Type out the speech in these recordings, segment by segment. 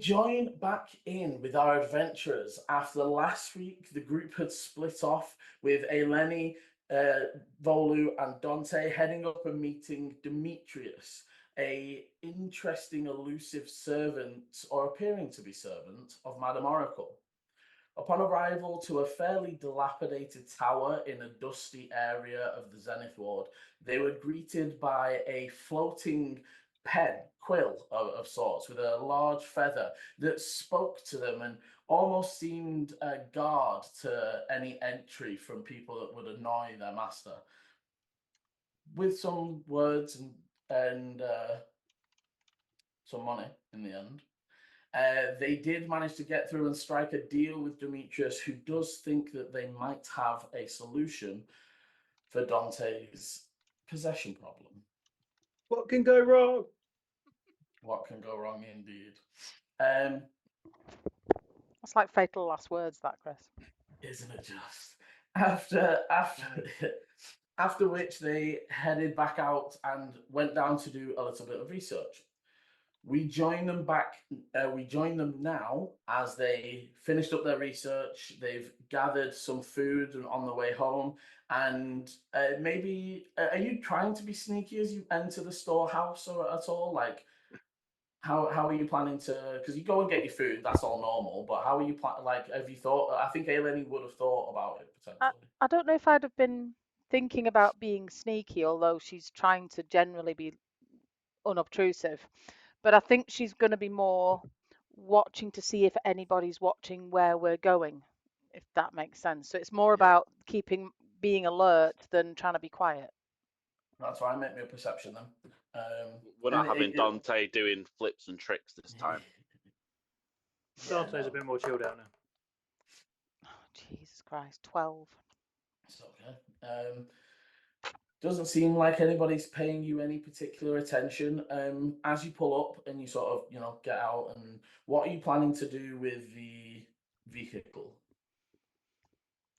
join back in with our adventurers. After last week, the group had split off with Eleni, Volu, and Dante heading up and meeting Demetrius, a interesting, elusive servant, or appearing to be servant, of Madame Oracle. Upon arrival to a fairly dilapidated tower in a dusty area of the Zenith Ward, they were greeted by a floating quill of sorts, with a large feather that spoke to them and almost seemed a guard to any entry from people that would annoy their master. With some words and some money in the end, they did manage to get through and strike a deal with Demetrius, who does think that they might have a solution for Dante's possession problem. What can go wrong? What can go wrong, indeed. That's like fatal last words, that, Chris. Isn't it just? After which they headed back out and went down to do a little bit of research. We join them now as they finished up their research. They've gathered some food on the way home, and maybe are you trying to be sneaky as you enter the storehouse or at all? Like, how are you planning to? Because you go and get your food, that's all normal. But how are you have you thought? I think Eleni would have thought about it potentially. I don't know if I'd have been thinking about being sneaky, although she's trying to generally be unobtrusive. But I think she's going to be more watching to see if anybody's watching where we're going, if that makes sense. So it's more about being alert than trying to be quiet. That's why I make me a perception then. We're not having Dante doing flips and tricks this time. Dante's a bit more chilled out now. Oh, Jesus Christ, 12. It's okay. Doesn't seem like anybody's paying you any particular attention. As you pull up and you sort of, get out, and what are you planning to do with the vehicle?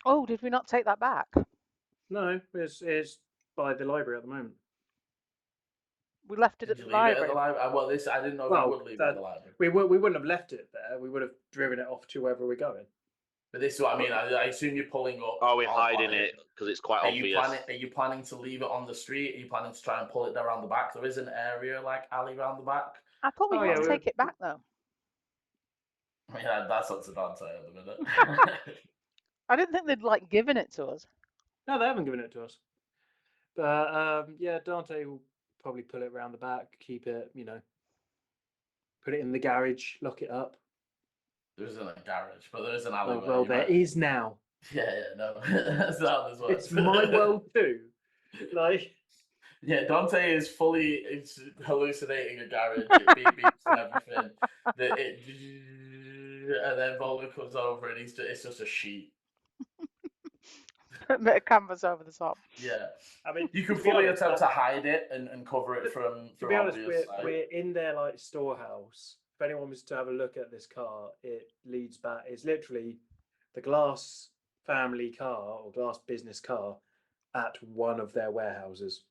Oh, did we not take that back? No, it's by the library at the moment. We left it at the library. Well, I didn't know if you would leave it at the library. We wouldn't have left it there. We would have driven it off to wherever we're going. But this is what I mean. I assume you're pulling up. Are we hiding it because it's quite obvious? Are you planning to leave it on the street? Are you planning to try and pull it around the back? There is an area like alley around the back. I thought we had to take it back though. Yeah, that's up to Dante at the minute. I didn't think they'd given it to us. No, they haven't given it to us. But Dante will probably pull it around the back, keep it, put it in the garage, lock it up. There isn't a garage, but there is an alleyway. Oh, well, there is now. Yeah, no. That's how this works. It's my world too. Yeah, Dante is it's hallucinating a garage. It beep beeps and everything. And then Volu comes over and it's just a sheet. A bit of canvas over the top. Yeah. I mean, you can fully attempt to hide it and cover it from to be honest, we're in their storehouse. If anyone was to have a look at this car, it leads back. It's literally the Glass family car or Glass business car at one of their warehouses.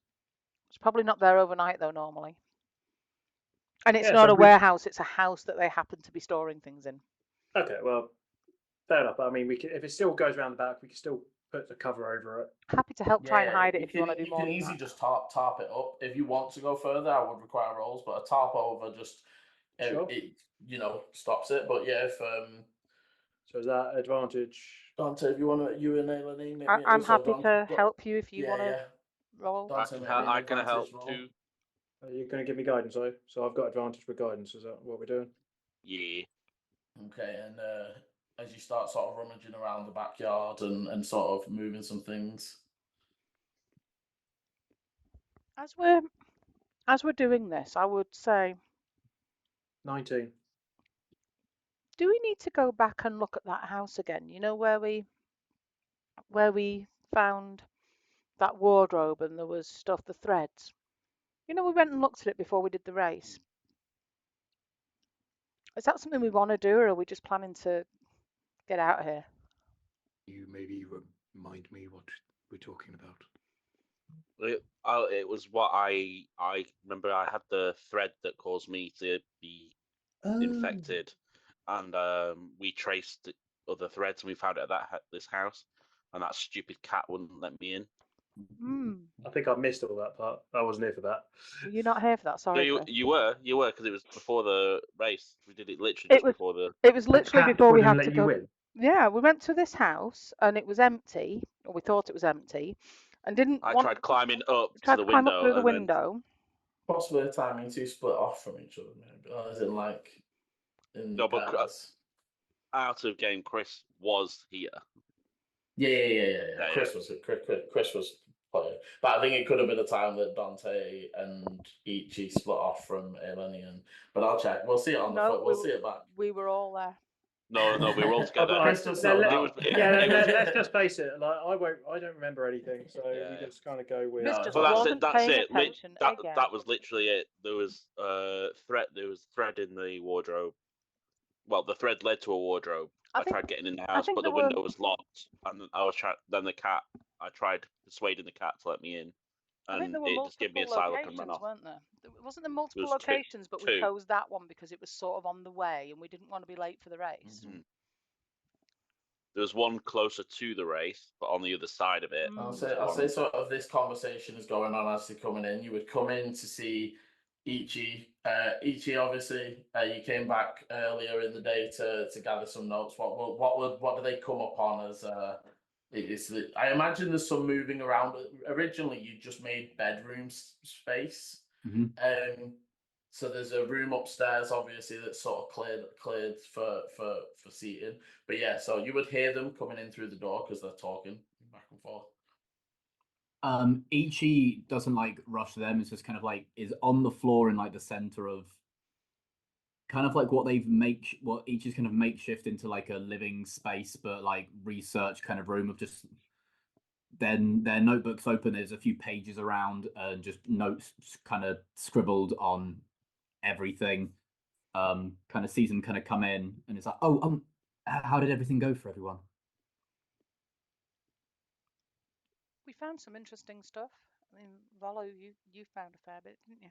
It's probably not there overnight though normally. And it's not a warehouse, it's a house that they happen to be storing things in. Okay, well, fair enough. I mean, if it still goes around the back, we can still put the cover over it. Happy to help try and hide it if you want to do more. You can easily just tarp it up. If you want to go further, I would require rolls, but a tarp over just it stops it. But yeah, if so is that advantage? Dante, if you want to, you and Eleni. I'm happy to help you if you want to roll. I can help too. Are you going to give me guidance, though? So I've got advantage with guidance. Is that what we're doing? Yeah. Okay, and as you start sort of rummaging around the backyard and sort of moving some things. As we're doing this, I would say 19. Do we need to go back and look at that house again? You know where we found that wardrobe and there was stuff, the threads. We went and looked at it before we did the race. Is that something we want to do, or are we just planning to get out of here? You maybe remind me what we're talking about. It was what I remember. I had the thread that caused me to be infected. and we traced other threads, and we found it at this house, and that stupid cat wouldn't let me in. I think I missed all that part. I wasn't here for that. Were you not here for that? No, Sorry, Chris. you were because it was before the race. We did it literally It just was. before the. It was The literally cat before we wouldn't had let to you go. in. Yeah, we went to this house and it was empty, or we thought it was empty, and didn't I want. tried climbing up Tried to to the climb up window, through the and then window. Possibly a timing to split off from each other, maybe. As in, like, in No, but pairs. out of game, Chris was here. Yeah. Yeah, Chris was playing, but I think it could have been a time that Dante and Eechie split off from Elenian. But I'll check. We'll see it on the No, foot. We'll see it back. we were all there. No, we were all together. Right, Chris does then know let- that. yeah, let's just face it. Like I don't remember anything, so Yeah. we just kind of go with. No, Chris it's just all right. wasn't That's paying it. attention again. That was literally it. There was thread in the wardrobe. Well, the thread led to a wardrobe. I I think- tried getting in the I house, think but the there were- window was locked, and I was trying. Then the cat. I tried persuading the cat to let me in, I think and there were it just gave me a multiple silent and ran locations, off. weren't there? Wasn't there multiple was two- locations, but we two. chose that one because it was sort of on the way and we didn't want to be late for the race. Mhm. There was one closer to the race, but on the other side of it. I'll say sort of this conversation is going on as you're coming in. You would come in to see Ichi. Ichi, obviously, you came back earlier in the day to gather some notes. What do they come upon as? I imagine there's some moving around. Originally, you just made bedroom space. So there's a room upstairs, obviously, that's sort of cleared for seating. But yeah, so you would hear them coming in through the door because they're talking back and forth. Ichi doesn't like rush them. It's just kind of like is on the floor in like the center of kind of like what Ichi's kind of makeshift into like a living space, but like research kind of room of just then their notebooks open. There's a few pages around and just notes kind of scribbled on everything. Kind of sees them kind of come in and it's like, how did everything go for everyone? We found some interesting stuff. I mean, Volo, you found a fair bit, didn't you?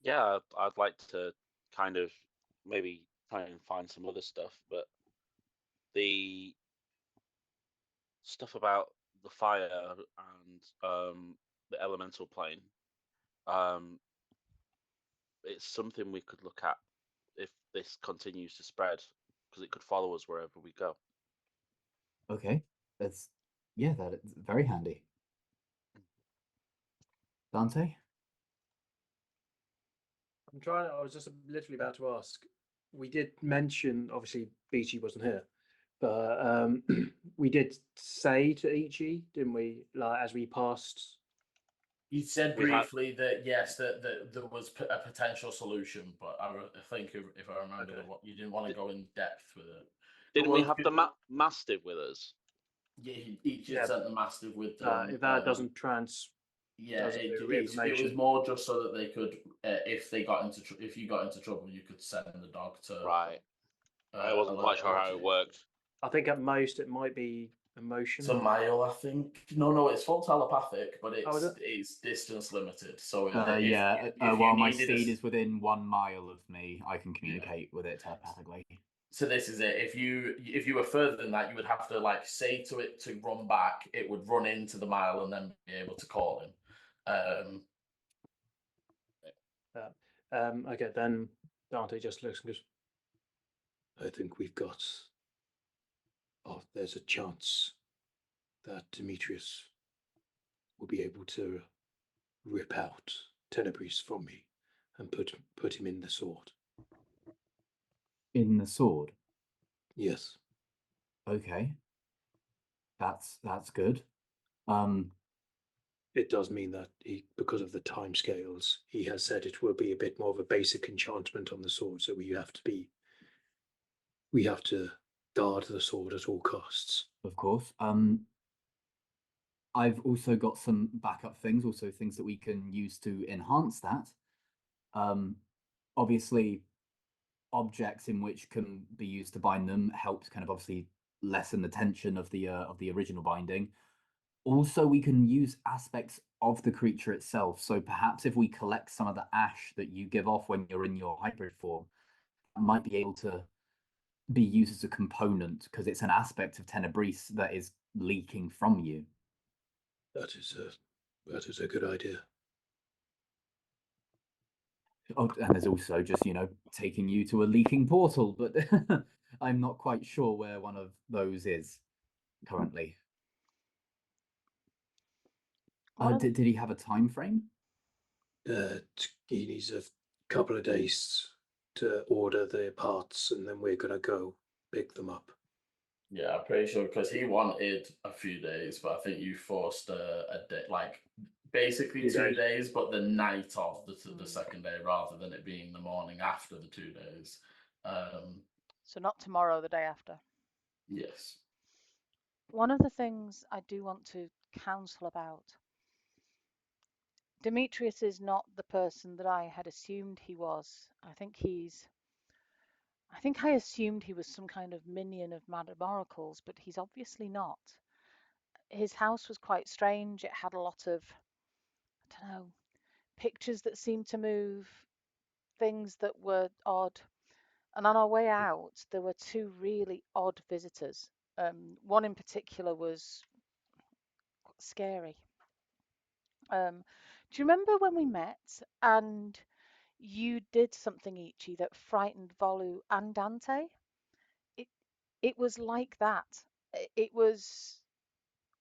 Yeah, I'd like to kind of maybe try and find some other stuff, but the stuff about the fire and the elemental plane, it's something we could look at if this continues to spread, because it could follow us wherever we go. Okay, that's very handy. Dante? I was just literally about to ask. We did mention, obviously, Beachy wasn't here, but we did say to Ichi, didn't we? Like as we passed. You said briefly that yes, that there was a potential solution, but I think if I remember, you didn't want to go in depth with it. Didn't we have the Mastiff with us? Yeah, each had sent the Mastiff with them. If that doesn't it was more just so that they could, if you got into trouble, you could send the dog to. Right. I wasn't quite sure how it worked. I think at most it might be emotion. It's a mile, I think. No, it's full telepathic, but it's distance limited. So while my steed is within 1 mile of me, I can communicate with it telepathically. So this is it. If you were further than that, you would have to like say to it to run back. It would run into the mile and then be able to call him. Okay, then Dante just looks and goes, I think we've got. Oh, there's a chance that Demetrius will be able to rip out Tenebris from me and put him in the sword. In the sword? Yes. Okay. That's good. It does mean that because of the time scales, he has said it will be a bit more of a basic enchantment on the sword, so we have to guard the sword at all costs. Of course. I've also got some backup things, also things that we can use to enhance that. Obviously, objects in which can be used to bind them helps kind of obviously lessen the tension of the original binding. Also, we can use aspects of the creature itself. So perhaps if we collect some of the ash that you give off when you're in your hybrid form, might be able to be used as a component because it's an aspect of Tenebris that is leaking from you. That is a good idea. Oh, and there's also just, taking you to a leaking portal, but I'm not quite sure where one of those is currently. Did he have a time frame? He needs a couple of days to order the parts, and then we're gonna go pick them up. Yeah, I'm pretty sure because he wanted a few days, but I think you forced a day, like basically 2 days, but the night of the second day rather than it being the morning after the 2 days. So not tomorrow, the day after. Yes. One of the things I do want to counsel about, Demetrius is not the person that I had assumed he was. I think I assumed he was some kind of minion of Madame Oracle's, but he's obviously not. His house was quite strange. It had a lot of, I don't know, pictures that seemed to move, things that were odd. And on our way out, there were two really odd visitors. One in particular was scary. Do you remember when we met and you did something, Ichi, that frightened Volu and Dante? It was like that. It was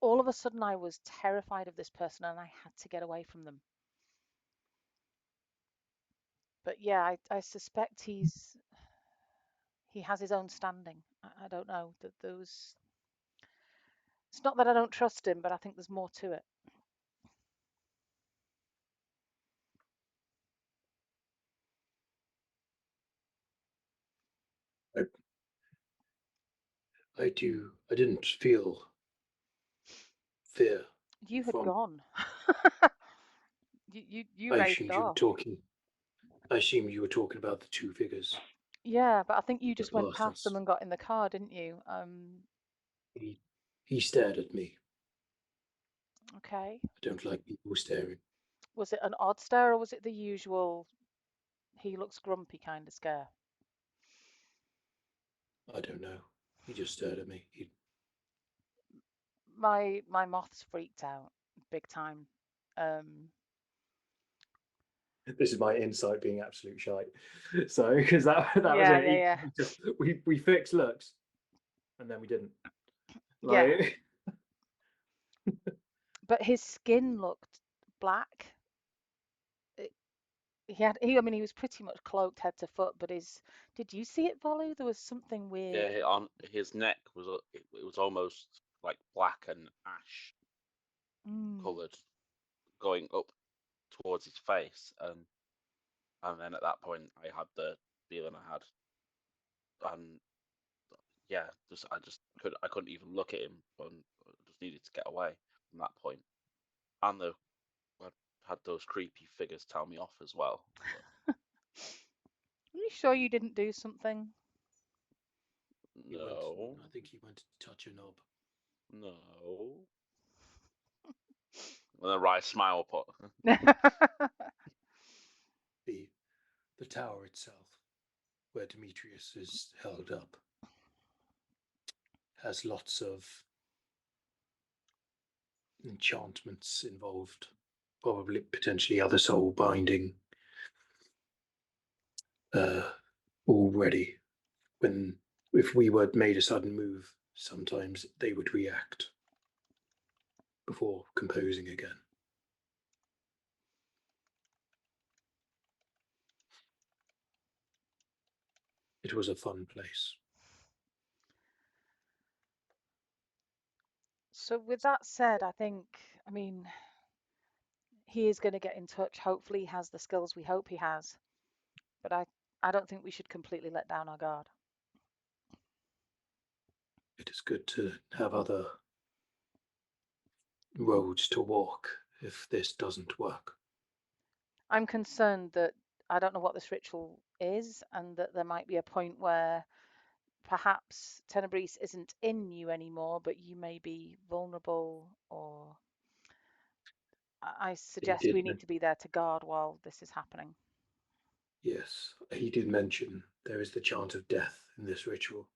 all of a sudden I was terrified of this person and I had to get away from them. But yeah, I suspect he has his own standing. I don't know that those. It's not that I don't trust him, but I think there's more to it. I didn't feel fear. You had gone. you I raced assumed you were off. talking. I assumed you were talking about the two figures. Yeah, but I think you just that went lost past us. them and got in the car, didn't you? He stared at me. Okay. I don't like people staring. Was it an odd stare or was it the usual he looks grumpy kind of scare? I don't know. He just stared at me. My moths freaked out big time. This is my insight being absolute shite. So because that was Yeah, it. yeah. We fixed looks, and then we didn't. Yeah. But his skin looked black. I mean, he was pretty much cloaked head to foot, but did you see it, Volu? There was something weird. Yeah, on his neck was it was almost like black and ash coloured, going up towards his face, and then at that point I had the feeling I had, and yeah, I couldn't even look at him, and I just needed to get away from that point. And I had those creepy figures tell me off as well. Are you sure you didn't do something? No. I think he went to touch a knob. No. And a wry smile put. The tower itself, where Demetrius is held up, has lots of enchantments involved, probably potentially other soul binding already. If we were made a sudden move, sometimes they would react before composing again. It was a fun place. So with that said, I mean, he is going to get in touch. Hopefully he has the skills we hope he has. But I don't think we should completely let down our guard. It is good to have other roads to walk if this doesn't work. I'm concerned that I don't know what this ritual is and that there might be a point where perhaps Tenebris isn't in you anymore, but you may be vulnerable, or I suggest we need to be there to guard while this is happening. Yes, he did mention there is the chant of death in this ritual.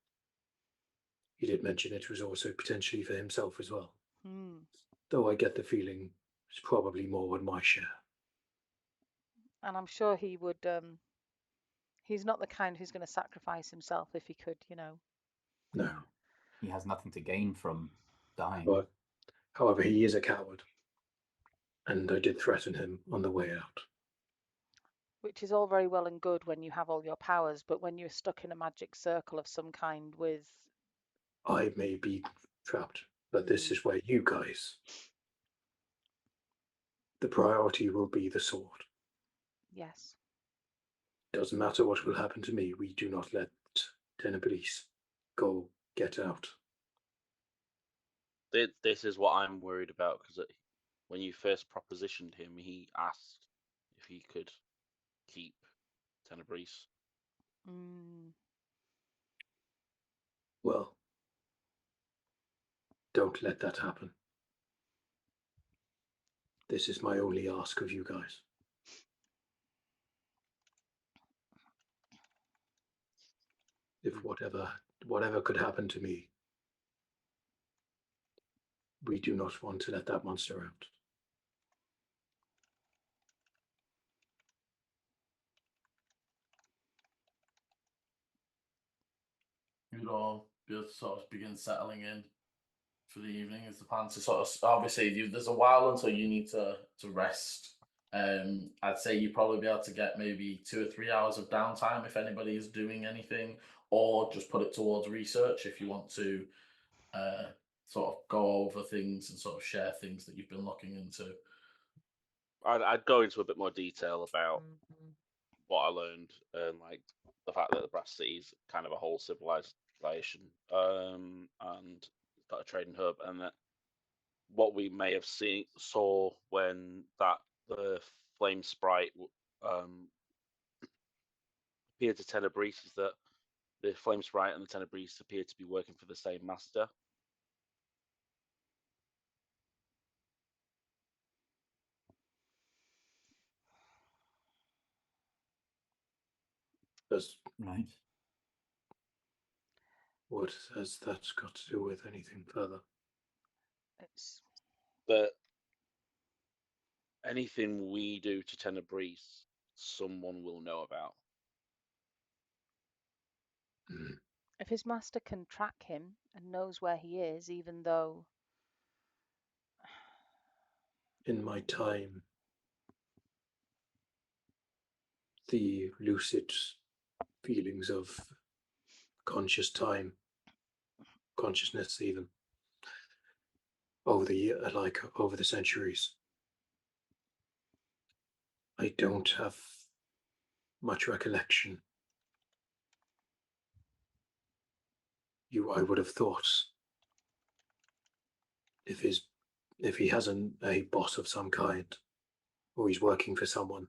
He did mention it was also potentially for himself as well. Hmm. Though I get the feeling it's probably more than my share. And I'm sure he would. He's not the kind who's going to sacrifice himself if he could, you know. No. He has nothing to gain from dying. But, however, he is a coward. And I did threaten him on the way out. Which is all very well and good when you have all your powers, but when you're stuck in a magic circle of some kind with... I may be trapped, but this is where you guys... The priority will be the sword. Yes. Doesn't matter what will happen to me, we do not let Tenebris go get out. This is what I'm worried about, because when you first propositioned him, he asked if he could keep Tenebris. Mm. Well, don't let that happen. This is my only ask of you guys. If whatever could happen to me, we do not want to let that monster out. You'd all be able to sort of begin settling in for the evening. Is the plan to sort of obviously there's a while until you need to rest. I'd say you probably be able to get maybe 2 or 3 hours of downtime if anybody is doing anything, or just put it towards research if you want to sort of go over things and sort of share things that you've been looking into. I'd go into a bit more detail about what I learned, and like the fact that the Brass City is kind of a whole civilization, and got a trading hub, and that what we may have saw when the flame sprite appeared to Tenebris is that the flame sprite and the Tenebris appear to be working for the same master. Right. What has that got to do with anything further? It's... But anything we do to Tenebris, someone will know about. If his master can track him and knows where he is, even though... In my time, the lucid feelings of conscious time, consciousness even, over the centuries, I don't have much recollection. I would have thought if he has a boss of some kind, or he's working for someone,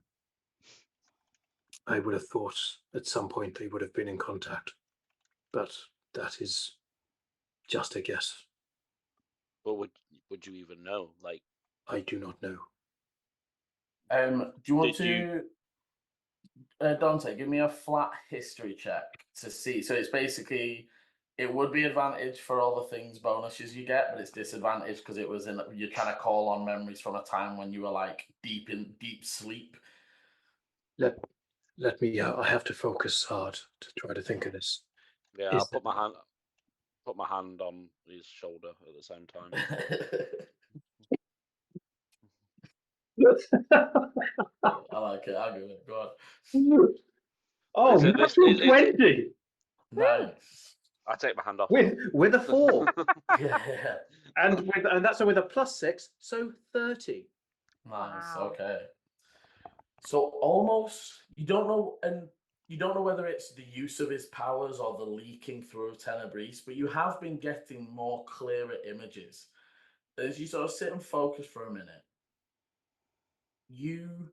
I would have thought at some point they would have been in contact. But that is just a guess. But would you even know? Like, I do not know. Do you want Did you- Dante, give me a flat history check to see. So it's basically, it would be advantage for all the things bonuses you get, but it's disadvantage because you're trying to call on memories from a time when you were like deep sleep. Let me. I have to focus hard to try to think of this. yeah, I'll put my hand on his shoulder at the same time. I like it. I'll go it. Go on. Oh, natural 20 Nice. I take my hand off. with a 4, Yeah. and that's with a +6, so 30. Nice. Wow. Okay. So almost you don't know, and you don't know whether it's the use of his powers or the leaking through of Tenebris, but you have been getting more clearer images. As you sort of sit and focus for a minute, you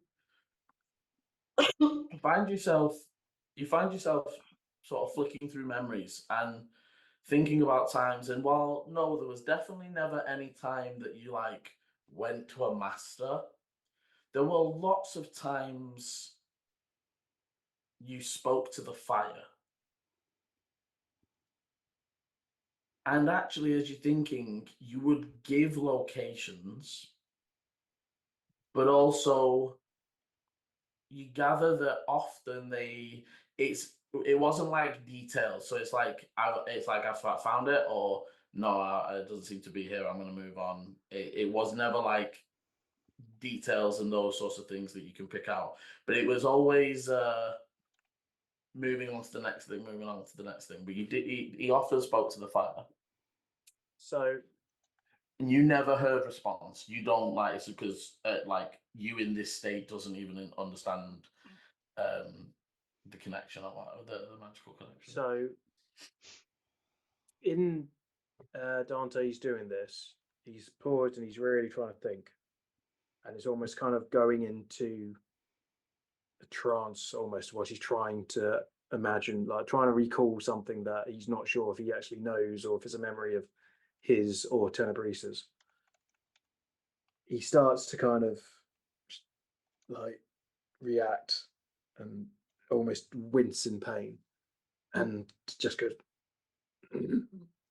find yourself sort of flicking through memories and thinking about times. And while no, there was definitely never any time that you like went to a master, there were lots of times you spoke to the fire. And actually, as you're thinking, you would give locations, but also you gather that often it wasn't like details. So it's like I found it, or no, it doesn't seem to be here. I'm going to move on. It was never like details and those sorts of things that you can pick out, but it was always moving on to the next thing, moving on to the next thing. But he often spoke to the fire. So And you never heard response. You don't like it because like you in this state doesn't even understand the connection or whatever, the magical connection. So in Dante's doing this, he's paused and he's really trying to think, and it's almost kind of going into a trance almost, what he's trying to imagine, like trying to recall something that he's not sure if he actually knows or if it's a memory of his or Tenebris's. He starts to kind of like react and almost wince in pain and just goes,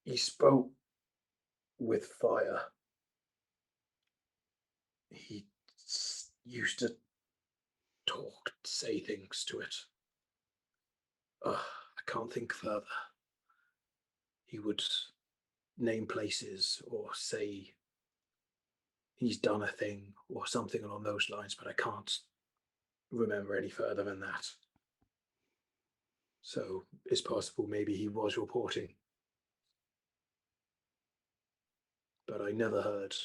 he spoke with fire. He used to talk, say things to it. I can't think further. He would name places or say he's done a thing or something along those lines, but I can't remember any further than that. So it's possible maybe he was reporting, but I never heard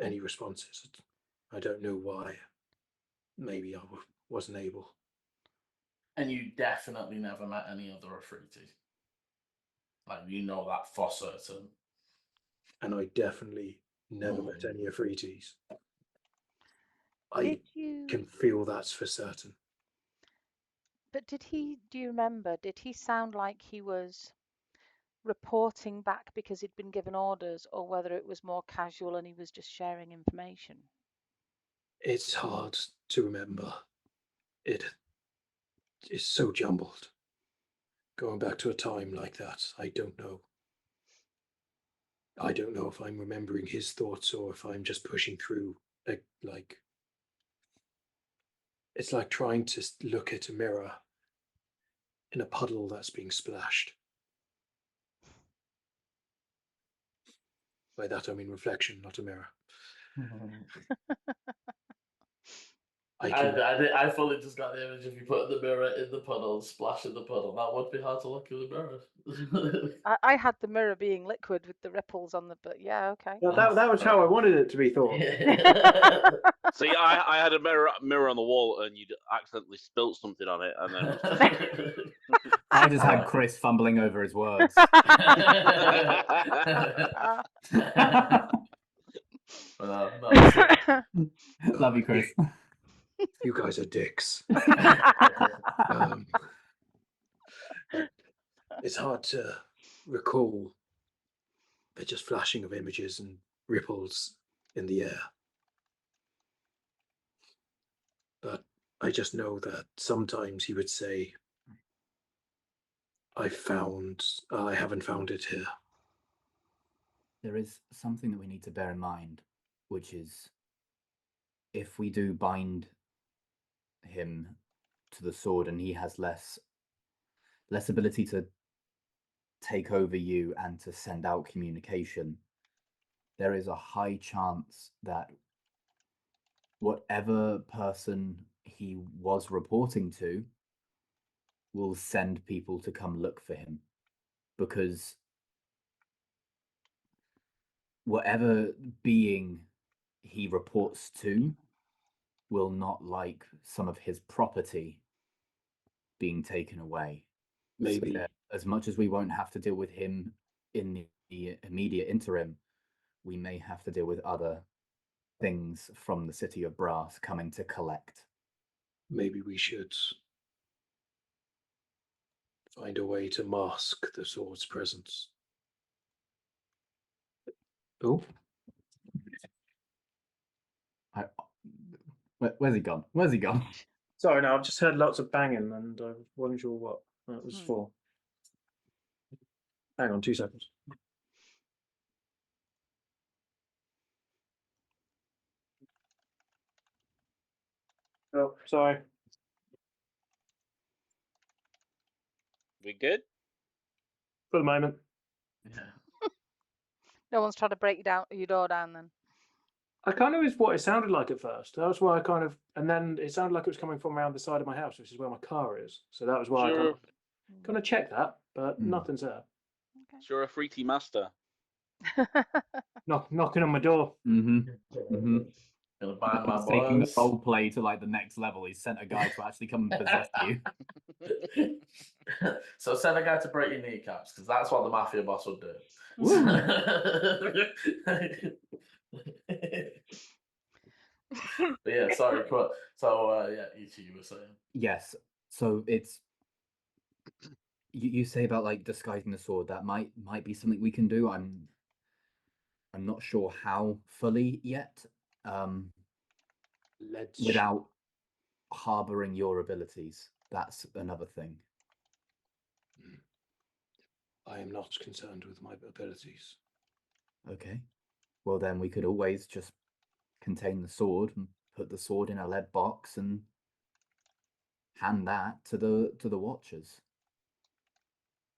any responses. I don't know why. Maybe I wasn't able. And you definitely never met any other Afriti. Like, you know that for certain. And I definitely never met any Afritis. Did you? Can feel that's for certain. But do you remember, did he sound like he was reporting back because he'd been given orders, or whether it was more casual and he was just sharing information? It's hard to remember. It is so jumbled. Going back to a time like that, I don't know. I don't know if I'm remembering his thoughts or if I'm just pushing through. It's like trying to look at a mirror in a puddle that's being splashed. By that I mean reflection, not a mirror. I fully just got the image of you putting the mirror in the puddle, splashing the puddle. That would be hard to look in the mirror. I had the mirror being liquid with the ripples on the, but yeah, okay. Well, that was how I wanted it to be thought. See, I had a mirror on the wall, and you'd accidentally spilt something on it, and then I just had Chris fumbling over his words. Love you, Chris. You guys are dicks. It's hard to recall. They're just flashing of images and ripples in the air. But I just know that sometimes he would say, I haven't found it here. There is something that we need to bear in mind, which is if we do bind him to the sword and he has less ability to take over you and to send out communication, there is a high chance that whatever person he was reporting to will send people to come look for him, because whatever being he reports to will not like some of his property being taken away. Maybe. So as much as we won't have to deal with him in the immediate interim, we may have to deal with other things from the City of Brass coming to collect. Maybe we should find a way to mask the sword's presence. Oh. Where's he gone? Where's he gone? Sorry, no, I've just heard lots of banging, and I wasn't sure what that was for. Hang on, 2 seconds. Oh, sorry. We good? For the moment. Yeah. No one's trying to break your door down then. I kind of is what it sounded like at first. That was why I kind of, and then it sounded like it was coming from around the side of my house, which is where my car is. So that was why I Sure. kind of checked that, but nothing's there. Sure, a fruity master. Knocking on my door. Gonna bind my He's taking the boys. role play to like the next level. He's sent a guy to actually come and possess you. So send a guy to break your kneecaps, because that's what the mafia boss would do. But yeah, sorry. Cool. So yeah, Ichi, you were saying. Yes. So it's you say about like disguising the sword. That might be something we can do. I'm not sure how fully yet. Without harboring your abilities. That's another thing. I am not concerned with my abilities. Okay. Well, then we could always just contain the sword and put the sword in a lead box and hand that to the watchers.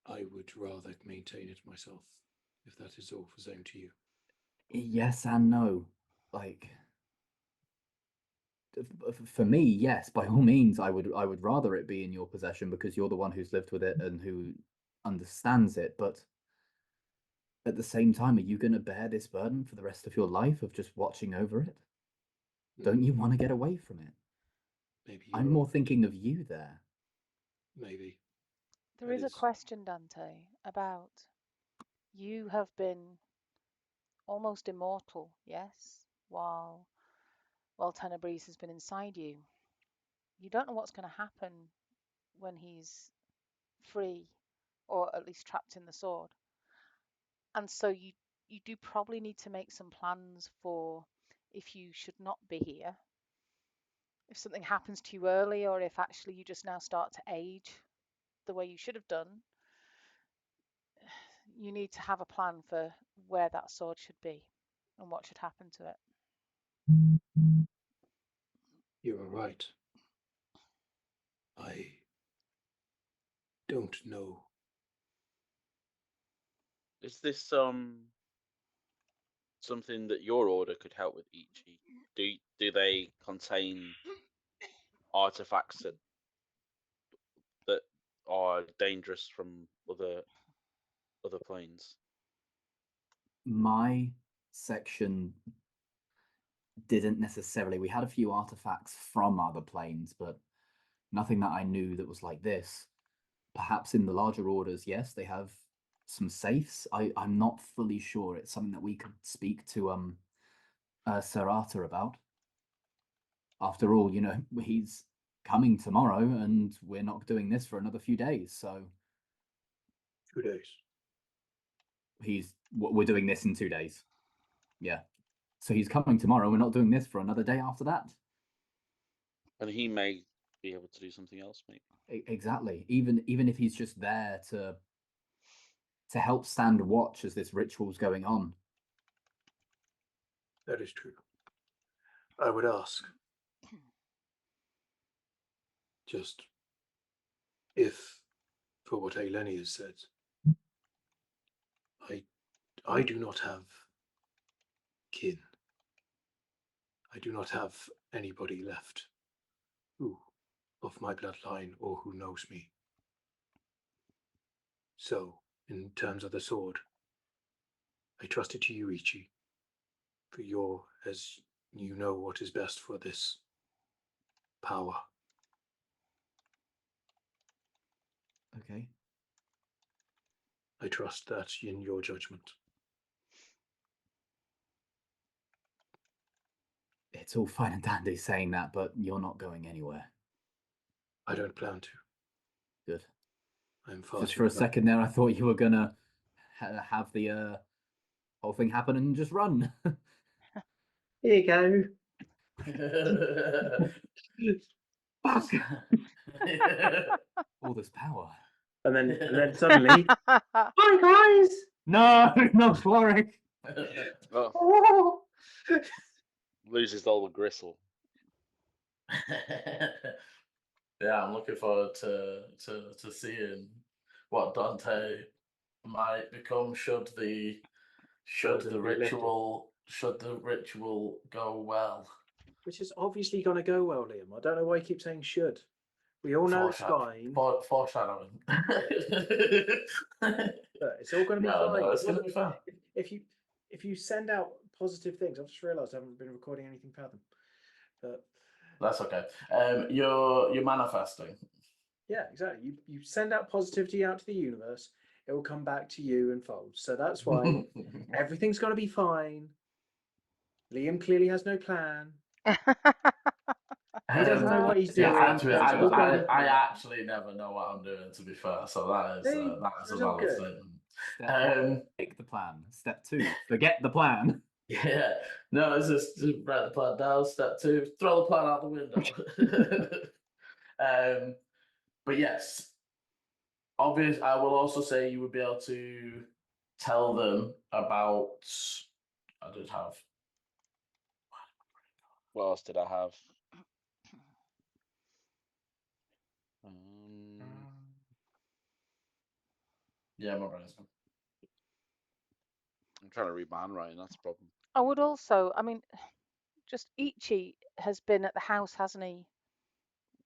I would rather maintain it myself, if that is all the same to you. Yes and no. Like, for me, yes, by all means, I would rather it be in your possession because you're the one who's lived with it and who understands it. But at the same time, are you going to bear this burden for the rest of your life of just watching over it? Don't you want to get away from it? Maybe I'm more thinking of you there. Maybe. There is a question, Dante, about you have been almost immortal, yes, while Tenebris has been inside you. You don't know what's going to happen when he's free, or at least trapped in the sword. And so you do probably need to make some plans for if you should not be here, if something happens to you early, or if actually you just now start to age the way you should have done. You need to have a plan for where that sword should be and what should happen to it. You are right. I don't know. Is this something that your order could help with, Ichi? Do they contain artifacts that are dangerous from other planes? My section didn't necessarily. We had a few artifacts from other planes, but nothing that I knew that was like this. Perhaps in the larger orders, yes, they have some safes. I'm not fully sure. It's something that we could speak to Serata about. After all, you know, he's coming tomorrow and we're not doing this for another few days, so 2 days. We're doing this in 2 days. Yeah. So he's coming tomorrow. We're not doing this for another day after that. And he may be able to do something else, maybe. Exactly. Even if he's just there to help stand watch as this ritual's going on. That is true. I would ask, just if, for what Eleni has said, I do not have kin. I do not have anybody left who of my bloodline or who knows me. So, in terms of the sword, I trust it to you, Ichi, for as you know what is best for this power. Okay. I trust that in your judgment. It's all fine and dandy saying that, but you're not going anywhere. I don't plan to. Good. I'm far Just too for a young. second there, I thought you were gonna have the whole thing happen and just run. Here you go. Fuck! All this power. And then suddenly, hi guys. No, no, Floric. Oh, Oh. loses all the gristle. Yeah, I'm looking forward to seeing what Dante might become should the Burden be lifted. ritual go well. Which is obviously going to go well, Liam. I don't know why you keep saying should. We all know it's fine. Foreshadowing. But it's all going to be No, fine. it's gonna be fine. If you send out positive things, I've just realised I haven't been recording anything for them. But That's okay. You're manifesting. yeah, exactly. You send out positivity out to the universe, it will come back to you and fold. So that's why everything's going to be fine. Liam clearly has no plan. He doesn't know what he's doing. Yeah, actually, It's all gonna be I fine. actually never know what I'm doing, to be fair. So that is See, a it's all valid good. statement. Step 1, make the plan. Step 2, forget the plan. Yeah, no, it's just write the plan down. Step 2, throw the plan out the window. But yes, obvious. I will also say you would be able to tell them about. I did have. What else did I have? Yeah, my brain's gone. I'm trying to read my handwriting. That's the problem. I would also, I mean, just Eechie has been at the house, hasn't he?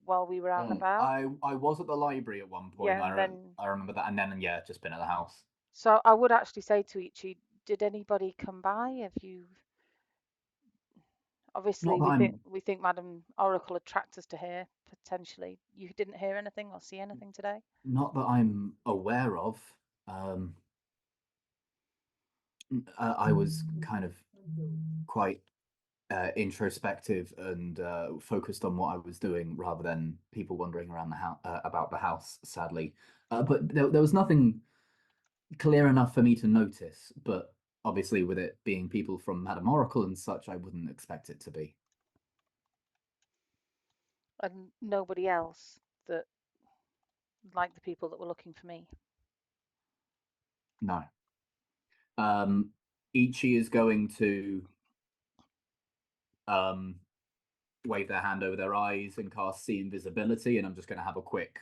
While we were out and about. I was at the library at one point. Yeah, and I remember that, and then yeah, just been at the house. So I would actually say to Eechie, did anybody come by? Have you? Obviously, Not that we think Madam Oracle attracts us to here potentially. You didn't hear anything or see anything today? Not that I'm aware of. I was kind of quite introspective and focused on what I was doing rather than people wandering around the house about the house. Sadly, but there was nothing clear enough for me to notice. But obviously, with it being people from Madam Oracle and such, I wouldn't expect it to be. And nobody else that like the people that were looking for me? No. Ichi is going to wave their hand over their eyes and cast see invisibility, and I'm just going to have a quick,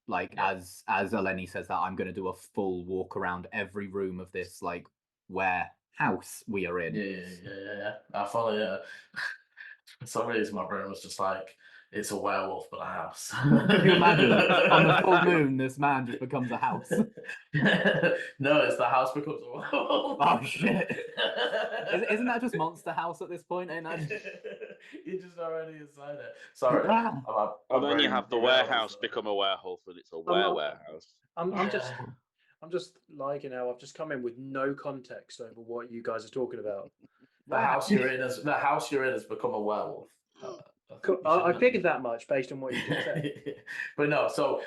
like, as Eleni says that, I'm going to do a full walk around every room of this, like, warehouse we are in. Yeah. I follow you. For some reason, my brain was just like, it's a werewolf, but a house. Can you imagine? On the full moon, this man just becomes a house. No, it's the house becomes a werewolf. Oh, shit. Isn't that just Monster House at this point? Ain't that? You're just already inside it. Sorry. And then you have the warehouse become a werewolf, and it's a warehouse. I'm just liking how I've just come in with no context over what you guys are talking about. The house you're in has become a werewolf. I figured that much based on what you just said. But no, so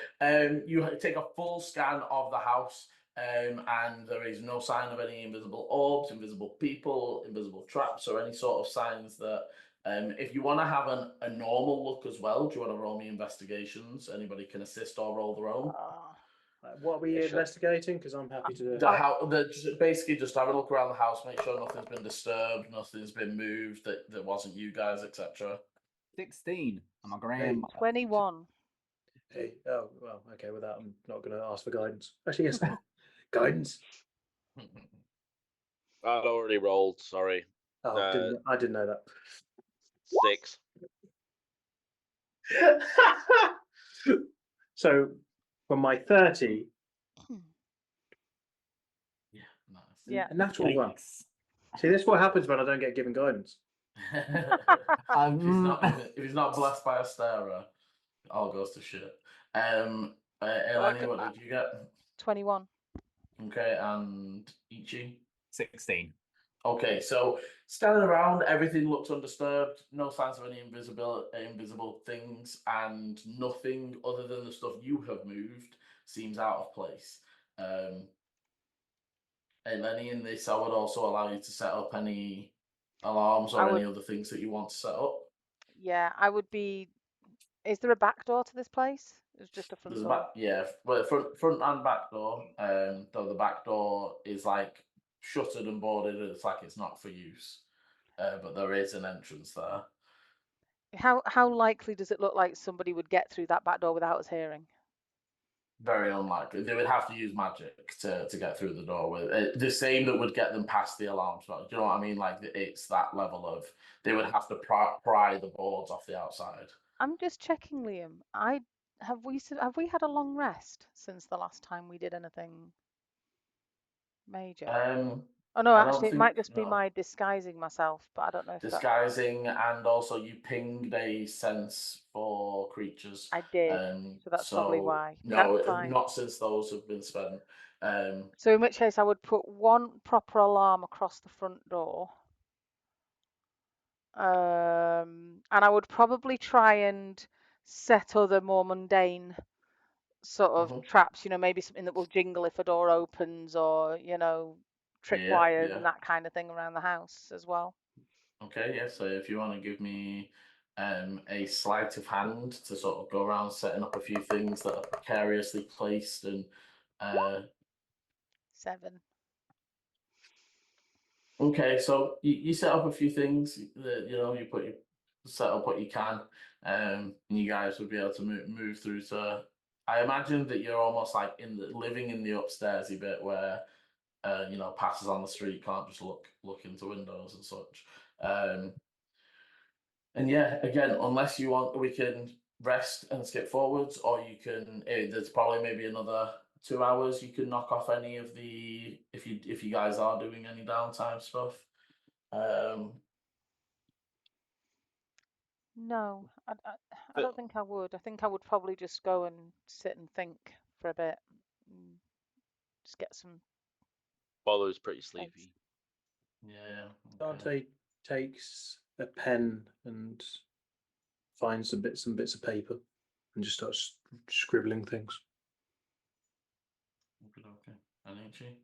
you take a full scan of the house, and there is no sign of any invisible orbs, invisible people, invisible traps, or any sort of signs that. If you want to have a normal look as well, do you want to roll me investigations? Anybody can assist or roll their own. What are we investigating? Because I'm happy to. Basically just have a look around the house, make sure nothing's been disturbed, nothing's been moved, that wasn't you guys, etc. 16. I'm a grandma. 21. Hey, oh well, okay. With that, I'm not going to ask for guidance. Actually, yes, guidance. I'd already rolled. Sorry. Oh, I didn't know that. 6. So, from my 30, Yeah. a natural one. See, this is what happens when I don't get given guidance. If he's not blessed by Astera, all goes to shit. Eleni, what did you get? 21. Okay, and Ichi? 16. Okay, so scanning around, everything looks undisturbed. No signs of any invisible things, and nothing other than the stuff you have moved seems out of place. Eleni, in this, I would also allow you to set up any alarms or any other things that you want to set up. Yeah, I would be Is there a back door to this place? It's just a front There's a door. back, yeah, well, front and back door. Though the back door is like shuttered and boarded, it's like it's not for use. But there is an entrance there. How likely does it look like somebody would get through that back door without us hearing? Very unlikely. They would have to use magic to get through the door with it. The same that would get them past the alarm spell. Do you know what I mean? Like it's that level of they would have to pry the boards off the outside. I'm just checking, Liam. Have we had a long rest since the last time we did anything major? Oh no, I don't actually, it think- might just be no. my disguising myself, but I don't know if that. Disguising, and also you pinged a sense for creatures. I did, so that's probably why. No, That's fine. not since those have been spent. So in which case, I would put one proper alarm across the front door. And I would probably try and set other more mundane sort of traps, maybe something that will jingle if a door opens, or, tripwires Yeah. and that kind of thing around the house as well. Okay, yeah. So if you want to give me a sleight of hand to sort of go around setting up a few things that are precariously placed and 7. Okay, so you set up a few things that you set up what you can, and you guys would be able to move through to. I imagine that you're almost like living in the upstairsy bit where passers on the street can't just look into windows and such. And yeah, again, unless you want, we can rest and skip forwards, or you can. There's probably maybe another 2 hours. You can knock off any of the if you guys are doing any downtime stuff. No, I don't think I would. I think I would probably just go and sit and think for a bit, and just get some. Bolo's pretty sleepy. Yeah. Dante takes a pen and finds some bits of paper and just starts scribbling things. Okay. And Ichi?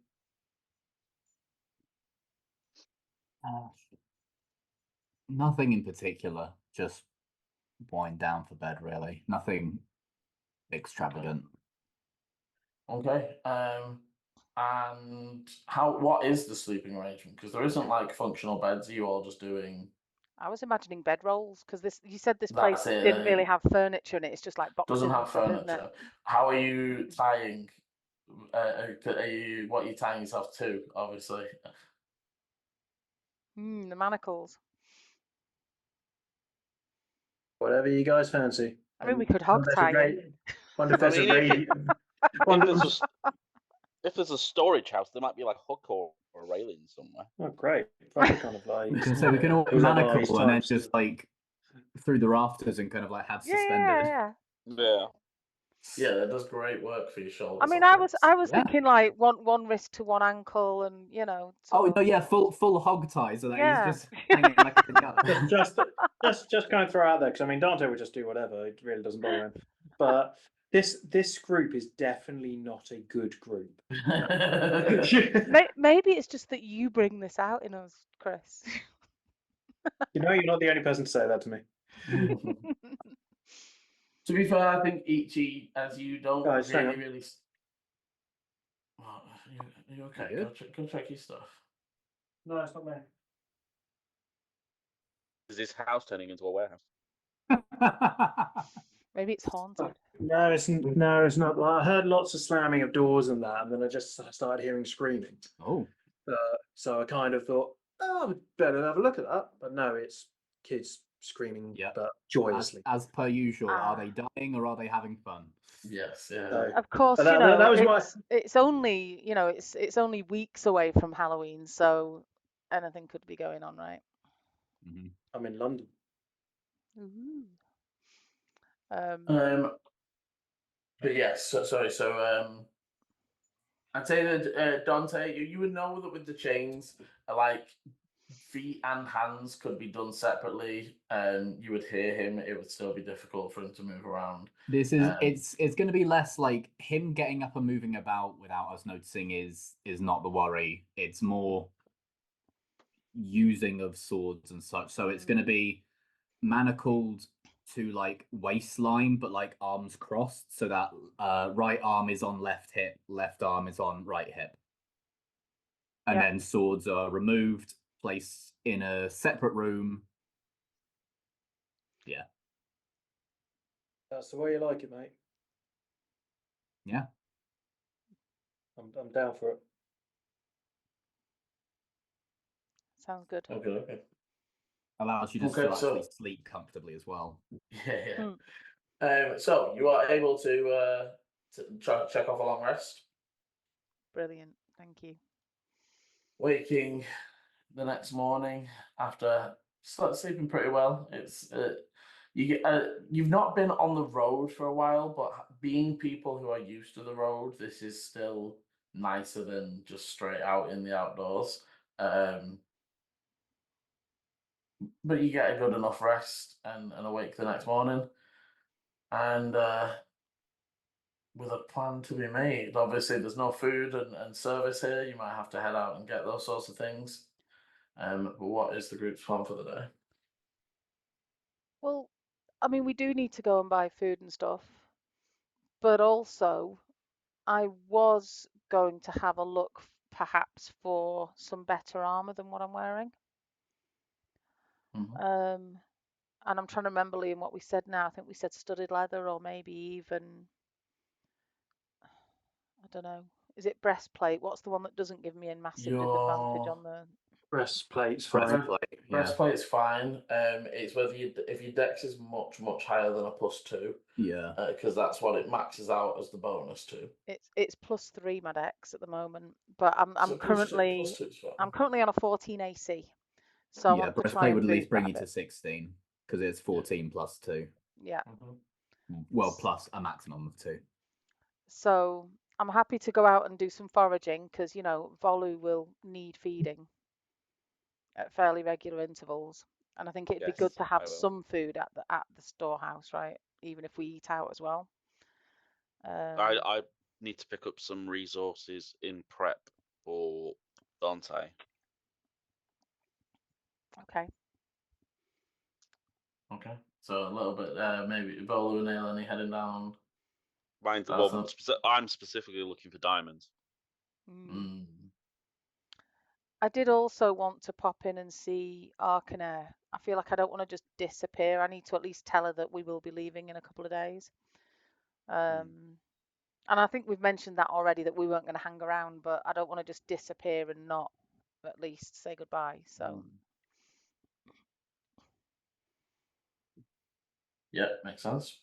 Nothing in particular. Just wind down for bed, really. Nothing extravagant. Okay. And what is the sleeping arrangement? Because there isn't like functional beds. Are you all just doing? I was imagining bedrolls, because you said this That's place it, didn't really have furniture in it. It's just like boxes Doesn't and have stuff, isn't it? furniture. How are you tying? What are you tying yourself to? Obviously. The manacles. Whatever you guys fancy. I mean, we could hog tie it. Wonder if there's a radio. If there's a storage house, there might be like a hook or a railing somewhere. Oh, great! Proper kind of like. You can say we can all manacle and then just like through the rafters and kind of like have suspended. Yeah. Yeah, that does great work for your shoulders. I mean, I was thinking like one wrist to one ankle, and Oh no, yeah, full hog tie, so that Yeah. he's just hanging like a together. just kind of throw out there, because I mean Dante would just do whatever. It really doesn't bother him. But this group is definitely not a good group. Maybe it's just that you bring this out in us, Chris. You're not the only person to say that to me. To be fair, I think Ichi, as you don't Guys, hang on. really. Are you okay? You Go check your stuff. No, it's not me. Is this house turning into a warehouse? Maybe it's haunted. No, it's not. Well, I heard lots of slamming of doors and that, and then I just started hearing screaming. Oh. So I kind of thought, oh, I'd better have a look at that. But no, it's kids screaming, but joyously. As per usual, are they dying or are they having fun? Yes, yeah. Of course, that was it's only it's only weeks away from Halloween, so anything could be going on, right? Mm-hmm. I'm in London. Ooh. But yes, sorry. So I'd say that Dante, you would know that with the chains, like feet and hands could be done separately, and you would hear him. It would still be difficult for him to move around. This is it's going to be less like him getting up and moving about without us noticing is not the worry. It's more using of swords and such. So it's going to be manacled to like waistline, but like arms crossed, so that right arm is on left hip, left arm is on right hip. And Yeah. then swords are removed, placed in a separate room. Yeah. That's the way you like it, mate. Yeah. I'm down for it. Sounds good. Okay. Allows you to Okay, still actually so- sleep comfortably as well. Yeah. Hmm. So you are able to try check off a long rest. Brilliant. Thank you. Waking the next morning after sleeping pretty well. It's you've not been on the road for a while, but being people who are used to the road, this is still nicer than just straight out in the outdoors. But you get a good enough rest and awake the next morning, and with a plan to be made. Obviously, there's no food and service here. You might have to head out and get those sorts of things. But what is the group's plan for the day? Well, I mean, we do need to go and buy food and stuff, but also I was going to have a look perhaps for some better armor than what I'm wearing. Mhm. And I'm trying to remember, Liam, what we said now. I think we said studded leather, or maybe even, I don't know. Is it breastplate? What's the one that doesn't give me a massive disadvantage Your on the? Breastplate's fine. Breastplate. Yeah. breastplate's fine. It's whether if your dex is much higher than a +2, Yeah. because that's what it maxes out as the bonus to. It's +3 my dex at the moment, but I'm So currently +2's fine. I'm currently on a 14 AC, so I Yeah, want to try breastplate and would at least boost bring that you a to bit. 16 because it's 14 plus 2. Yeah. Well, plus a maximum of 2. So I'm happy to go out and do some foraging because Volu will need feeding at fairly regular intervals, and I think it'd be good Yes, to have I will. some food at the storehouse, right? Even if we eat out as well. I need to pick up some resources in prep for Dante. Okay. Okay. So a little bit maybe Volu and Eleni heading down. I'm specifically looking for diamonds. Mm. I did also want to pop in and see Arcanair. I feel like I don't want to just disappear. I need to at least tell her that we will be leaving in a couple of days. And I think we've mentioned that already, that we weren't going to hang around, but I don't want to just disappear and not at least say goodbye. So Yeah, makes sense.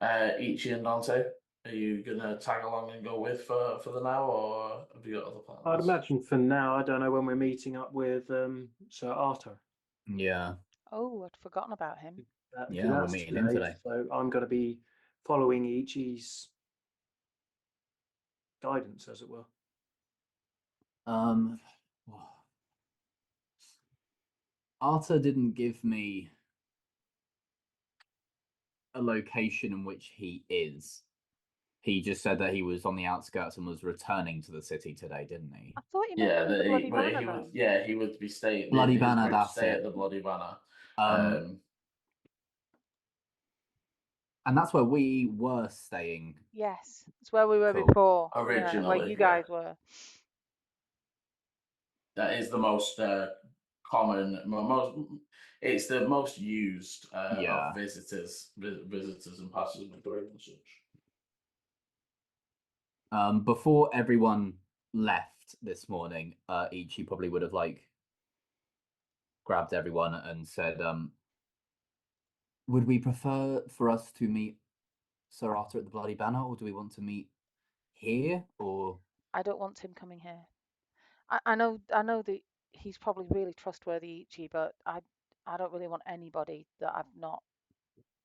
Ichi and Dante, are you gonna tag along and go with for the now, or have you got other plans? I'd imagine for now. I don't know when we're meeting up with Sir Arthur. Yeah. Oh, I'd forgotten about him. Yeah, we're That's meeting him today. So I'm going to be following Ichi's guidance, as it were. Arthur didn't give me a location in which he is. He just said that he was on the outskirts and was returning to the city today, didn't he? I thought you meant the Bloody Banner. he would. Yeah, he would be staying. Bloody his Banner, group that's stay it. at the Bloody Banner. And that's where we were staying. Yes, it's where we were Cool. before. Originally, yeah, where you guys were. That is the most common, it's the most used of visitors and passers through and such. Before everyone left this morning, Ichi probably would have grabbed everyone and said, would we prefer for us to meet Sir Arthur at the Bloody Banner, or do we want to meet here? Or I don't want him coming here. I know that he's probably really trustworthy, Ichi, but I don't really want anybody that I've not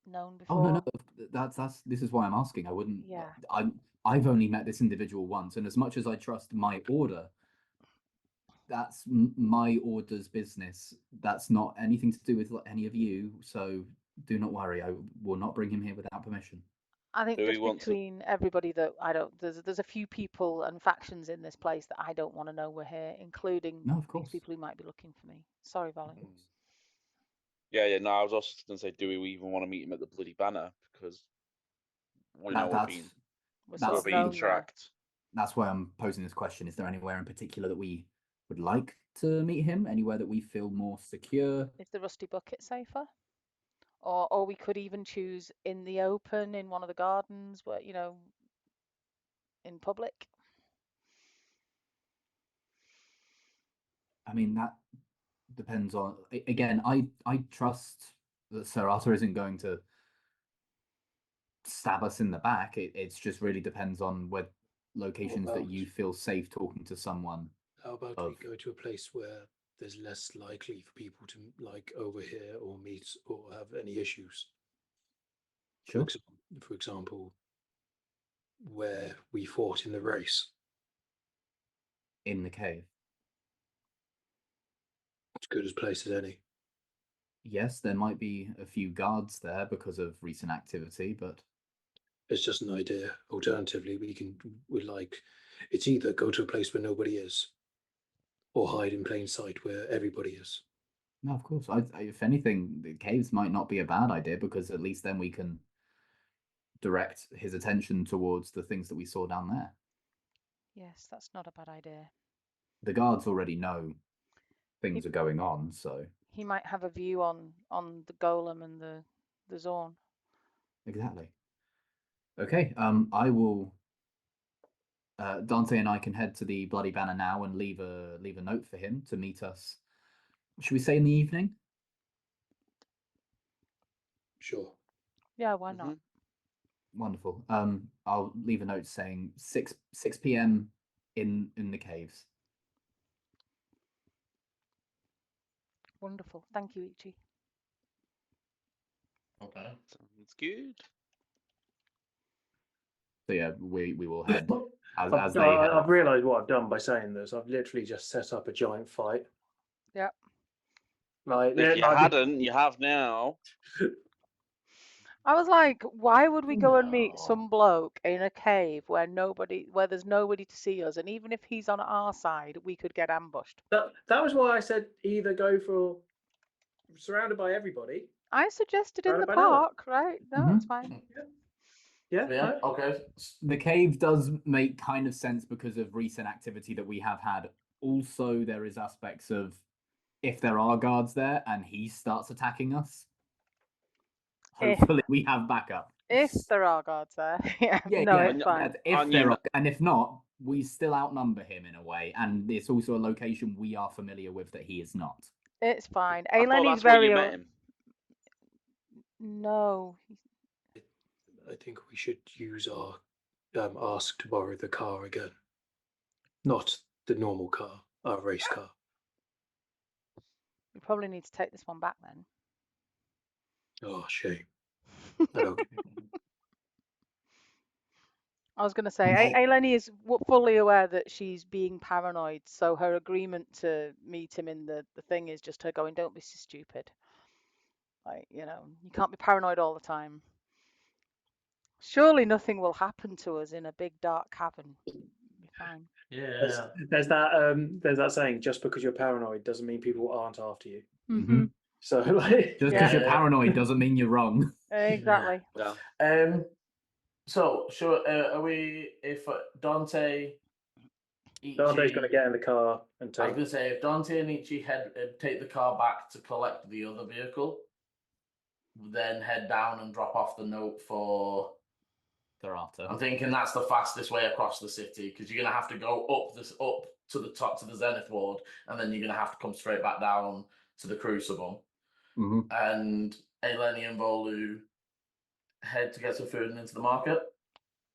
known before. Oh no, that's this is why I'm asking. I wouldn't. Yeah. I've only met this individual once, and as much as I trust my order, that's my order's business. That's not anything to do with any of you. So do not worry. I will not bring him here without permission. I think Do we just want to- between everybody that I don't, there's a few people and factions in this place that I don't want to know we're here, including No, of these course. people who might be looking for me. Sorry, Valen. Yeah. No, I was also going to say, do we even want to meet him at the bloody banner? Because we know we're being We're That's sort of the- known there. tracked. That's why I'm posing this question. Is there anywhere in particular that we would like to meet him? Anywhere that we feel more secure? Is the Rusty Bucket safer? Or we could even choose in the open in one of the gardens, where in public. I mean, that depends on. Again, I trust that Sir Arthur isn't going to stab us in the back. It's just really depends on where locations that about- you feel safe talking to someone. How about Of- we go to a place where there's less likely for people to like overhear or meet or have any issues? Sure. For example, where we fought in the race. In the cave. As good as place as any. Yes, there might be a few guards there because of recent activity, but It's just an idea. Alternatively, it's either go to a place where nobody is, or hide in plain sight where everybody is. no, of course. If anything, the caves might not be a bad idea because at least then we can direct his attention towards the things that we saw down there. Yes, that's not a bad idea. The guards already know things are going on, so He might have a view on the golem and the Zorn. exactly. Okay, I will. Dante and I can head to the Bloody Banner now and leave a note for him to meet us. Should we say in the evening? Sure. Yeah, why not? Wonderful. I'll leave a note saying 6 p.m. in the caves. Wonderful. Thank you, Eechie. Okay. Sounds good. So yeah, we will head as I've, they head I've off. realised what I've done by saying this. I've literally just set up a giant fight. Yep. Like, If you hadn't, you have now. I was like, why would we go and meet No. some bloke in a cave where there's nobody to see us, and even if he's on our side, we could get ambushed. that was why I said either go for surrounded by everybody. I suggested in Round the about an hour. park, right? No, it's fine. Yeah. Yeah. no. Okay. The cave does make kind of sense because of recent activity that we have had. Also, there is aspects of if there are guards there and he starts attacking us, hopefully we have backup. If there are guards there, yeah. Yeah, No, yeah. it's fine. If there are, and if not, we still outnumber him in a way, and it's also a location we are familiar with that he is not. It's fine. I thought Eleni's that's where very you met him. No. I think we should use our ask to borrow the car again. Not the normal car, our race car. We probably need to take this one back then. Oh, shame. Okay. I was going to say, Eleni is fully aware that she's being paranoid, so her agreement to meet him in the thing is just her going, don't be so stupid. Like, you can't be paranoid all the time. Surely nothing will happen to us in a big dark cavern. We'll be fine. Yeah. There's that saying, just because you're paranoid doesn't mean people aren't after you. Mm-hmm. So like, Just Yeah. because you're paranoid doesn't mean you're wrong. Exactly. Yeah. So sure. Are we? If Dante, Dante's going to Ichi- get in the car and I was take. going to say, if Dante and Ichi take the car back to collect the other vehicle, then head down and drop off the note for. Thereafter. I'm thinking that's the fastest way across the city because you're going to have to go up to the top to the Zenith Ward, and then you're going to have to come straight back down to the Crucible. Mm-hmm. And Eleni and Volu head to get some food and into the market.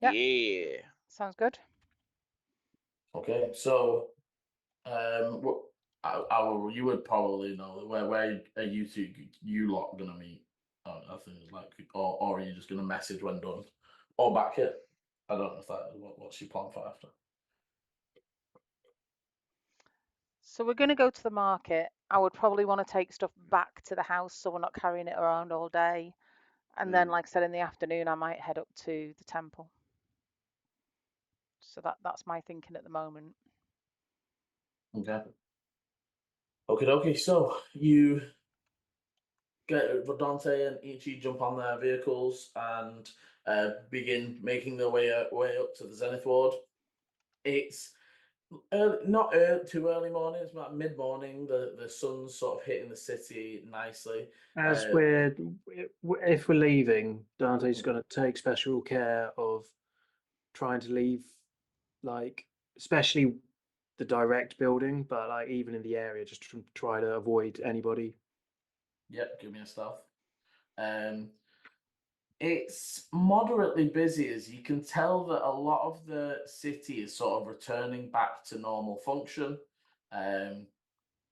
Yep. Yeah. Sounds good. Okay, so you would probably know where are you lot gonna meet? I think it's like, or are you just gonna message when done, or back here? I don't know if that what's your plan for after. So we're going to go to the market. I would probably want to take stuff back to the house so we're not carrying it around all day. And then, like I said, in the afternoon, I might head up to the temple. So that's my thinking at the moment. Okay. Okay. So you get Dante and Ichi jump on their vehicles and begin making their way up to the Zenith Ward. It's not too early morning. It's about mid morning. The sun's sort of hitting the city nicely. As if we're leaving, Dante's going to take special care of trying to leave, like, especially the direct building, but like even in the area, just to try to avoid anybody. Yep, give me a stealth. It's moderately busy, as you can tell that a lot of the city is sort of returning back to normal function.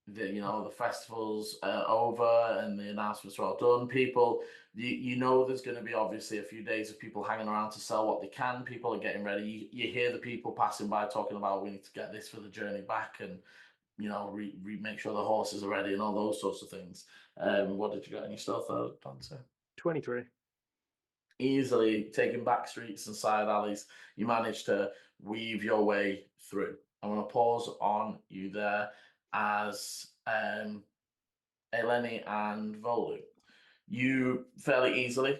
The festivals are over and the announcements are all done. People, you know, there's going to be obviously a few days of people hanging around to sell what they can. People are getting ready. You hear the people passing by talking about, we need to get this for the journey back, and make sure the horses are ready and all those sorts of things. What did you get in your stuff there, Dante? 23. Easily taking back streets and side alleys, you manage to weave your way through. I'm going to pause on you there as Eleni and Volu. You fairly easily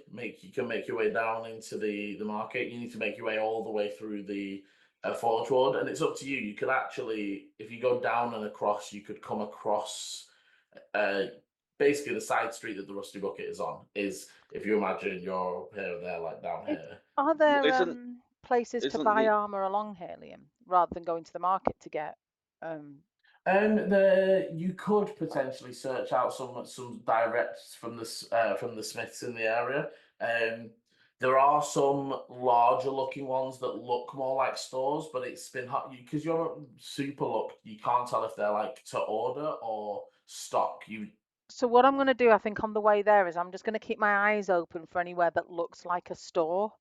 can make your way down into the market. You need to make your way all the way through the Forge Ward, and it's up to you. You could actually, if you go down and across, you could come across basically the side street that the Rusty Bucket is on. Is, if you imagine you're here, there, like down here. Are there Isn't places to isn't buy the armor along here, Liam, rather than going to the market to get? You could potentially search out some directs from the smiths in the area. There are some larger looking ones that look more like stores, but it's been hot because you're super look. You can't tell if they're like to order or stock. So what I'm going to do, I think, on the way there is I'm just going to keep my eyes open for anywhere that looks like a store,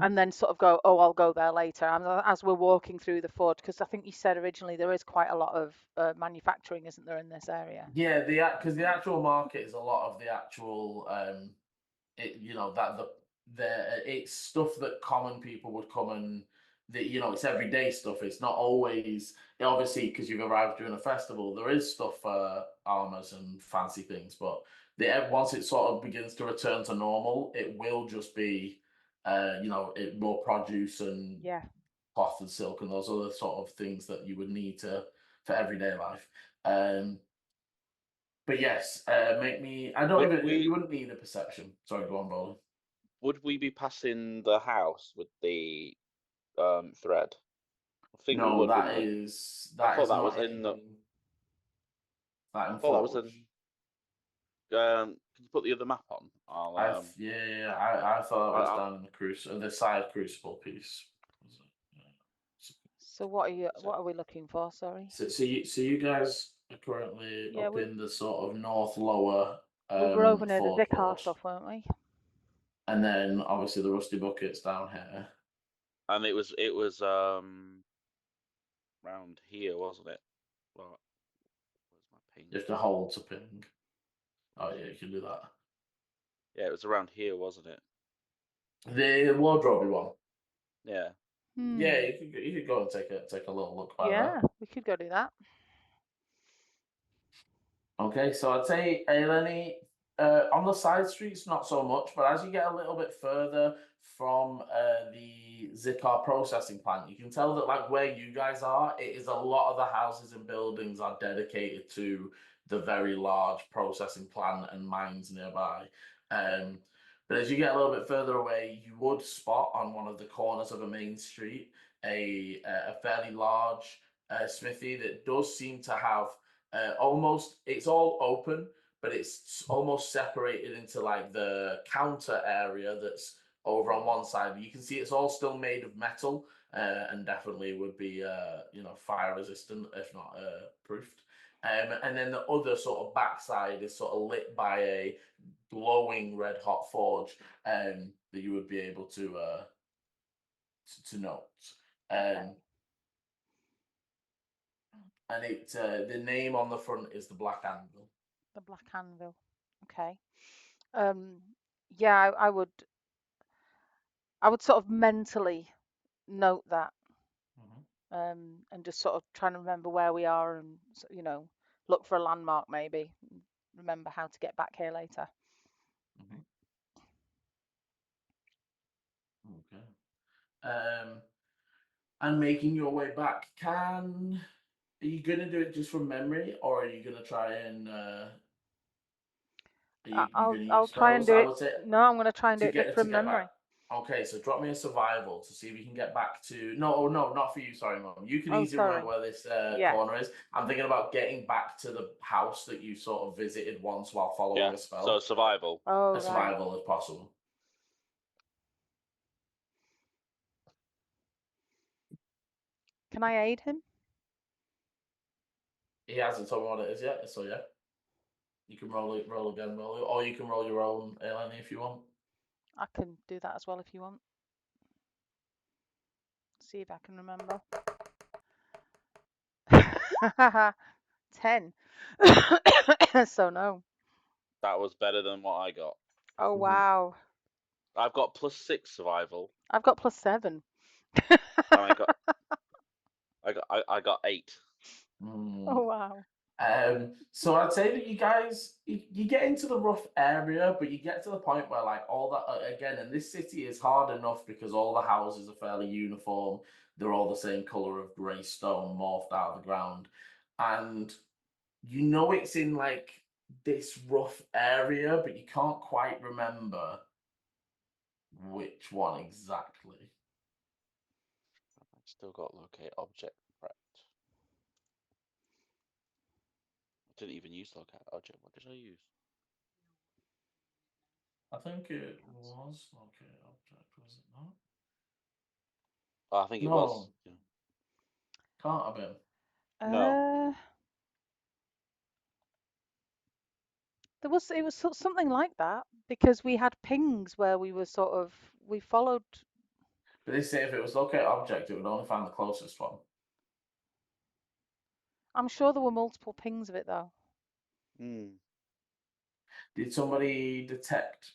and then sort of go, oh, I'll go there later. As we're walking through the forge, because I think you said originally there is quite a lot of manufacturing, isn't there, in this area? Yeah, because the actual market is a lot of the actual it's stuff that common people would come and it's everyday stuff. It's not always, obviously, because you've arrived during a festival, there is stuff for armors and fancy things, but once it sort of begins to return to normal, it will just be more produce and Yeah. cloth and silk and those other sort of things that you would need for everyday life. But yes, make me. I don't Would even. we- You wouldn't need a perception. Sorry, go on, Bowler. would we be passing the house with the thread? I think we No, would, that wouldn't we? is I thought that not was in the. anything. That I in thought that was in. Forge. Can you put the other map on? I'll I thought that was I- down in the side crucible piece. So what are we looking for? Sorry. So you guys are currently Yeah, up in the sort of north lower we were over near the Forge Vicar Ward. stuff, weren't we? And then obviously the Rusty Bucket's down here. and it was round here, wasn't it? Well, where's my ping? You have to hold to ping. Oh yeah, you can do that. Yeah, it was around here, wasn't it? The wardrobe one. Yeah. Yeah, you could go and take a little look by Yeah, we could go do that. Okay, so I'd say Eleni, on the side streets, not so much, but as you get a little bit further from the Zikar processing plant, you can tell that like where you guys are, it is a lot of the houses and buildings are dedicated to the very large processing plant and mines nearby. But as you get a little bit further away, you would spot on one of the corners of a main street a fairly large smithy that does seem to have it's all open, but it's almost separated into like the counter area that's over on one side. You can see it's all still made of metal, and definitely would be fire resistant if not proofed. And then the other sort of backside is sort of lit by a glowing red hot forge that you would be able to note. And the name on the front is the Black Anvil. The Black Anvil. Okay. Yeah, I would sort of mentally note that, and just sort of trying to remember where we are and look for a landmark maybe. remember how to get back here later. Okay. And making your way back, are you gonna do it just from memory, or are you gonna try and are you gonna use I'll try and spells? do I it. would say No, I'm going to try and do to it get from back. memory. Okay, so drop me a survival to see if you can get back to. No, not for you. Sorry, Mum. You can Oh, easily sorry. remember where this Yeah. corner is. I'm thinking about getting back to the house that you sort of visited once while following Yeah. a spell. So survival. Oh, A right. survival if possible. Can I aid him? He hasn't told me what it is yet, so yeah. You can roll again, or you can roll your own, Eleni, if you want. I can do that as well if you want. See if I can remember. 10. So no. That was better than what I got. Oh wow. I've got +6 survival. I've got +7. And I got 8. Oh wow. So I'd say that you guys you get into the rough area, but you get to the point where like all that again, and this city is hard enough because all the houses are fairly uniform. They're all the same color of grey stone morphed out of the ground, and you know it's in like this rough area, but you can't quite remember which one exactly. I've still got locate object prepped. I didn't even use locate object. What did I use? I think it was okay object, was it not? Oh, I think it No. was. Yeah. Can't have been. No. It was something like that because we had pings where we followed. But they say if it was locate object, it would only find the closest one. I'm sure there were multiple pings of it though. Did somebody detect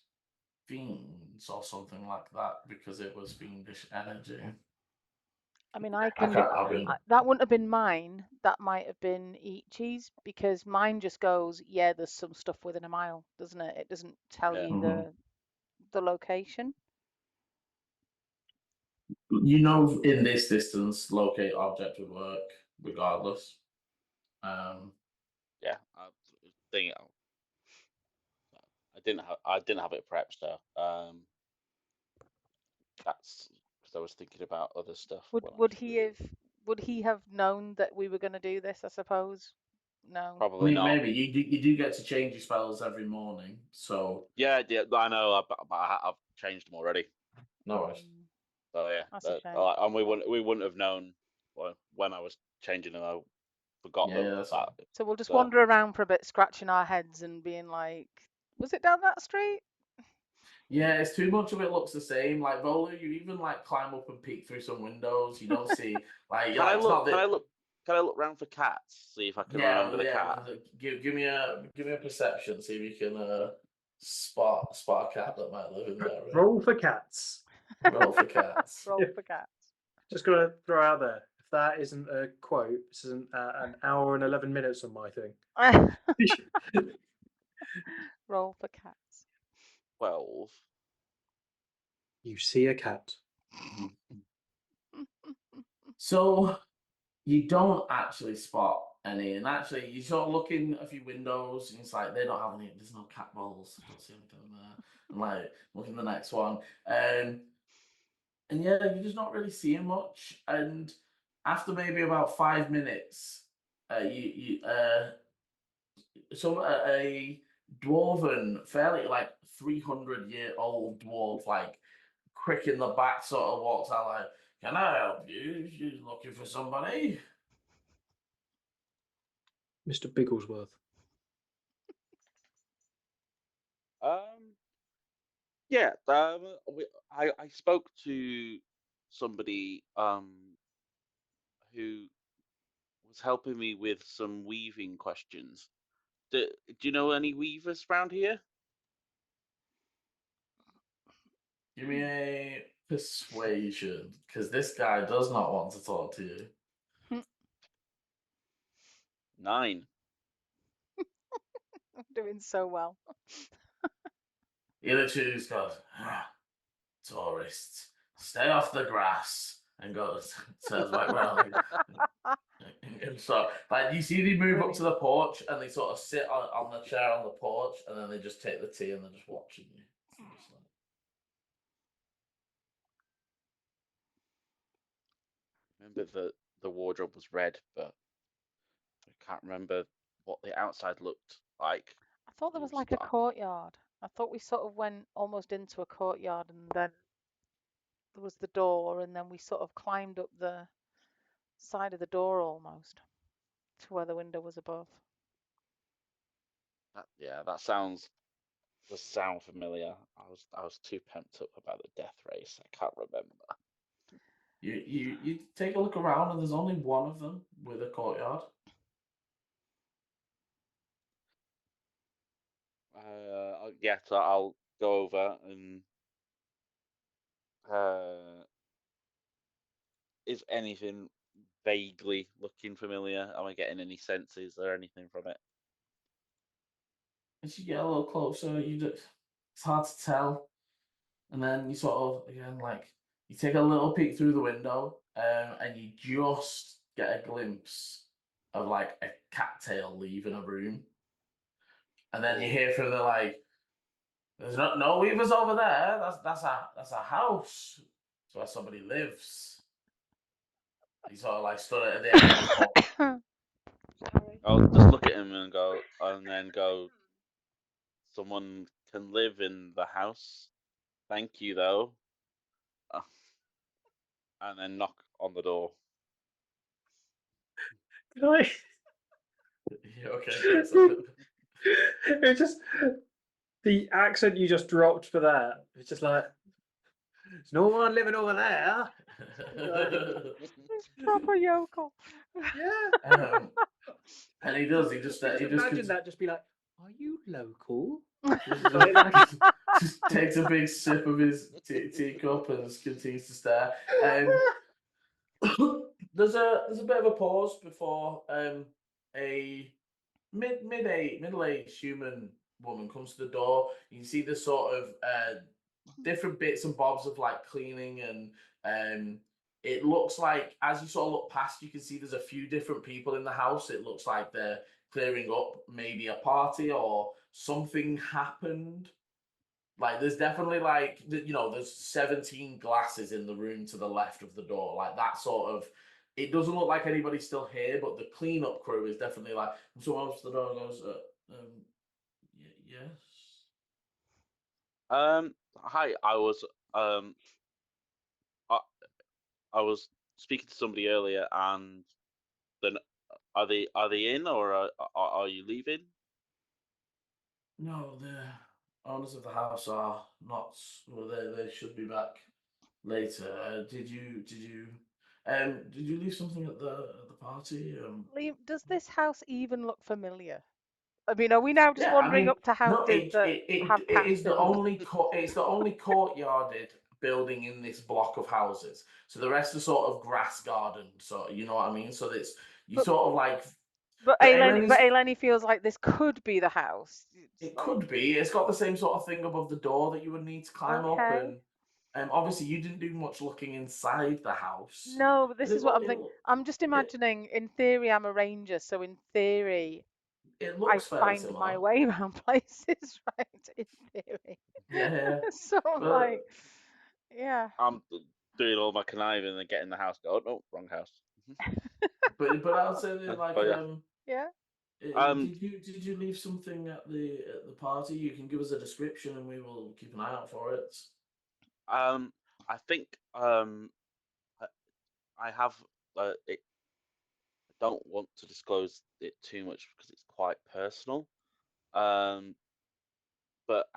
fiends or something like that because it was fiendish energy? I mean, I I can. can't have been. That wouldn't have been mine. That might have been Eechie's because mine just goes, yeah, there's some stuff within a mile, doesn't it? It doesn't tell Yeah. you the location. You know, in this distance, locate object would work regardless. Yeah. I didn't have it prepped, so that's because I was thinking about other stuff. Would he have known that we were going to do this? I suppose. No. Probably not. Maybe you do get to change your spells every morning, so Yeah, I know. I've changed them already. no worries. So yeah, That's a shame. and we wouldn't have known when I was changing them. I forgot Yeah, them. that's fine. So we'll just wander around for a bit, scratching our heads and being like, "Was it down that street?" Yeah, it's too much of it looks the same. Like Volu, you even like climb up and peek through some windows. You don't see like Can I it's look? not that. Can I look round for cats? See if I can remember the cat. Give me a perception. See if you can spot a cat that might live in there. Roll for cats. Roll for cats. Roll for cats. Just gonna throw out there. If that isn't a quote, this isn't an hour and 11 minutes on my thing. Roll for cats. 12. You see a cat. So you don't actually spot any, and actually you sort of look in a few windows, and it's like they don't have any. There's no cat balls. I don't see anything there. And like look in the next one, and yeah, you're just not really seeing much. And after maybe about 5 minutes, a dwarven, fairly like 300-year-old dwarf, like crick in the back, sort of walks out like, "Can I help you? You're looking for somebody?" Mr. Bigglesworth. Yeah. I spoke to somebody who was helping me with some weaving questions. Do you know any weavers around here? Give me a persuasion, because this guy does not want to talk to you. 9. doing so well. He literally just goes, tourists, stay off the grass, and goes, turns back around. And so, like, you see, they move up to the porch and they sort of sit on the chair on the porch, and then they just take the tea and they're just watching you. Just like, Remember the wardrobe was red, but I can't remember what the outside looked like. I thought there was It like a dark. courtyard. I thought we sort of went almost into a courtyard, and then there was the door, and then we sort of climbed up the side of the door almost to where the window was above. Yeah, that sounds. Does sound familiar. I was too pumped up about the death race. I can't remember. you take a look around, and there's only one of them with a courtyard. Yeah, so I'll go over and is anything vaguely looking familiar? Am I getting any senses or anything from it? As you get a little closer, it's hard to tell. And then you sort of, again, like, you take a little peek through the window, and you just get a glimpse of, like, a cattail leaving a room. And then you hear from the, like, there's no weavers over there. That's a house. It's where somebody lives. He sort of, like, stood at the end of the hall. Sorry. I'll just look at him and then go. Someone can live in the house. Thank you, though. And then knock on the door. Can I? Yeah, okay. Yes, I- It just the accent you just dropped for that. It's just like there's no one living over there. It's proper yokel. Yeah. And he does. He just imagine that. Just be like, are you local? just takes a big sip of his teacup and just continues to stare. There's a bit of a pause before a middle-aged human woman comes to the door. You can see the sort of different bits and bobs of, like, cleaning, and it looks like, as you sort of look past, you can see there's a few different people in the house. It looks like they're clearing up maybe a party or something happened. Like, there's definitely, like, there's 17 glasses in the room to the left of the door. Like, that sort of, it doesn't look like anybody's still here, but the cleanup crew is definitely like, someone opens the door and goes, yes. Hi. I was speaking to somebody earlier, and then are they in, or are you leaving? No, the owners of the house are not. Well, they should be back later. Did you leave something at the party? Liam, does this house even look familiar? I mean, are we now just Yeah, I wandering mean, up to no, houses that have it is the castles? only it's the only courtyarded building in this block of houses. So the rest are sort of grass garden, so you know what I mean. So it's you But- sort of like. But But Eleni feels like this could be the house. It could be. It's got the same sort of thing above the door that you would need to climb up, Okay. and obviously you didn't do much looking inside the house. No, but this But is what I'm thinking. I'm just imagining, in theory, I'm a ranger, so in theory, It I looks fairly find my similar. way around places, right? In theory. Yeah. So I'm But- like, yeah. I'm doing all my conniving and getting the house. Go, oh, no, wrong house. But I'll say that, like, But yeah. Yeah. Did you leave something at the party? You can give us a description and we will keep an eye out for it. I think I have it. I don't want to disclose it too much because it's quite personal. But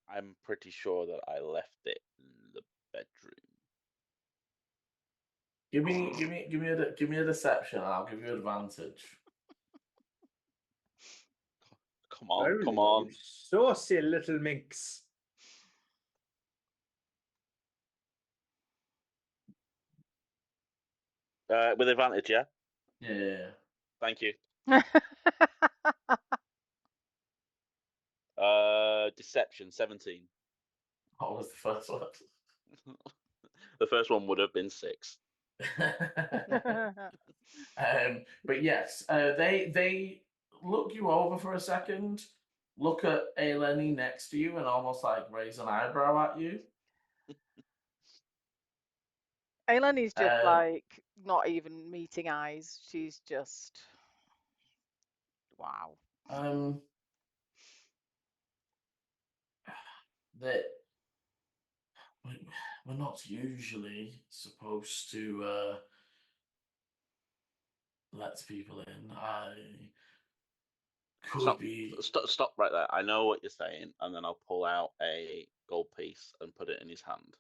I'm pretty sure that I left it in the bedroom. Give me a deception and I'll give you advantage. Come on, Holy, come on. saucy little minx. With advantage, yeah. Yeah. Thank you. Deception 17. What was the first one? The first one would have been 6. But yes, they look you over for a second, look at Eleni next to you, and almost like raise an eyebrow at you. Eleni's just Um, like not even meeting eyes. She's just wow. That we're not usually supposed to let people in. I could Stop, be. stop right there. I know what you're saying, and then I'll pull out a gold piece and put it in his hand.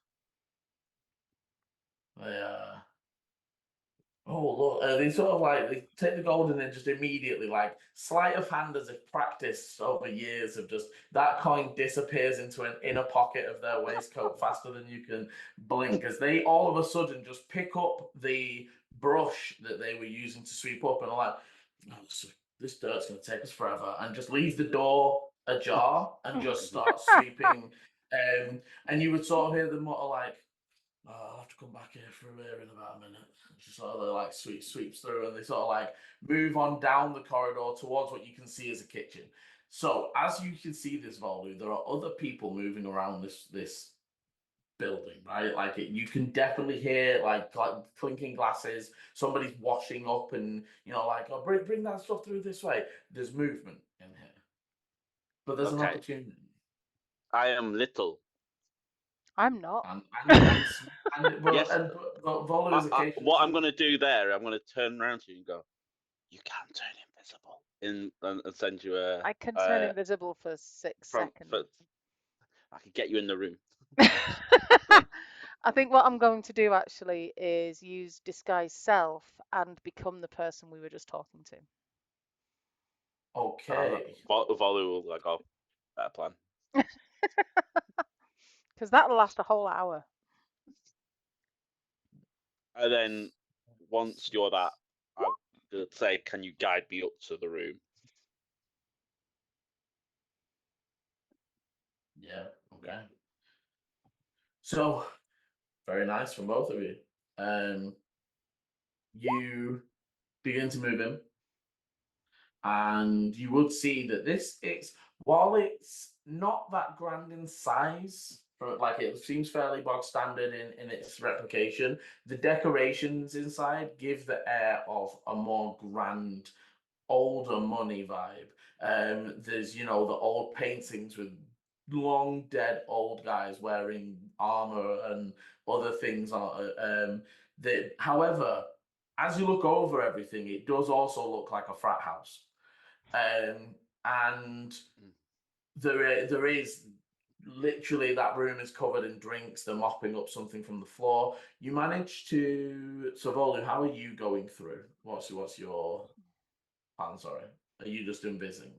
Oh look, they sort of like they take the gold and then just immediately like sleight of hand as if practiced over years of just that coin disappears into an inner pocket of their waistcoat faster than you can blink as they all of a sudden just pick up the brush that they were using to sweep up and are like, oh, this dirt's gonna take us forever, and just leave the door ajar and just start sweeping. And you would sort of hear them mutter like, oh, I'll have to come back here through here in about a minute. She sort of like sweeps through and they sort of like move on down the corridor towards what you can see as a kitchen. So as you can see this volume, there are other people moving around this building, right? Like you can definitely hear like clinking glasses. Somebody's washing up, and like, oh, bring that stuff through this way. There's movement in here, but there's an Okay. opportunity. I am little. I'm not. Yes. Volu is occasionally. What I'm going to do there, I'm going to turn around to you and go, you can turn invisible, and send you a. I can turn invisible for 6 seconds. I can get you in the room. I think what I'm going to do actually is use disguise self and become the person we were just talking to. Okay. Volu will like, oh, better plan. Because that'll last a whole hour. And then once you're that, I would say, can you guide me up to the room? Yeah, okay. So, very nice from both of you. You begin to move in, and you would see that while it's not that grand in size, like it seems fairly bog standard in its replication, the decorations inside give the air of a more grand, older money vibe. There's the old paintings with long dead old guys wearing armor and other things on that. However, as you look over everything, it does also look like a frat house. And there is literally that room is covered in drinks. They're mopping up something from the floor. You manage to. So Volu, how are you going through? What's your plan? Sorry, are you just invising?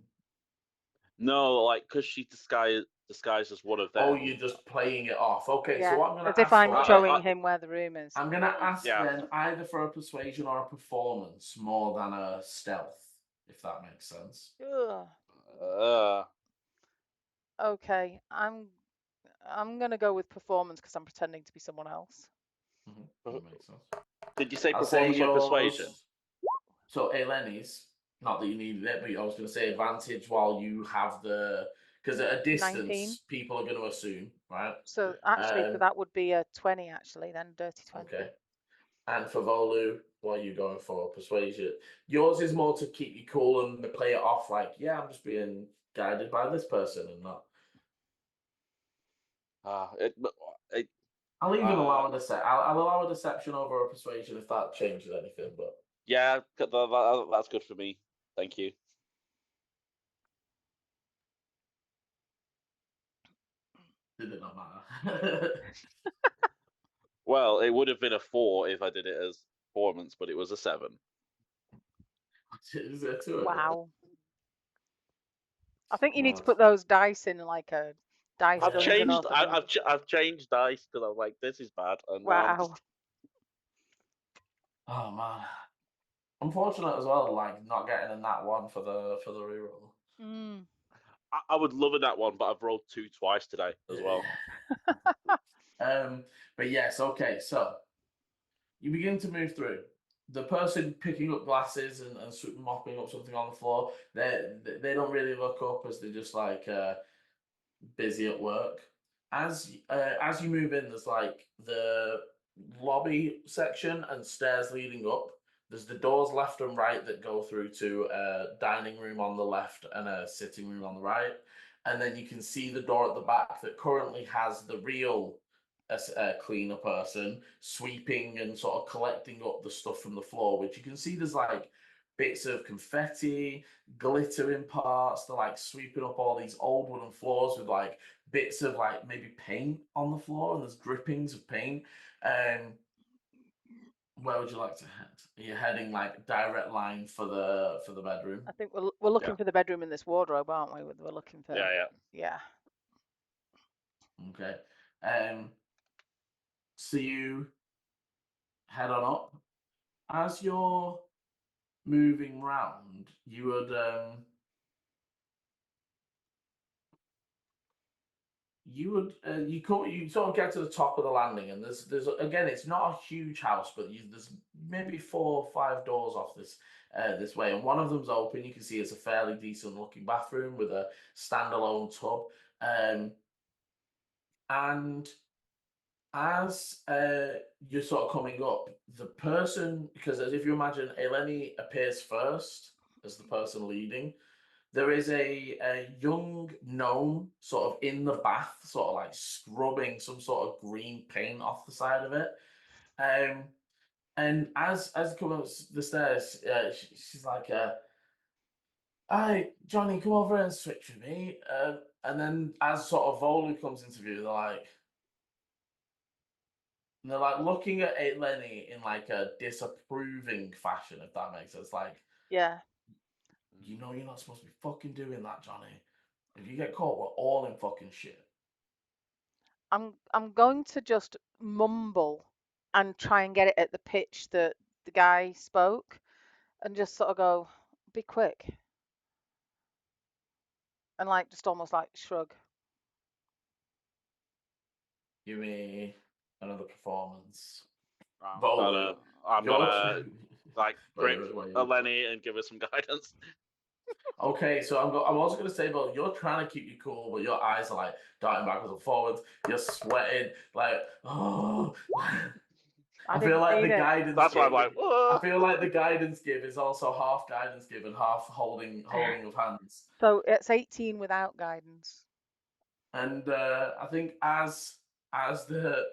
No, like because she disguised as one of them. Oh, you're just playing it off. Okay, Yeah, so what I'm gonna as if ask I'm for showing him where the room is. I'm gonna ask Yeah. then either for a persuasion or a performance more than a stealth, if that makes sense. Ugh. Okay, I'm gonna go with performance because I'm pretending to be someone else. That makes sense. Did you say I'll say performance or yours. persuasion? So Eleni's, not that you needed it, but I was going to say advantage while you have because at a distance 19. people are going to assume, right? So actually, so that would be a 20 actually, then dirty 20. Okay. And for Volu, what are you going for? Persuasion. Yours is more to keep you cool and play it off like, yeah, I'm just being guided by this person and not. I'll even allow a deception. I'll allow a deception over a persuasion if that changes anything. But yeah, that's good for me. Thank you. did it not matter? Well, it would have been a 4 if I did it as performance, but it was a 7. Is it 2? Wow. I think you need to put those dice in like a dice dungeon or something. I've changed dice because I'm like, this is bad. And wow. Oh man. Unfortunate as well, like not getting a nat 1 for the reroll. I would love in that one, but I've rolled 2 twice today as well. But yes, okay, so you begin to move through. The person picking up glasses and mopping up something on the floor, they don't really look up as they're just like busy at work. As you move in, there's like the lobby section and stairs leading up. There's the doors left and right that go through to a dining room on the left and a sitting room on the right. And then you can see the door at the back that currently has the real cleaner person sweeping and sort of collecting up the stuff from the floor, which you can see there's like bits of confetti, glittering parts. They're like sweeping up all these old wooden floors with like bits of like maybe paint on the floor, and there's drippings of paint. Where would you like to head? Are you heading like direct line for the bedroom? I think we're looking for the bedroom in this wardrobe, aren't we? We're looking for. Yeah. Okay. So you head on up. As you're moving round, you would you sort of get to the top of the landing, and there's again, it's not a huge house, but there's maybe 4 or 5 doors off this way, and one of them's open. You can see it's a fairly decent looking bathroom with a standalone tub, and as you're sort of coming up, the person, because as if you imagine, Eleni appears first as the person leading. There is a young gnome sort of in the bath, sort of like scrubbing some sort of green paint off the side of it. And as you come up the stairs, she's like, "Hi, Johnny, come over and switch with me." And then as sort of Volu comes into view, they're like looking at Lenny in like a disapproving fashion, if that makes sense. Like, Yeah. you know, you're not supposed to be fucking doing that, Johnny. If you get caught, we're all in fucking shit. I'm going to just mumble and try and get it at the pitch that the guy spoke, and just sort of go, "Be quick," and like just almost like shrug. Give me another performance. I'm Volu, gonna like grip wait. Eleni and give her some guidance. Okay, so I'm also gonna say, Volu, you're trying to keep you cool, but your eyes are like darting backwards and forwards. You're sweating, like, oh. I feel like the guidance. That's why I'm like, I feel like the guidance give is also half guidance give and half holding of hands. So it's 18 without guidance. And I think as the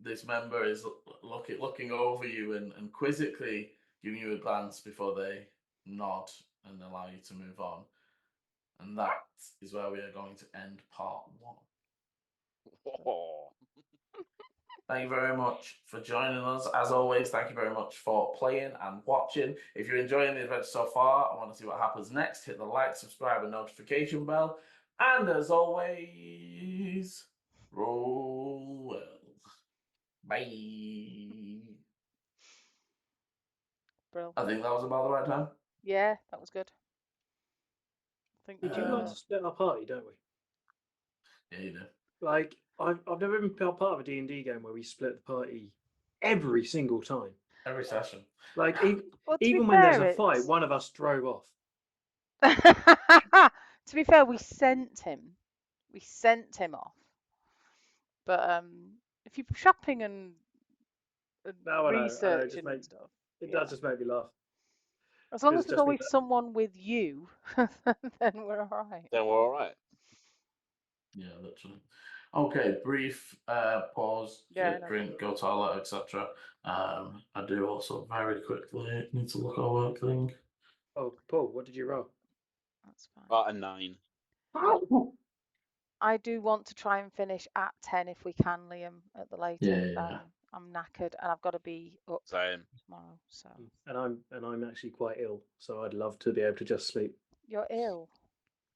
this member is looking over you and quizzically giving you a glance before they nod and allow you to move on. And that is where we are going to end part 1. Thank you very much for joining us. As always, thank you very much for playing and watching. If you're enjoying the adventure so far and want to see what happens next, hit the like, subscribe, and notification bell. And as always, roll well. Bye. Brilliant. I think that was about the right time. Yeah, that was good. We do like to split our party, don't we? Yeah, you do. Like, I've never been part of a D&D game where we split the party every single time. Every session. Like, Well, even when there's a fight, one of us drove off. To be fair, we sent him off. But if you're shopping and researching and stuff, it does just make me laugh. As long as there's always someone with you, then we're all right. Then we're all right. Yeah, literally. Okay, brief pause, drink, go toilet, etc. I do also very quickly need to look at our work thing. Oh, Paul, what did you roll? That's fine. About a 9. I do want to try and finish at 10 if we can, Liam, at the latest. Yeah. I'm knackered and I've got to be up tomorrow. So. And I'm actually quite ill, so I'd love to be able to just sleep. You're ill?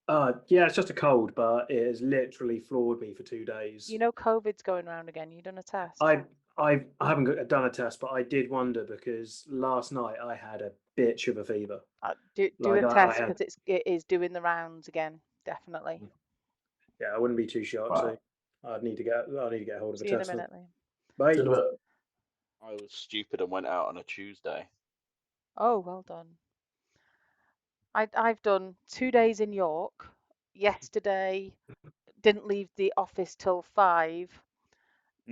Yeah, it's just a cold, but it has literally floored me for 2 days. You know COVID's going around again. You done a test? I haven't done a test, but I did wonder because last night I had a bitch of a fever. Do Like, a I test had- because it is doing the rounds again, definitely. Yeah, I wouldn't be too shocked. Right. So I need to get a hold of See a you in a test. minute, Liam. Bye. Did a bit. I was stupid and went out on a Tuesday. Oh, well done. I've done 2 days in York. Yesterday, didn't leave the office till 5.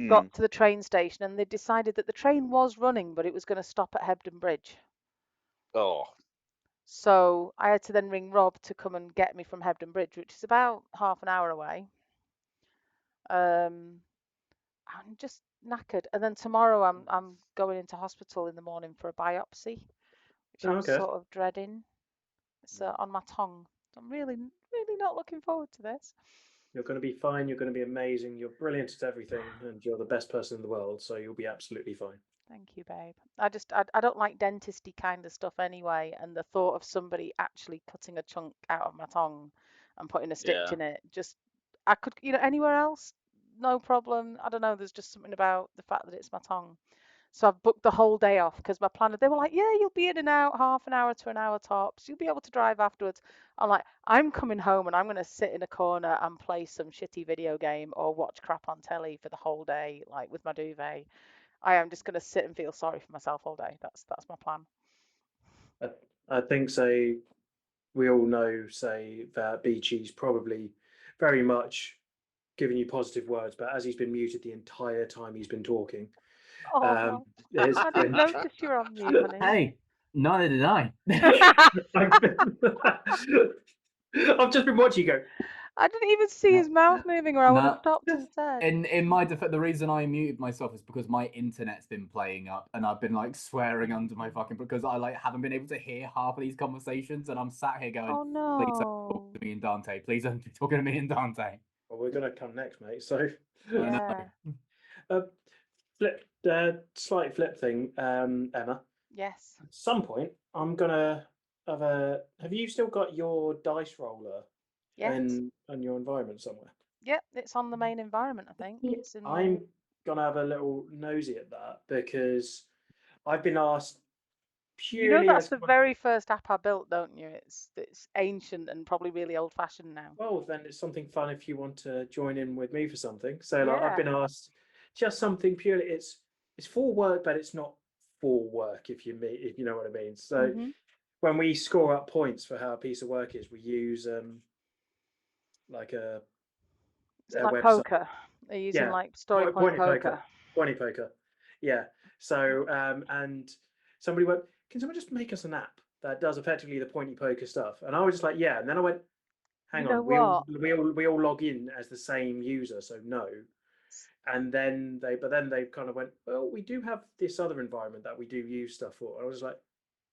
Got to the train station and they decided that the train was running, but it was going to stop at Hebden Bridge. Oh, So I had to then ring Rob to come and get me from Hebden Bridge, which is about half an hour away. I'm just knackered. And then tomorrow I'm going into hospital in the morning for a biopsy, which I'm Okay. sort of dreading. It's on my tongue. I'm really not looking forward to this. You're going to be fine. You're going to be amazing. You're brilliant at everything, and you're the best person in the world. So you'll be absolutely fine. Thank you, babe. I don't like dentisty kind of stuff anyway, and the thought of somebody actually cutting a chunk out of my tongue and putting a stitch yeah. in it, just I could, anywhere else, no problem. I don't know, there's just something about the fact that it's my tongue. So I've booked the whole day off because my planner, they were like, yeah, you'll be in and out half an hour to an hour tops. You'll be able to drive afterwards. I'm like, I'm coming home and I'm going to sit in a corner and play some shitty video game or watch crap on telly for the whole day, like with my duvet. I am just going to sit and feel sorry for myself all day. That's my plan. I think so. We all know, say, that Beechie's probably very much giving you positive words, but as he's been muted the entire time he's been talking, Oh, there's I didn't been... notice you were on mute, honey. Hey, neither did I. I've just been watching you go. I didn't even see his mouth moving, or I would have No. stopped and said. In my defense, the reason I muted myself is because my internet's been playing up, and I've been like swearing under my fucking because I like haven't been able to hear half of these conversations, and I'm sat here going, Oh "Please don't talk no. to me and Dante. Please don't be talking to me and Dante." Well, we're going to come next, mate. So, Yeah. slight flip thing, Emma. Yes. At some point, I'm gonna Have you still got your dice roller Yes. in your environment somewhere? Yep. It's on the main environment, I think. It's in. I'm gonna have a little nosy at that because I've been asked You know purely that's as the very first app I built, don't you? It's ancient and probably really old-fashioned now. well, then it's something fun if you want to join in with me for something. So like, I've Yeah. been asked just something purely. It's for work, but it's not for work. If you know what I mean. So Mhm. when we score up points for how a piece of work is, we use like a Is it like website. poker? Are you using Yeah, like story point poker? Pointy poker. Yeah. So and somebody went, can someone just make us an app that does effectively the pointy poker stuff? And I was just like, yeah. And then I went, hang You know on, what? we all log in as the same user, so no. And then they kind of went, well, we do have this other environment that we do use stuff for. And I was like,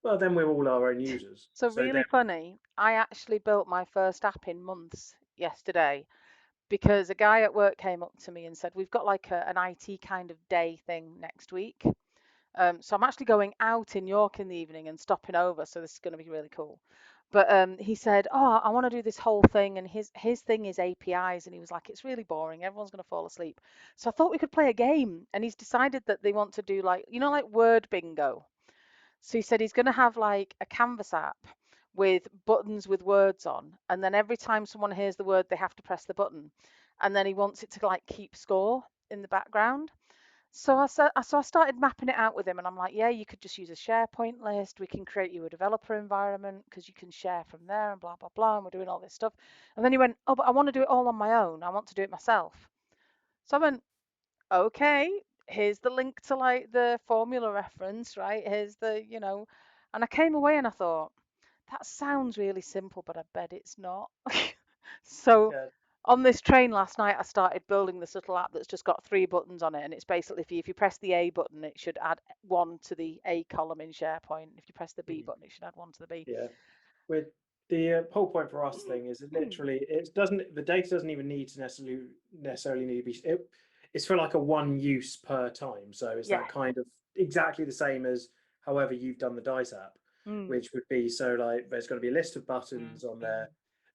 well, then we're all our own users. So really funny. I actually built my first app in months yesterday because a guy at work came up to me and said, we've got like an IT kind of day thing next week. So I'm actually going out in York in the evening and stopping over. So this is going to be really cool. But he said, oh, I want to do this whole thing. And his thing is APIs. And he was like, it's really boring. Everyone's going to fall asleep. So I thought we could play a game. And he's decided that they want to do like, like word bingo. So he said he's going to have like a Canvas app with buttons with words on. And then every time someone hears the word, they have to press the button. And then he wants it to like keep score in the background. So I started mapping it out with him, and I'm like, yeah, you could just use a SharePoint list. We can create you a developer environment because you can share from there and blah, blah, blah. And we're doing all this stuff. And then he went, oh, but I want to do it all on my own. I want to do it myself. So I went, okay, here's the link to like the formula reference, right? Here's the, and I came away and I thought, that sounds really simple, but I bet it's not. So on this train last night, I started building this little app that's just got 3 buttons on it. And it's basically, if you press the A button, it should add 1 to the A column in SharePoint. If you press the B button, it should add 1 to the B. Yeah. With the whole point for us thing is literally, the data doesn't even need to necessarily need to be, it's for like a one use per time. So it's that kind of exactly the same as however you've done the dice app, which would be, so like, there's going to be a list of buttons on there.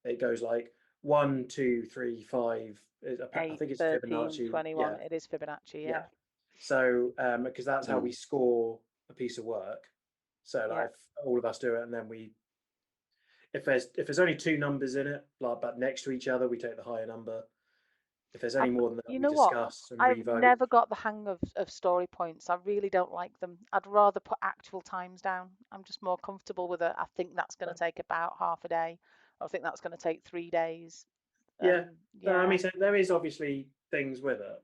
It goes like 1, 2, 3, 5. I 8, think it's 13, Fibonacci. 21. It is Fibonacci, yeah. So because that's how we score a piece of work. So like if all of us do it, and then if there's only two numbers in it, like but next to each other, we take the higher number. If there's any more than that, You we know what? discuss and I've revote. never got the hang of story points. I really don't like them. I'd rather put actual times down. I'm just more comfortable with it. I think that's going to take about half a day. I think that's going to take 3 days. Yeah. Yeah. I mean, so there is obviously things with it,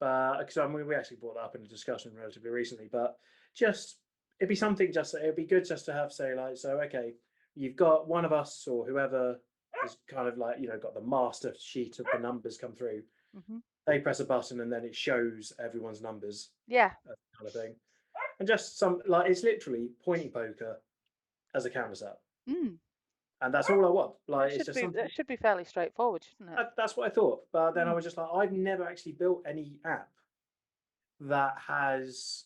but because I mean, we actually brought that up in a discussion relatively recently. But just it'd be something. Just it'd be good just to have say like, so okay, you've got one of us or whoever is kind of like got the master sheet of the numbers come through. Mhm. They press a button and then it shows everyone's numbers, Yeah. that kind of thing. And just some like it's literally pointing poker as a counter set, Mm. and that's all I want. Like It it's just should be. something. It should be fairly straightforward, shouldn't it? That's what I thought, but then I was just like, I've never actually built any app that has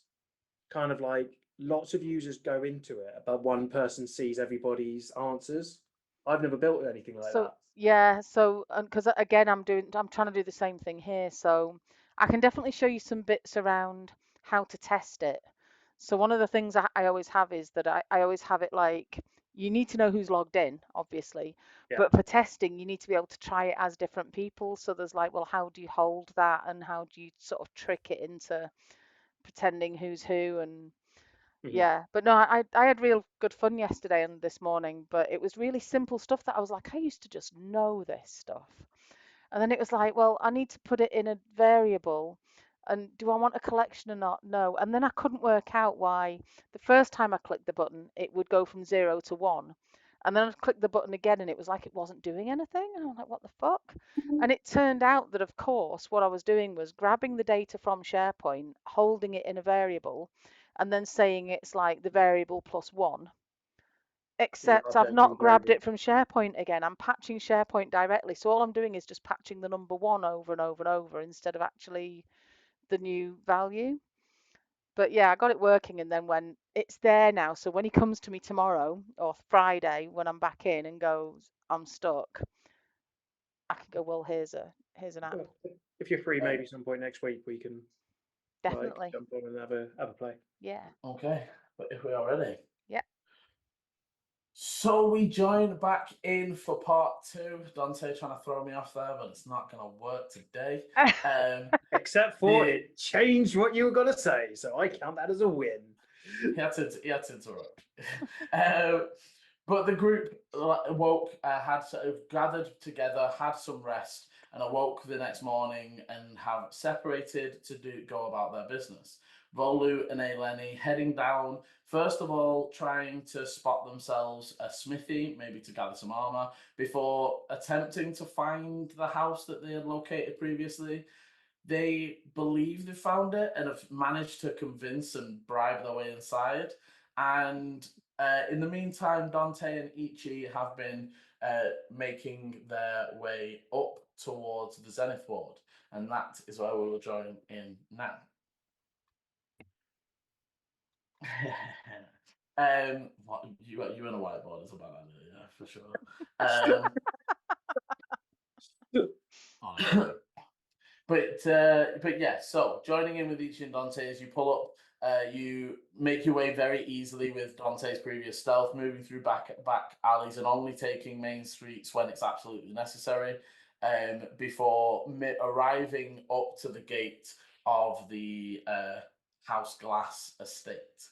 kind of like lots of users go into it, but one person sees everybody's answers. I've never built anything like So that. yeah, so because again, I'm trying to do the same thing here. So I can definitely show you some bits around how to test it. So one of the things I always have is that I always have it like you need to know who's logged in, obviously, Yeah. but for testing, you need to be able to try it as different people. So there's like, well, how do you hold that, and how do you sort of trick it into pretending who's who, and yeah, but no, I had real good fun yesterday and this morning, but it was really simple stuff that I was like, I used to just know this stuff. And then it was like, well, I need to put it in a variable. And do I want a collection or not? No. And then I couldn't work out why the first time I clicked the button, it would go from 0 to 1. And then I clicked the button again and it was like it wasn't doing anything. And I'm like, what the fuck? And it turned out that, of course, what I was doing was grabbing the data from SharePoint, holding it in a variable, and then saying it's like the variable plus 1. Except I've not grabbed it from SharePoint again. I'm patching SharePoint directly. So all I'm doing is just patching the number 1 over and over and over instead of actually the new value. But yeah, I got it working, and then when it's there now, so when he comes to me tomorrow or Friday when I'm back in and goes, I'm stuck, I can go, well, here's an app. If you're free, maybe some point next week we can Definitely. like, jump on and have a play. Yeah. Okay, but if we are ready. Yeah. So we join back in for part 2. Dante trying to throw me off there, but it's not going to work today. Except for it changed what you were going to say, so I count that as a win. He had to interrupt. But the group awoke, had sort of gathered together, had some rest, and awoke the next morning and have separated to go about their business. Volu and Eleni heading down, first of all, trying to spot themselves a smithy, maybe to gather some armor, before attempting to find the house that they had located previously. They believe they found it and have managed to convince and bribe their way inside. And in the meantime, Dante and Eechie have been making their way up towards the Zenith board. And that is where we will join in now. What, you and a whiteboard is a bad idea, yeah, for sure. Honestly. But yeah, so joining in with Eechie and Dante as you pull up, you make your way very easily with Dante's previous stealth, moving through back alleys and only taking main streets when it's absolutely necessary, before arriving up to the gate of the House Glass estate.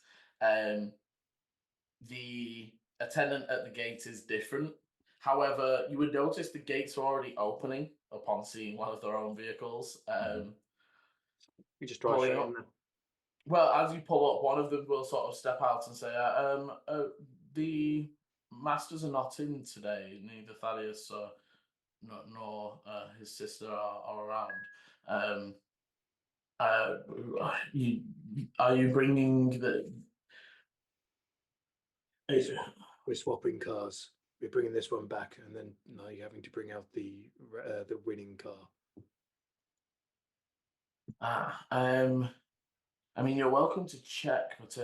The attendant at the gate is different. However, you would notice the gates are already opening upon seeing one of their own vehicles. We just drive straight in there. Well, as you pull up, one of them will sort of step out and say, the masters are not in today. Neither Thaddeus nor his sister are around. Are you bringing the... We're swapping cars. We're bringing this one back, and then now you're having to bring out the winning car. I mean, you're welcome to check, but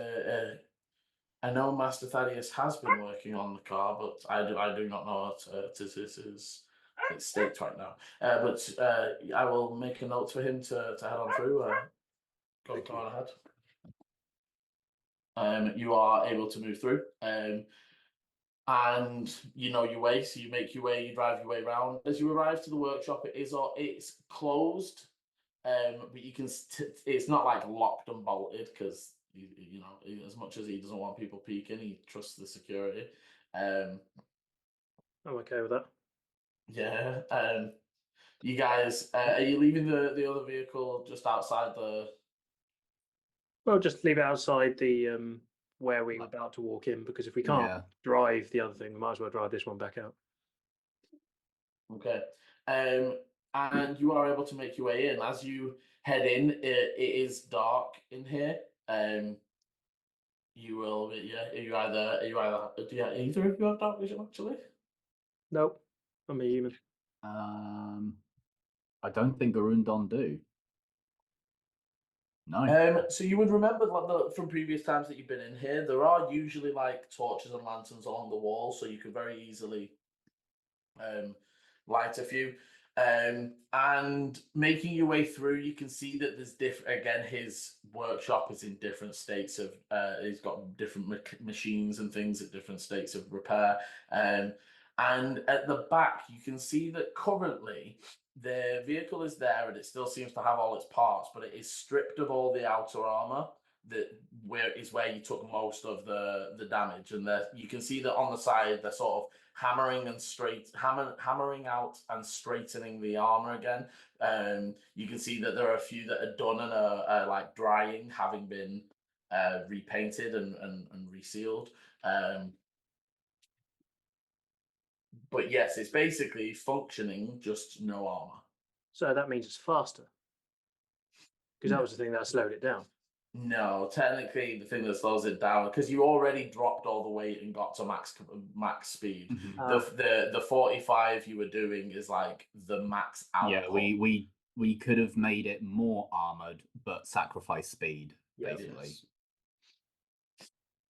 I know Master Thaddeus has been working on the car, but I do not know it is its state right now. But I will make a note for him to head on through. Go Thank you. on ahead. You are able to move through. And you know your way, so you make your way, you drive your way around. As you arrive to the workshop, it's closed, but you can it's not like locked and bolted because you know, as much as he doesn't want people peeking, he trusts the security. I'm okay with that. Yeah. You guys, are you leaving the other vehicle just outside the? Well, just leave it outside the where we were about to walk in, because if we can't Yeah. drive the other thing, we might as well drive this one back out. Okay. And you are able to make your way in. As you head in, it is dark in here. You will be, yeah. Do either of you have dark vision actually? Nope, I'm a human. I don't think Garundon do. No. So you would remember like from previous times that you've been in here, there are usually like torches and lanterns along the wall, so you could very easily light a few. And making your way through, you can see that there's different. Again, his workshop is in different states of. He's got different machines and things at different states of repair. And at the back, you can see that currently the vehicle is there, and it still seems to have all its parts, but it is stripped of all the outer armor. That where you took most of the damage, and you can see that on the side they're sort of hammering out and straightening the armor again. You can see that there are a few that are done and are like drying, having been repainted and resealed. But yes, it's basically functioning, just no armor. So that means it's faster, because that was the thing that slowed it down. No, technically the thing that slows it down, because you already dropped all the weight and got to max speed. Mhm. The 45 you were doing is like the max output. Yeah, we could have made it more armored, but sacrifice speed, basically. Yes.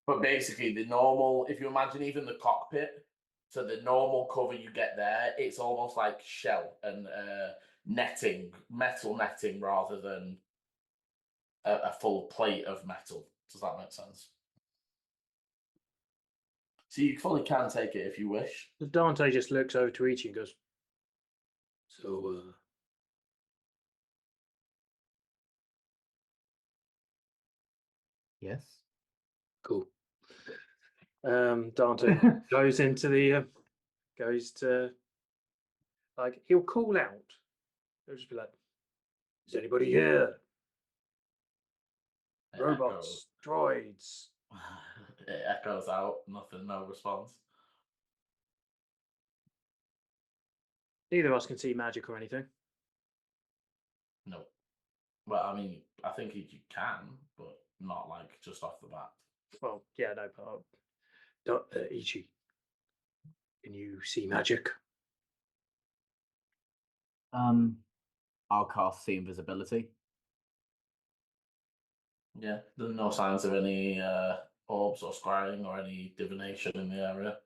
But basically, the normal, if you imagine even the cockpit, so the normal cover you get there, it's almost like shell and metal netting, rather than a full plate of metal. Does that make sense? So you fully can take it if you wish. Dante just looks over to Eechie and goes, So, Yes. cool. Dante goes into the goes to, like, he'll call out. He'll just be like, "Is anybody here? It Robots, droids." It echoes out. Nothing. No response. Neither of us can see magic or anything. No. Well, I mean, I think you can, but not like just off the bat. Well, yeah, no, but Ichi, can you see magic? I'll cast see invisibility. Yeah, there's no signs of any orbs or scrying or any divination in the area.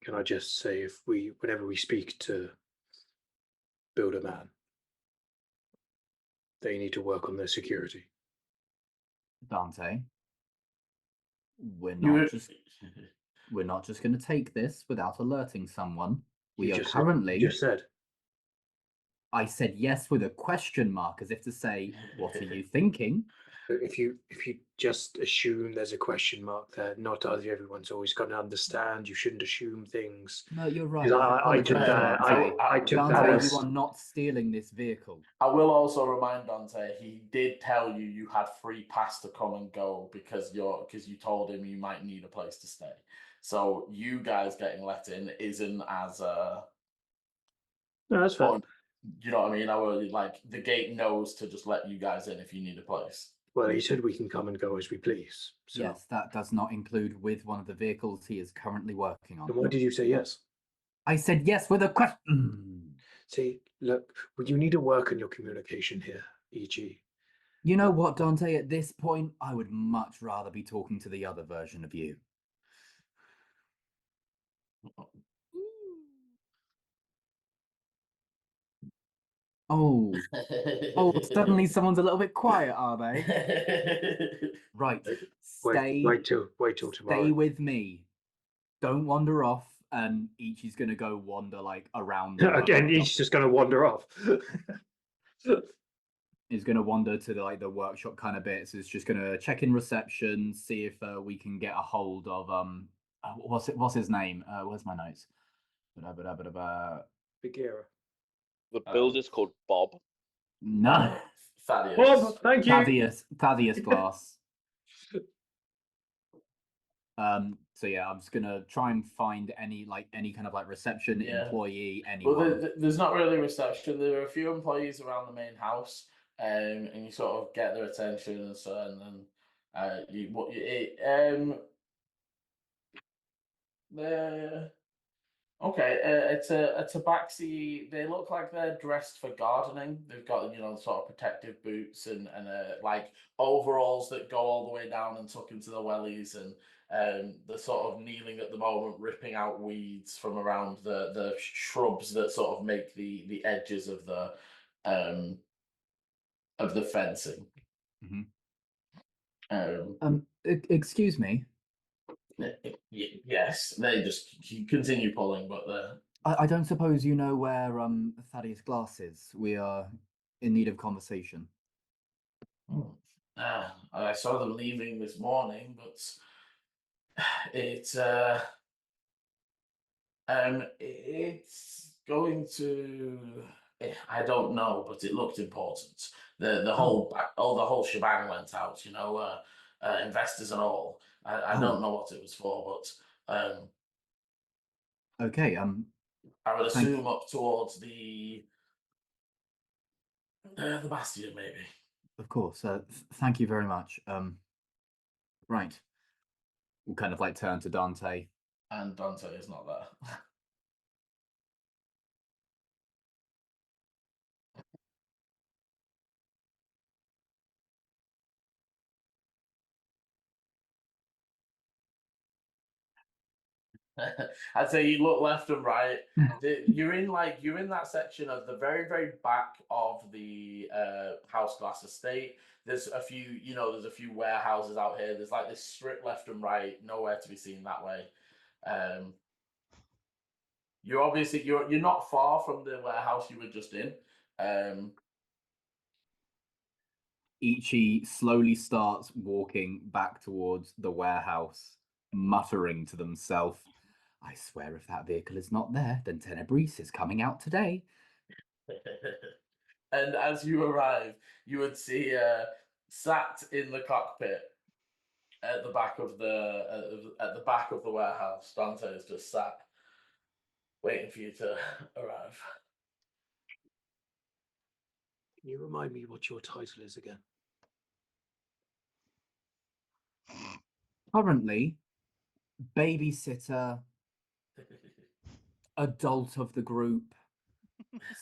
Can I just say, whenever we speak to Builder Man, they need to work on their security. Dante, we're You- not just going to take this without alerting someone. We You are just currently. just said. I said yes with a question mark, as if to say, "What are you thinking?" If you just assume there's a question mark there, not everyone's always going to understand. You shouldn't assume things. No, you're right. I took apologize, that. Dante. I took Dante, that you as are not stealing this vehicle. I will also remind Dante, he did tell you had free pass to come and go because you told him you might need a place to stay. So you guys getting let in isn't as no, that's fair. you know what I mean? I will, like, the gate knows to just let you guys in if you need a place. Well, he said we can come and go as we please. So. Yes, that does not include with one of the vehicles he is currently working on. And why did you say yes? I said yes with a question. See, look, you need to work on your communication here, E.G. You know what, Dante? At this point, I would much rather be talking to the other version of you. Oh, suddenly someone's a little bit quiet, are they? Right. Wait till Stay tomorrow. with me. Don't wander off, and Ichi's gonna go wander like around the Again, workshop. he's just going to wander off. He's gonna wander to the workshop kind of bits. He's just gonna check in reception, see if we can get a hold of what's his name? Where's my notes? Bagheera. The builder's called Bob. No, Thaddeus. Bob, thank you. Thaddeus Glass. So yeah, I'm just gonna try and find any kind of like reception employee, anyone. Well, there's not really reception. There are a few employees around the main house, and you sort of get their attention and so, and then okay, it's a tabaxi. They look like they're dressed for gardening. They've got sort of protective boots and like overalls that go all the way down and tuck into the wellies, and they're sort of kneeling at the moment, ripping out weeds from around the shrubs that sort of make the edges of the fencing. Excuse me. Yes, they just continue pulling, but I don't suppose you know where Thaddeus Glass is. We are in need of conversation. I saw them leaving this morning, but it's going to. I don't know, but it looked important. The whole shebang went out. Investors and all. I don't know what it was for, but okay. I would assume up towards the bastion, maybe. Of course. Thank you very much. Right. We'll kind of like turn to Dante. And Dante is not there. I'd say you look left and right. You're in that section of the very, very back of the house glass estate. There's a few, there's a few warehouses out here. There's like this strip left and right, nowhere to be seen that way. You're not far from the warehouse you were just in. Ichi slowly starts walking back towards the warehouse, muttering to themselves, I swear if that vehicle is not there, then Tenebris is coming out today. And as you arrive, you would see sat in the cockpit at the back of the warehouse. Dante is just sat, waiting for you to arrive. Can you remind me what your title is again? Currently, babysitter, adult of the group,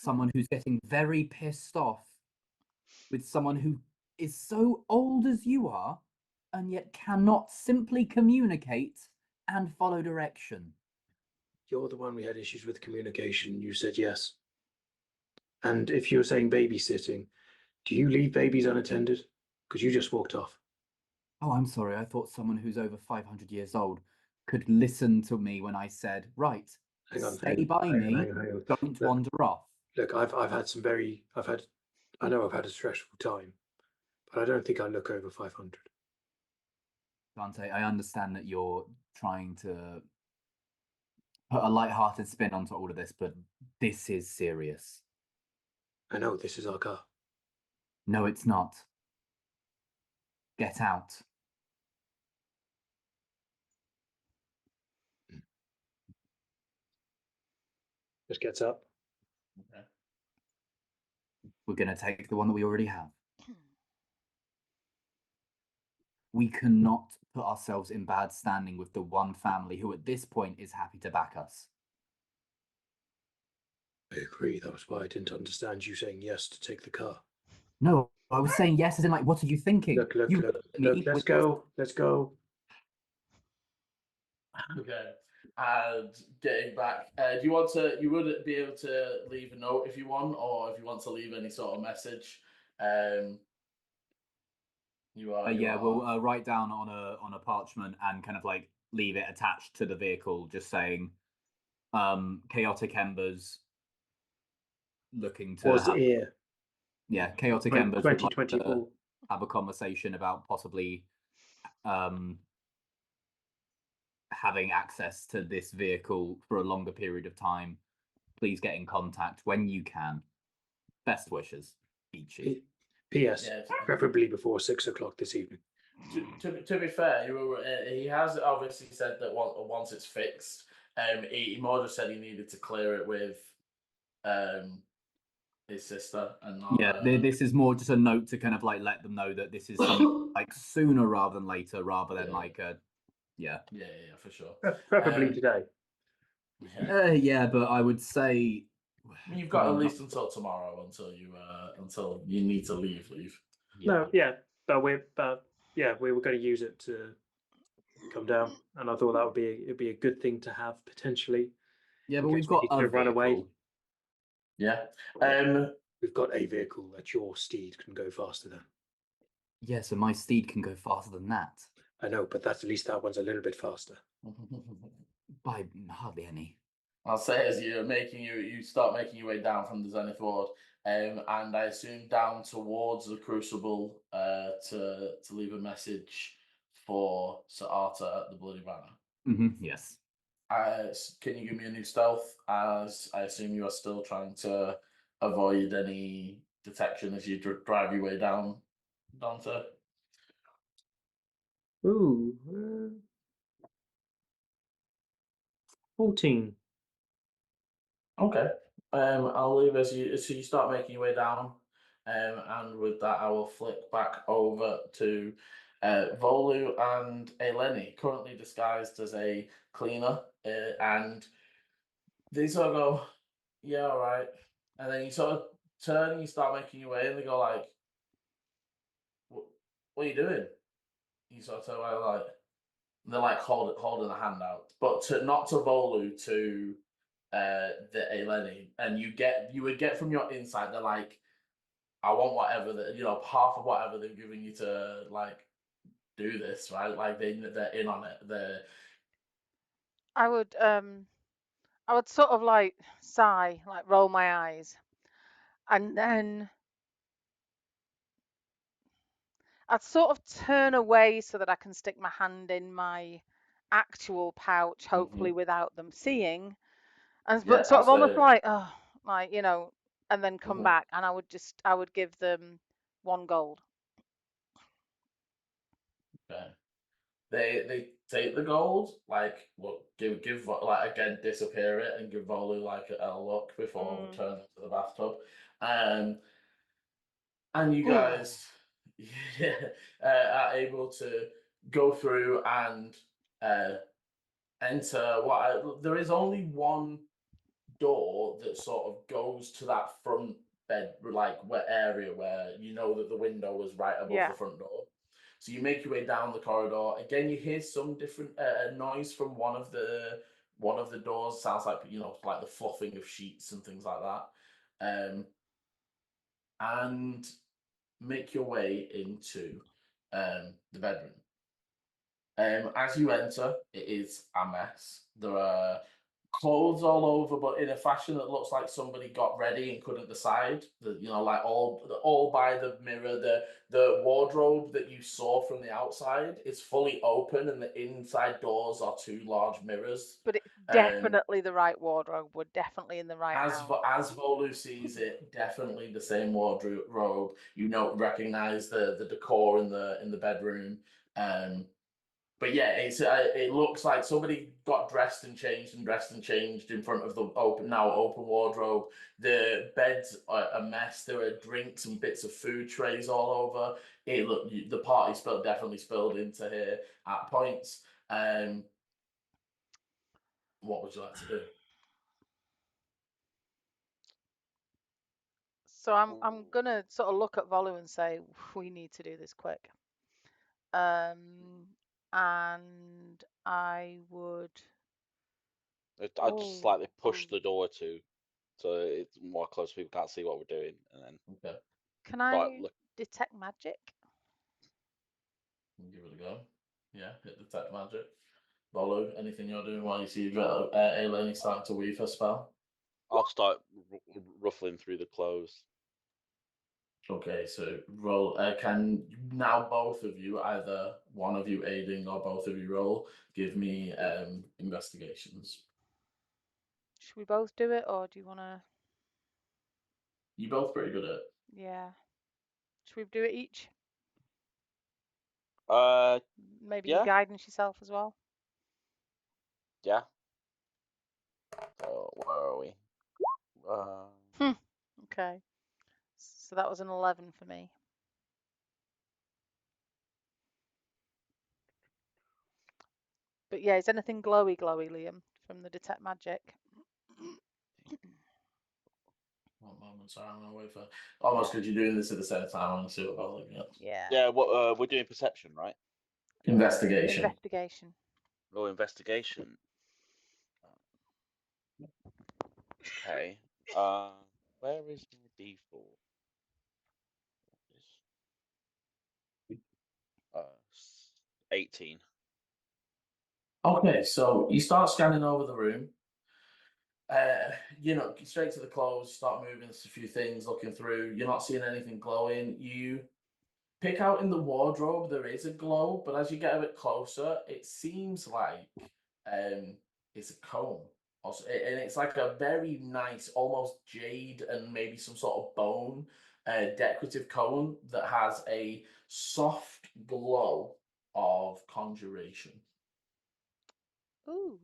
someone who's getting very pissed off with someone who is so old as you are and yet cannot simply communicate and follow direction. You're the one we had issues with communication. You said yes. And if you're saying babysitting, do you leave babies unattended? Because you just walked off. Oh, I'm sorry. I thought someone who's over 500 years old could listen to me when I said, right, stay by me, don't wander off. Look, I've had a stressful time, but I don't think I look over 500. Dante, I understand that you're trying to put a light-hearted spin onto all of this, but this is serious. I know, this is our car. No, it's not. Get out. Just gets up. Okay. We're going to take the one that we already have. We cannot put ourselves in bad standing with the one family who at this point is happy to back us. I agree. That was why I didn't understand you saying yes to take the car. No, I was saying yes as in like, what are you thinking? Look, let's go. Okay. and getting back. Do you want to? You would be able to leave a note if you want, or if you want to leave any sort of message. You are. Yeah, we'll write down on a parchment and kind of like leave it attached to the vehicle, just saying, chaotic embers looking to Was have, here chaotic embers would like to 2024. have a conversation about possibly having access to this vehicle for a longer period of time. Please get in contact when you can. Best wishes, Eechie. P.S. Yeah. Preferably before 6 o'clock this evening. To be fair, he has obviously said that once it's fixed, he more just said he needed to clear it with his sister and not. Yeah, this is more just a note to kind of like let them know that this is something like sooner rather than later, rather than like a yeah, for sure. Preferably today. Yeah, but I would say you've got at least until tomorrow until you need to leave. No, yeah, but we were going to use it to come down, and I thought that would be a good thing to have potentially. Yeah, but we've got a run away. Yeah. We've got a vehicle that your steed can go faster than. Yeah, so my steed can go faster than that. I know, but at least that one's a little bit faster. By hardly any. I'll say as you start making your way down from the Zenith Ward, and I assume down towards the Crucible to leave a message for Sir Arthur at the Bloody Banner. Yes. Can you give me a new stealth? As I assume you are still trying to avoid any detection as you drive your way down, Dante. Ooh, 14. Okay. I'll leave as you start making your way down, and with that I will flick back over to Volu and Eleni, currently disguised as a cleaner, and they sort of go, "Yeah, all right," and then you sort of turn and you start making your way, and they go like, "What are you doing?" You sort of turn away like, they're like holding a hand out, but not to Volu, to the Eleni, and you would get from your inside, they're like, I want whatever that, half of whatever they've given you to like do this, right? Like they're in on it. I would sort of like sigh, like roll my eyes, and then I'd sort of turn away so that I can stick my hand in my actual pouch, hopefully without them seeing, and but sort of almost like, oh, like, and then come back, and I would give them 1 gold. Okay. They take the gold, like, give like, again, disappear it and give Volu like a look before returning to the bathtub, and you guys are able to go through and enter there is only one door that sort of goes to that front bed, like area where that the window was right above the front door. So you make your way down the corridor. Again, you hear some different noise from one of the doors. Sounds like like the fluffing of sheets and things like that. And make your way into the bedroom. As you enter, it is a mess. There are clothes all over, but in a fashion that looks like somebody got ready and couldn't decide. Like all by the mirror. The wardrobe that you saw from the outside is fully open, and the inside doors are 2 large mirrors. But it's definitely the right wardrobe. We're definitely in the right house. As Volu sees it, definitely the same wardrobe. Recognize the decor in the bedroom. But yeah, it looks like somebody got dressed and changed in front of the open wardrobe. The bed's a mess. There are drinks and bits of food trays all over. The party definitely spilled into here at points. What would you like to do? So I'm gonna sort of look at Volu and say, we need to do this quick. And I would I'd just slightly push Oh. the door to, so it's more close. People can't see what we're doing, and then Okay. Can like I look. detect magic? Give it a go. Yeah, hit detect magic. Bolu, anything you're doing while you see Ailene starting to weave her spell? I'll start ruffling through the clothes. Okay, so roll. Can now both of you, either one of you aiding or both of you roll, give me investigations. Should we both do it, or do you want to? You're both pretty good at it. Yeah. Should we do it each? Maybe you Yeah. guidance yourself as well. Yeah. So where are we? Okay. So that was an 11 for me. But yeah, is anything glowy, Liam, from the detect magic? One moment, sorry, I'm gonna wait for almost because you're doing this at the same time. I want to see what Bolu gets. Yeah. Yeah. What we're doing perception, right? Investigation. Investigation. Or investigation. Okay. Where is my default? 18. Okay, so you start scanning over the room. Straight to the clothes, start moving a few things, looking through. You're not seeing anything glowing. You pick out in the wardrobe, there is a glow, but as you get a bit closer, it seems like it's a comb. And it's like a very nice, almost jade and maybe some sort of bone decorative cone that has a soft glow of conjuration. Ooh.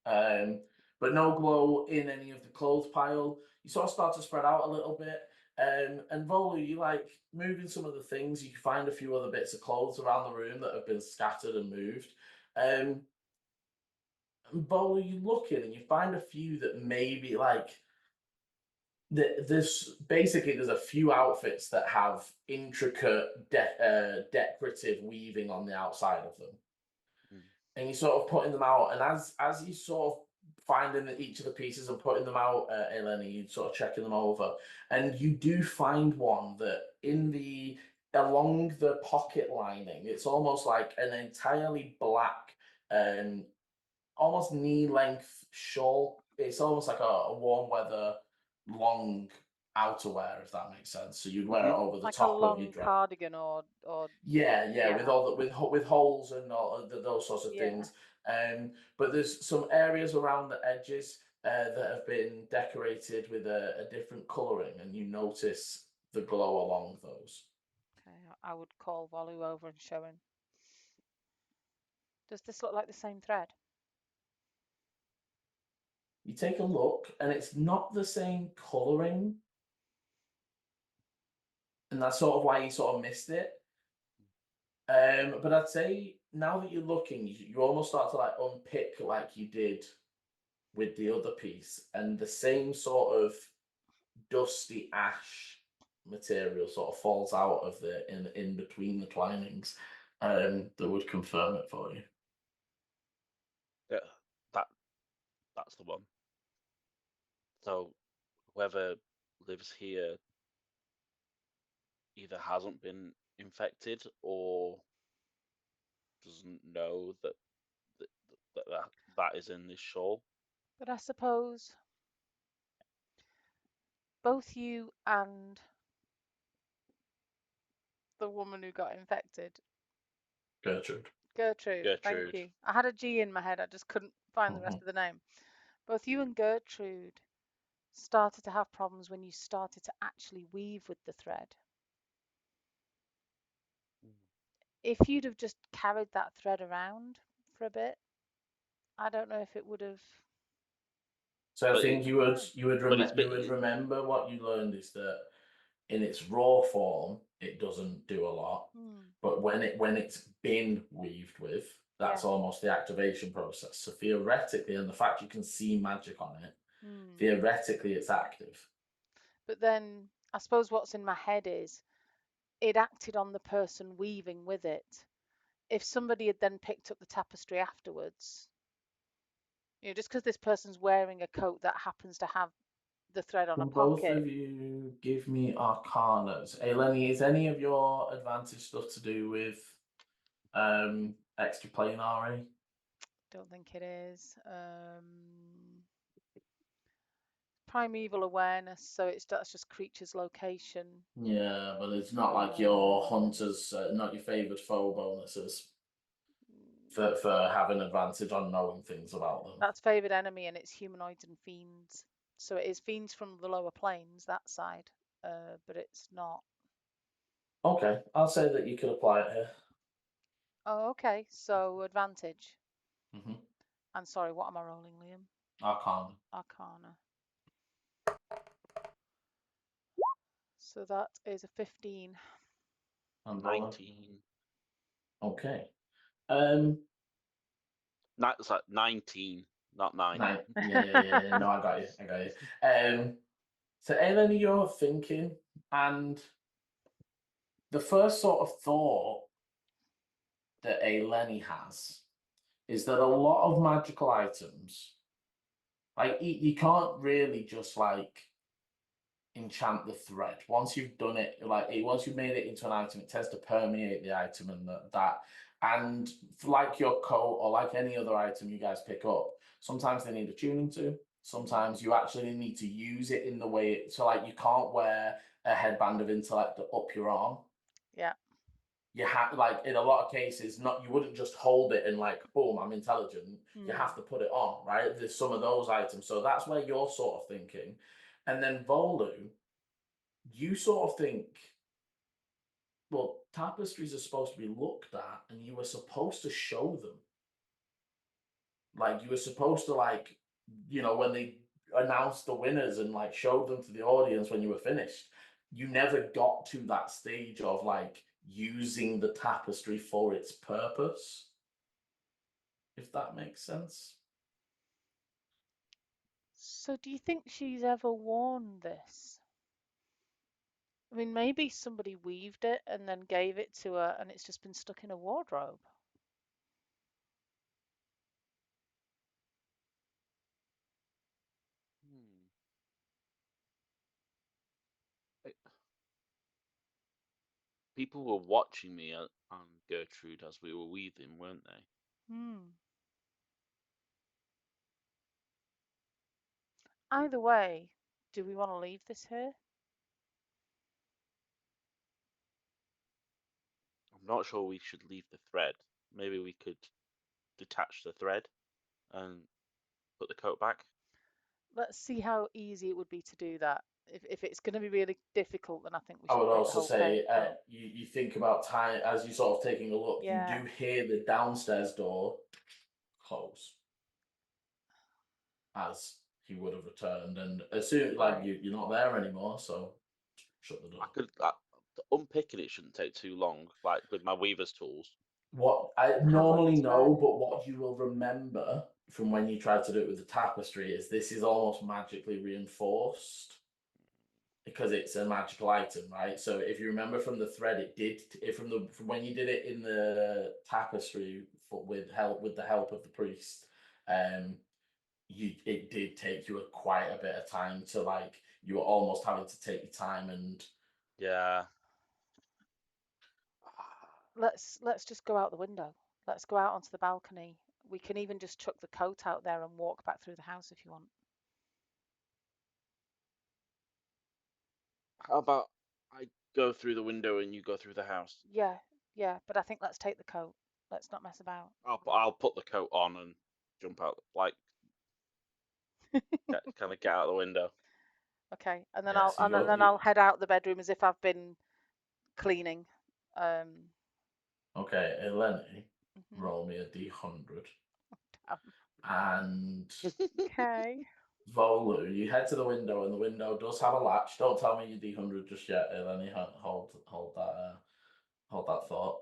But no glow in any of the clothes pile. You sort of start to spread out a little bit. And Volu, you like moving some of the things. You can find a few other bits of clothes around the room that have been scattered and moved. And Volu, you look in and you find a few that maybe like there's a few outfits that have intricate decorative weaving on the outside of them. And you're sort of putting them out, and as you sort of finding each of the pieces and putting them out, Eleni, you sort of checking them over, and you do find one that along the pocket lining, it's almost like an entirely black, almost knee-length shawl. It's almost like a warm weather long outerwear, if that makes sense. So you'd wear it over the Like a top of your long dress. cardigan or Yeah, with all with holes and all those sorts of Yeah. things. But there's some areas around the edges that have been decorated with a different colouring, and you notice the glow along those. Okay, I would call Volu over and show him. Does this look like the same thread? You take a look, and it's not the same colouring, and that's sort of why you sort of missed it. But I'd say now that you're looking, you almost start to like unpick like you did with the other piece, and the same sort of dusty ash material sort of falls out of the in between the tlinings, that would confirm it for you. Yeah, that's the one. So whoever lives here either hasn't been infected or doesn't know that is in this shawl. But I suppose both you and the woman who got infected, Gertrude. Gertrude, thank Gertrude. you. I had a G in my head, I just couldn't find the rest of the name. Both you and Gertrude started to have problems when you started to actually weave with the thread. If you'd have just carried that thread around for a bit, I don't know if it would have. So I But think you would it's remember what you learned is that in its raw form it doesn't do a lot, but when it's been weaved with, that's almost the activation process. So theoretically, and the fact you can see magic on it, theoretically it's active. But then I suppose what's in my head is it acted on the person weaving with it. If somebody had then picked up the tapestry afterwards, You know, just because this person's wearing a coat that happens to have the thread on a Can both pocket. of you give me arcanas? Eleni, is any of your advantage stuff to do with extraplanary? Don't think it is. Primeval awareness, so that's just creature's location. Yeah, but it's not like your hunters, not your favoured foe bonuses for having advantage on knowing things about them. That's favoured enemy, and it's humanoids and fiends. So it is fiends from the lower planes, that side, but it's not. Okay, I'll say that you could apply it here. Oh, okay. So advantage. Mm-hmm. And sorry, what am I rolling, Liam? Arcana. Arcana. So that is a 15. And Bola? 19. Okay. It's like 19, not 9. Yeah. No, I got you. So Eleni, you're thinking, and the first sort of thought that Eleni has is that a lot of magical items, like you can't really just like enchant the thread. Once you've done it, once you've made it into an item, it tends to permeate the item and that. And like your coat or like any other item you guys pick up, sometimes they need a tuning to. Sometimes you actually need to use it in the way. So like you can't wear a headband of intellect up your arm. Yeah. You have like in a lot of cases, you wouldn't just hold it and like, boom, I'm intelligent. You have to put it on, right? There's some of those items. So that's where you're sort of thinking. And then Volu, you sort of think, well, tapestries are supposed to be looked at, and you were supposed to show them. Like you were supposed to when they announced the winners and like showed them to the audience when you were finished. You never got to that stage of like using the tapestry for its purpose. If that makes sense. So do you think she's ever worn this? I mean, maybe somebody weaved it and then gave it to her, and it's just been stuck in a wardrobe. People were watching me and Gertrude as we were weaving, weren't they? Either way, do we want to leave this here? I'm not sure we should leave the thread. Maybe we could detach the thread and put the coat back. Let's see how easy it would be to do that. If it's going to be really difficult, then I think we I should would take the also whole say coat. you think about time as you sort of taking a look. Yeah. You do hear the downstairs door close as he would have returned, and as soon you're not there anymore, so shut the door. I could unpicking it shouldn't take too long, like with my weaver's tools. What I normally know, but what you will remember from when you tried to do it with the tapestry is this is almost magically reinforced because it's a magical item, right? So if you remember from the thread, it did from when you did it in the tapestry with the help of the priest, it did take you quite a bit of time to you were almost having to take your time and yeah. Let's just go out the window. Let's go out onto the balcony. We can even just chuck the coat out there and walk back through the house if you want. How about I go through the window and you go through the house? Yeah, but I think let's take the coat. Let's not mess about. I'll put the coat on and jump out, kind of get out the window. Okay, and then Yeah, I'll head out the bedroom as if I've been cleaning. Okay, Eleni, roll me a d100. And okay. Volu, you head to the window, and the window does have a latch. Don't tell me your d100 just yet, Eleni. Hold that thought.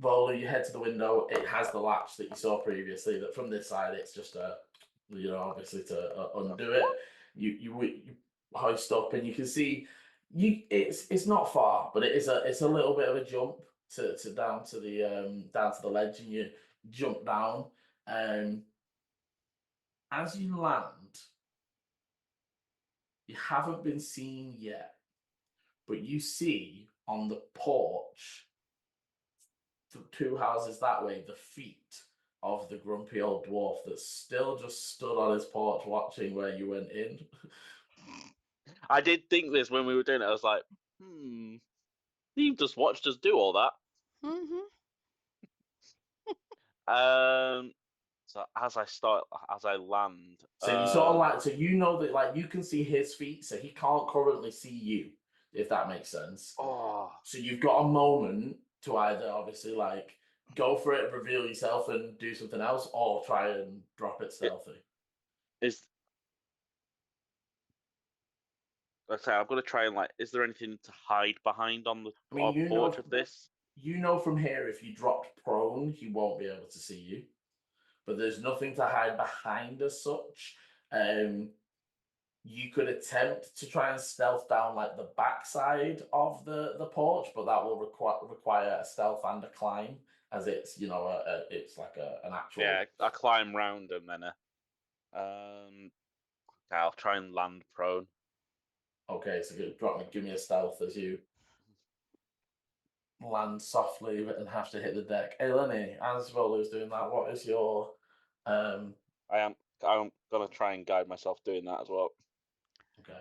Volu, you head to the window. It has the latch that you saw previously. That from this side, it's just obviously to undo it. You hoist up, and you can see it's not far, but it's a little bit of a jump to down to the ledge, and you jump down. as you land, you haven't been seen yet, but you see on the porch, two houses that way, the feet of the grumpy old dwarf that's still just stood on his porch watching where you went in. I did think this when we were doing it. I was like, you've just watched us do all that. Mm-hmm. So as I land, So you sort of like, so you know that like you can see his feet, so he can't currently see you, if that makes sense. oh, So you've got a moment to either obviously like go for it, reveal yourself, and do something else, or try and drop it stealthy. is like I say, I'm gonna try and like. Is there anything to hide behind on the I mean, you porch know, of this? you know from here if you dropped prone, he won't be able to see you. But there's nothing to hide behind as such. You could attempt to try and stealth down like the backside of the porch, but that will require a stealth and a climb, as it's it's like an actual. Yeah, I climb round and then I'll try and land prone. Okay, so give me a stealth as you land softly and have to hit the deck. Hey Lenny, as Volo's doing that, what is your I'm gonna try and guide myself doing that as well. okay.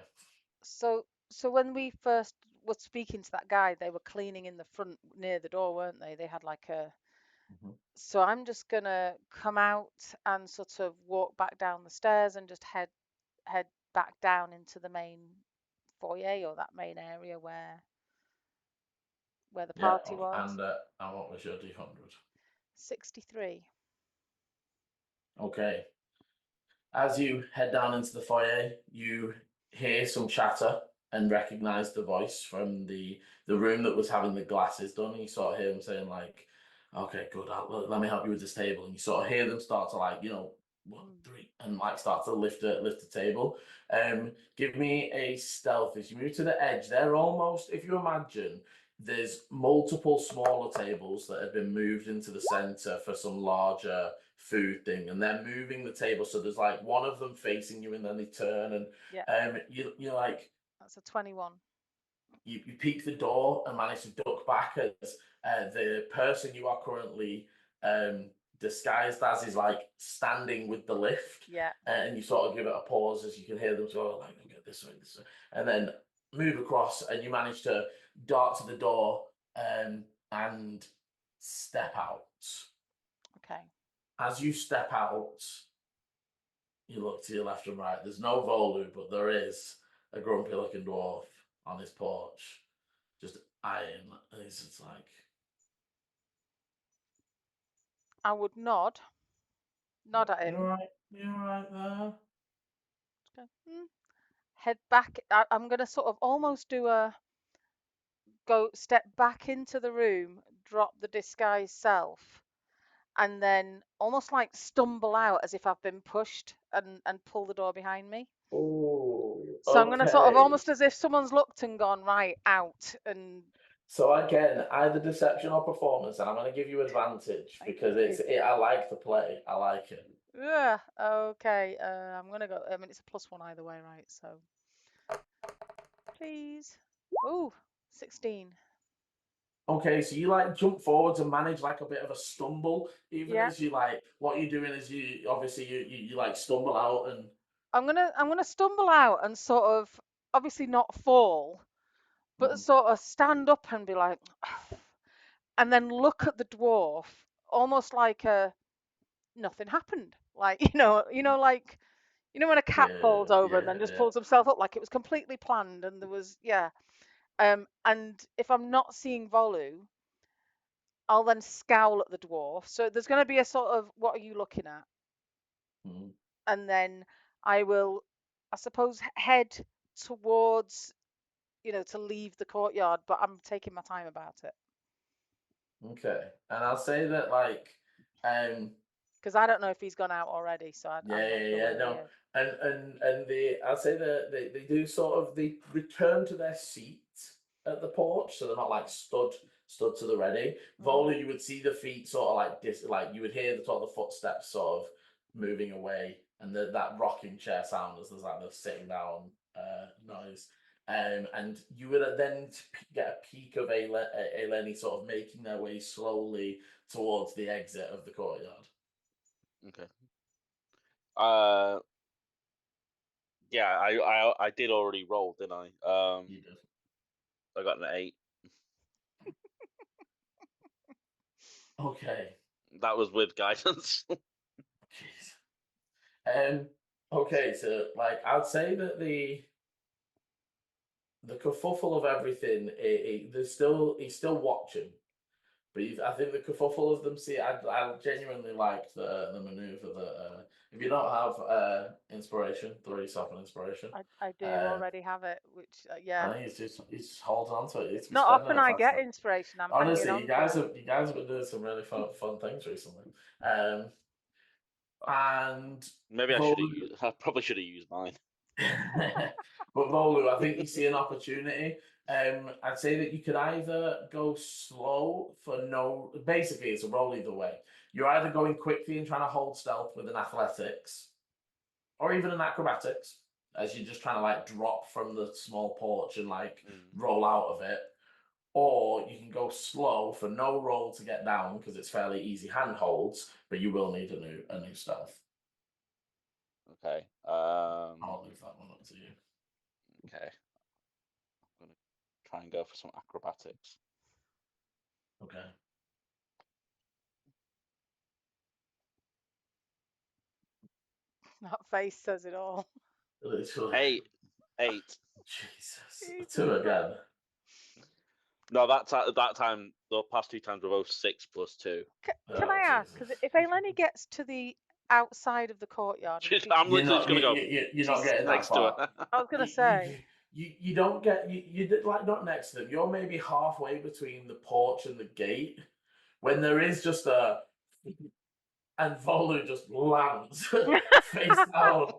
So when we first were speaking to that guy, they were cleaning in the front near the door, weren't they? They had like a. So I'm just gonna come out and sort of walk back down the stairs and just head back down into the main foyer or that main area where the party was. And what was your D100? 63. Okay. As you head down into the foyer, you hear some chatter and recognize the voice from the room that was having the glasses done. And you sort of hear them saying like, "Okay, good. Let me help you with this table." And you sort of hear them start to like, 1, 3, and like start to lift the table. Give me a stealth as you move to the edge. They're almost, if you imagine, there's multiple smaller tables that have been moved into the center for some larger food thing, and they're moving the table. So there's like one of them facing you, and then they turn, and you're like, that's a 21. You peek the door and manage to duck back as the person you are currently disguised as is like standing with the lift. Yeah. And you sort of give it a pause as you can hear them go like, okay, this way, and then move across, and you manage to dart to the door and step out. Okay. As you step out, you look to your left and right. There's no Volu, but there is a grumpy looking dwarf on his porch, just eyeing. And he's just like, I would nod at him. You're right there. Okay. Head back. I'm gonna sort of almost step back into the room, drop the disguise self, and then almost like stumble out as if I've been pushed and pull the door behind me. Oh, So I'm gonna sort of almost as if someone's looked and gone right out and. So again, either deception or performance, and I'm going to give you advantage because I like the play. I like it. Yeah. Okay. I'm gonna go. I mean, it's a +1 either way, right? So. Please. Ooh, 16. Okay, so you like jump forwards and manage like a bit of a stumble, even Yeah. as you like what you're doing is you obviously you like stumble out and. I'm gonna stumble out and sort of obviously not fall, but sort of stand up and be like, and then look at the dwarf almost like nothing happened. Like like when a cat falls over and then just pulls himself up, like it was completely planned and there was and if I'm not seeing Volu, I'll then scowl at the dwarf. So there's going to be a sort of, what are you looking at? And then I will, I suppose, head towards, to leave the courtyard, but I'm taking my time about it. Okay, and I'll say that like, because I don't know if he's gone out already. So I'm not sure no, and I'll say that they do sort of they return to their seat at the porch, so they're not like stood to the ready. Vola, you would see the feet sort of like you would hear the sort of the footsteps sort of moving away and that rocking chair sound as there's like the sitting down noise. And you would then get a peek of Eleni sort of making their way slowly towards the exit of the courtyard. Okay. Yeah, I did already roll, didn't I? You did. I got an 8. Okay. That was with guidance. Jeez. Okay, so like I'd say that the kerfuffle of everything, he's still watching, but I think the kerfuffle of them. See, I genuinely liked the maneuver that if you don't have inspiration, throw yourself an inspiration. I do Uh, already have it, which I yeah. think he's holding on to it. He's Not spending often it I fast get enough. inspiration. I'm hanging Honestly, on you to guys it. have been doing some really fun things recently. And Maybe I probably should have used mine. but Volu, I think you see an opportunity. I'd say that you could either go slow for no. Basically, it's a roll either way. You're either going quickly and trying to hold stealth with an athletics, or even an acrobatics, as you're just trying to like drop from the small porch and like roll out of it. Or you can go slow for no roll to get down because it's fairly easy handholds, but you will need a new stealth. Okay. I'll leave that one up to you. Okay. I'm gonna try and go for some acrobatics. Okay. That face says it all. Literally. 8. Jesus. Jesus 2 again. No, that time, the past 2 times were both 6 plus 2. Can I ask? Because if Eleni gets to the outside of the courtyard, I'm literally just gonna go. You're not getting that next far. to her. I was gonna say. You don't get you did like not next to them. You're maybe halfway between the porch and the gate when there is just a and Volu just lands face down.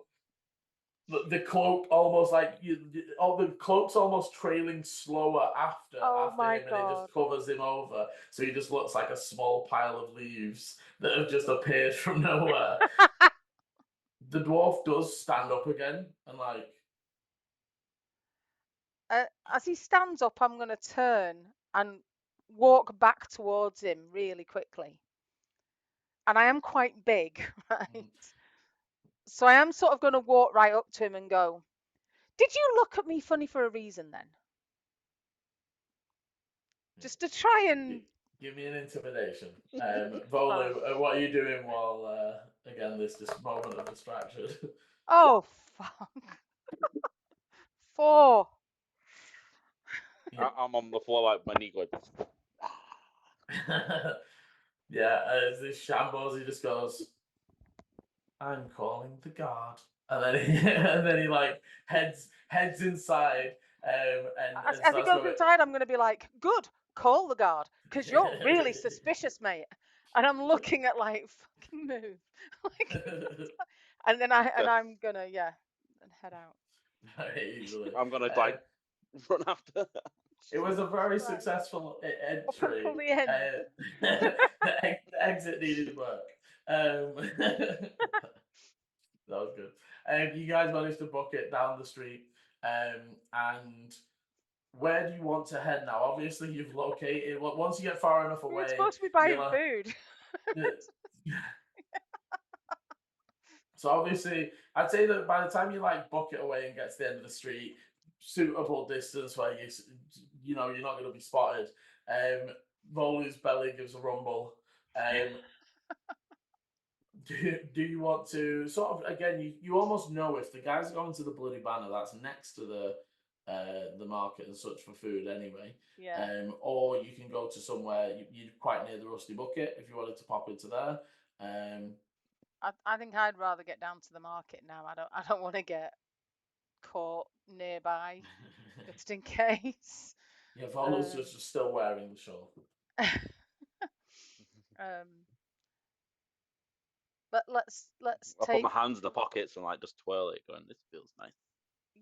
The cloak almost like the cloak's almost trailing slower after Oh my him, and it God. just covers him over. So he just looks like a small pile of leaves that have just appeared from nowhere. The dwarf does stand up again and like. As he stands up, I'm gonna turn and walk back towards him really quickly. And I am quite big, right? So I am sort of going to walk right up to him and go, "Did you look at me funny for a reason then?" Just to try and... Give me an intimidation. Volu, what are you doing while, again, this moment of distraction? Oh, fuck. 4. I'm on the floor like my knee going. Yeah, as this shambles, he just goes, "I'm calling the guard," and then he like heads inside. As he goes inside, I'm going to be like, "Good, call the guard, because you're really suspicious, mate." And I'm looking at like, fucking move, like, and then I'm gonna and head out. Very easily. I'm gonna like run after. It was a very successful Up entry. until the end. The exit needed work. That was good. You guys managed to book it down the street. And where do you want to head now? Obviously, you've located. Once you get far enough away, We're supposed to be buying food. So obviously, I'd say that by the time you like book it away and get to the end of the street, suitable distance where you're not going to be spotted. Volu's belly gives a rumble. Do you want to sort of again? You almost know if the guys are going to the Bloody Banner, that's next to the market and such for food anyway. Yeah. Or you can go to somewhere you're quite near the Rusty Bucket if you wanted to pop into there. I think I'd rather get down to the market now. I don't want to get caught nearby, just in case. Yeah, Volu's just still wearing the shawl. But let's I take. put my hands in the pockets and like just twirl it, going, "This feels nice."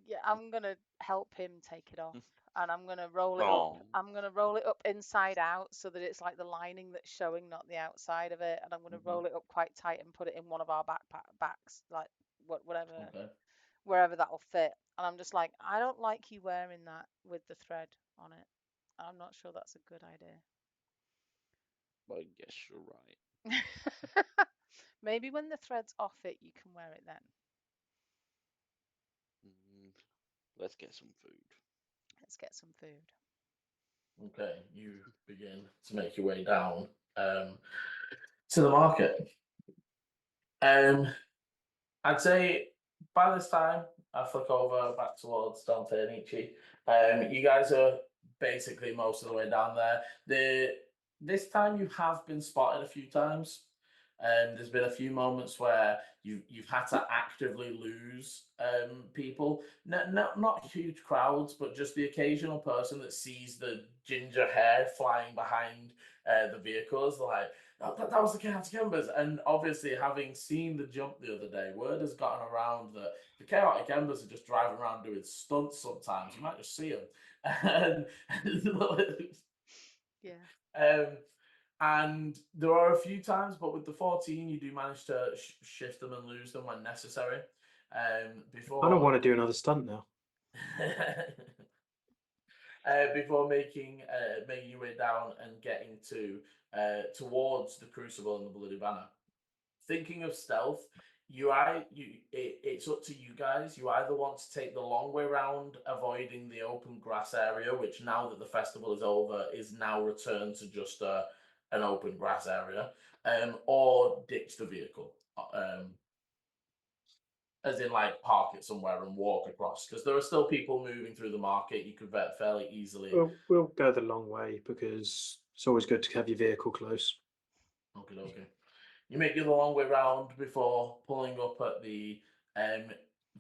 Yeah, I'm gonna help him take it off, and I'm gonna roll it Oh. up. I'm gonna roll it up inside out so that it's like the lining that's showing, not the outside of it. And I'm gonna roll it up quite tight and put it in one of our backs, like whatever, Okay. wherever that'll fit. And I'm just like, I don't like you wearing that with the thread on it. I'm not sure that's a good idea. I guess you're right. Maybe when the thread's off it, you can wear it then. Let's get some food. Let's get some food. Okay, you begin to make your way down to the market. I'd say by this time, I flick over back towards Dante and Ichi. You guys are basically most of the way down there. This time you have been spotted a few times. There's been a few moments where you've had to actively lose people. Not huge crowds, but just the occasional person that sees the ginger hair flying behind the vehicles. They're like, oh, that was the Chaotic Embers. And obviously, having seen the jump the other day, word has gotten around that the Chaotic Embers are just driving around doing stunts sometimes. You might just see them. Yeah. And there are a few times, but with the 14, you do manage to shift them and lose them when necessary. Before I don't want to do another stunt now. before making your way down and getting towards the Crucible and the Bloody Banner. Thinking of stealth, it's up to you guys. You either want to take the long way round, avoiding the open grass area, which now that the festival is over, is now returned to just an open grass area, or ditch the vehicle. As in, like, park it somewhere and walk across, because there are still people moving through the market. You could vet fairly easily. We'll go the long way because it's always good to have your vehicle close. Okay. You make the long way round before pulling up at the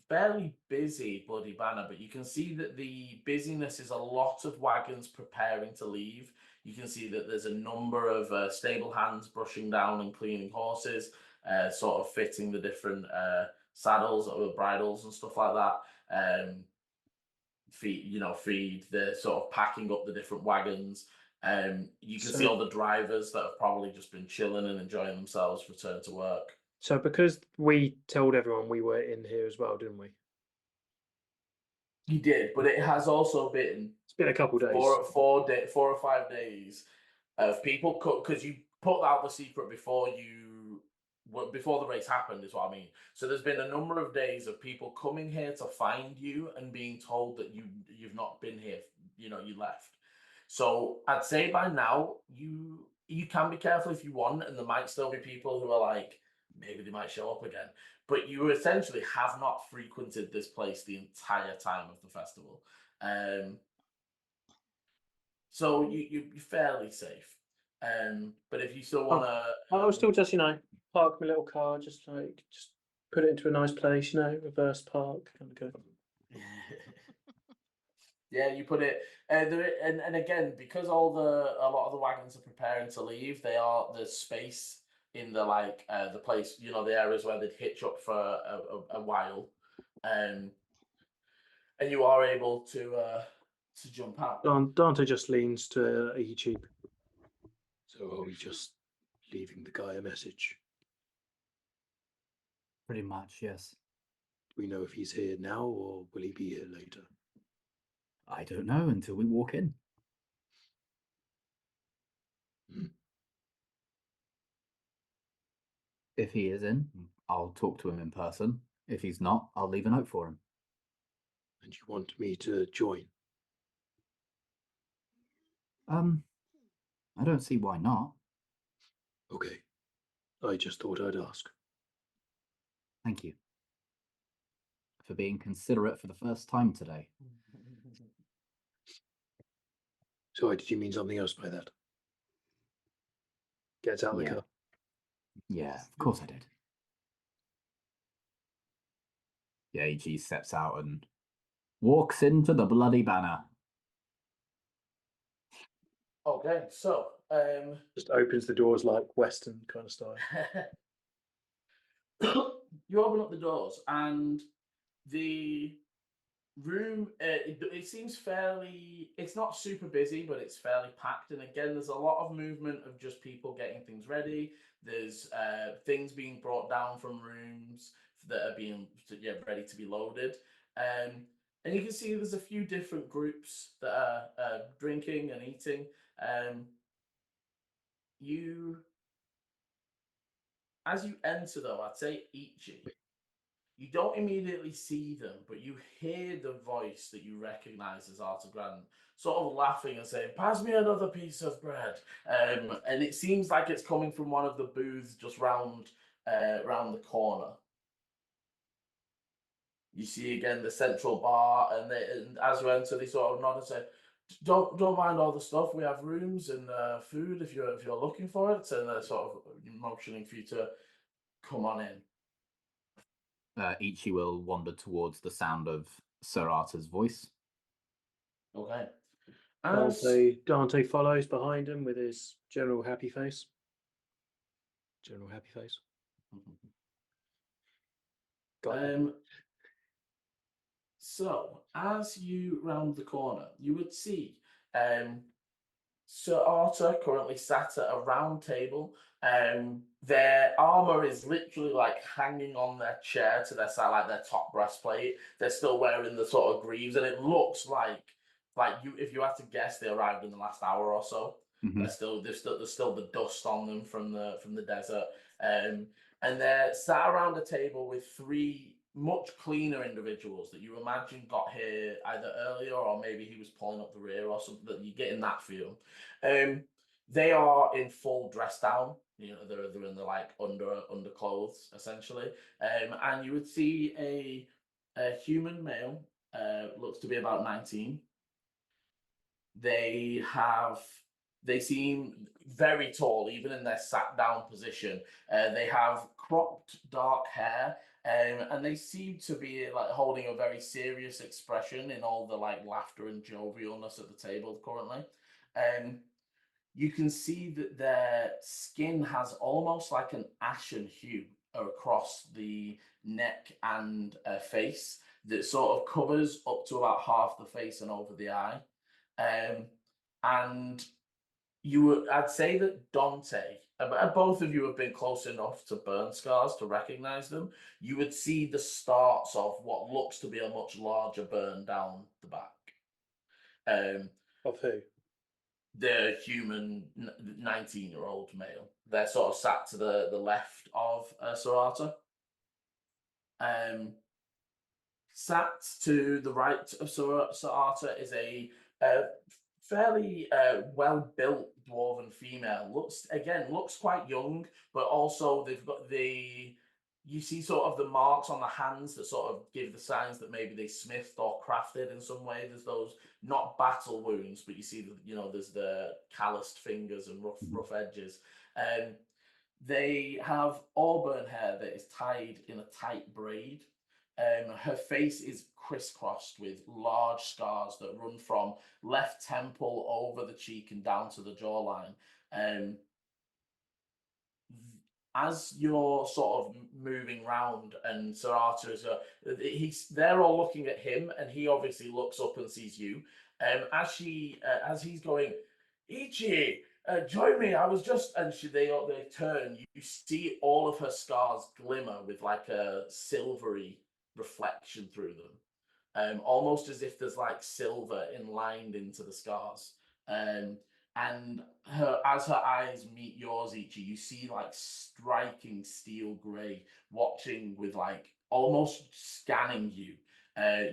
fairly busy Bloody Banner, but you can see that the busyness is a lot of wagons preparing to leave. You can see that there's a number of stable hands brushing down and cleaning horses, sort of fitting the different saddles or bridles and stuff like that. Feed, they're sort of packing up the different wagons. You can see all the drivers that have probably just been chilling and enjoying themselves return to work. So because we told everyone we were in here as well, didn't we? You did, but it has also been It's been a couple days. 4 or 5 days of people, because you put out the secret before the race happened, is what I mean. So there's been a number of days of people coming here to find you and being told that you've not been here, you left. So I'd say by now you can be careful if you want, and there might still be people who are like, maybe they might show up again. But you essentially have not frequented this place the entire time of the festival. So you're fairly safe. But if you still want to... I'll still just, park my little car, just put it into a nice place, reverse park, kind of go. Yeah, you put it, and again, because a lot of the wagons are preparing to leave, there's space in the place, the areas where they'd hitch up for a while, and you are able to jump out. Dante just leans to Ichi. So are we just leaving the guy a message? Pretty much, yes. Do we know if he's here now or will he be here later? I don't know until we walk in. If he is in, I'll talk to him in person. If he's not, I'll leave a note for him. And you want me to join? I don't see why not. Okay. I just thought I'd ask. Thank you for being considerate for the first time today. So did you mean something else by that? Gets out the car. Yeah, of course I did. Yeah, Ichi steps out and walks into the Bloody Banner. Okay, so Just opens the doors like Western kind of style. you open up the doors, and the room, it seems fairly, it's not super busy, but it's fairly packed. And again, there's a lot of movement of just people getting things ready. There's things being brought down from rooms, that are being ready to be loaded. And you can see there's a few different groups that are drinking and eating. As you enter, though, I'd say Ichi. You don't immediately see them, but you hear the voice that you recognize as Arthur Grant, sort of laughing and saying, "Pass me another piece of bread." And it seems like it's coming from one of the booths just round the corner. You see again the central bar, and as you enter, they sort of nod and say, "Don't mind all the stuff. We have rooms and food if you're looking for it." And they're sort of motioning for you to come on in. Ichi will wander towards the sound of Sir Arthur's voice. Okay. Dante follows behind him with his general happy face. So as you round the corner, you would see Sir Arthur currently sat at a round table. Their armor is literally like hanging on their chair to their side, like their top breastplate. They're still wearing the sort of greaves, and it looks like if you had to guess, they arrived in the last hour or so. There's still the dust on them from the desert. And they're sat around a table with three much cleaner individuals that you imagine got here either earlier or maybe he was pulling up the rear or something. That you get in that feel. They are in full dress down. You know, they're in the like underclothes essentially. And you would see a human male, looks to be about 19. They seem very tall, even in their sat down position. They have cropped dark hair, and they seem to be like holding a very serious expression in all the like laughter and jovialness at the table currently. You can see that their skin has almost like an ashen hue across the neck and face that sort of covers up to about half the face and over the eye. And I'd say that Dante, both of you have been close enough to burn scars to recognize them. You would see the starts of what looks to be a much larger burn down the back. Of who? The human 19-year-old male. They're sort of sat to the left of Sir Arthur. Sat to the right of Sir Arthur is a fairly well-built dwarven female. Looks quite young, but also they've got you see sort of the marks on the hands that sort of give the signs that maybe they smithed or crafted in some way. There's those not battle wounds, but you see there's the calloused fingers and rough edges. They have auburn hair that is tied in a tight braid. Her face is crisscrossed with large scars that run from left temple over the cheek and down to the jawline. As you're sort of moving round, and Sir Arthur they're all looking at him, and he obviously looks up and sees you. As he's going, "Ichi, join me. I was just," and they turn. You see all of her scars glimmer with like a silvery reflection through them, almost as if there's like silver inlined into the scars. And as her eyes meet yours, Ichi, you see like striking steel grey, watching with like almost scanning you.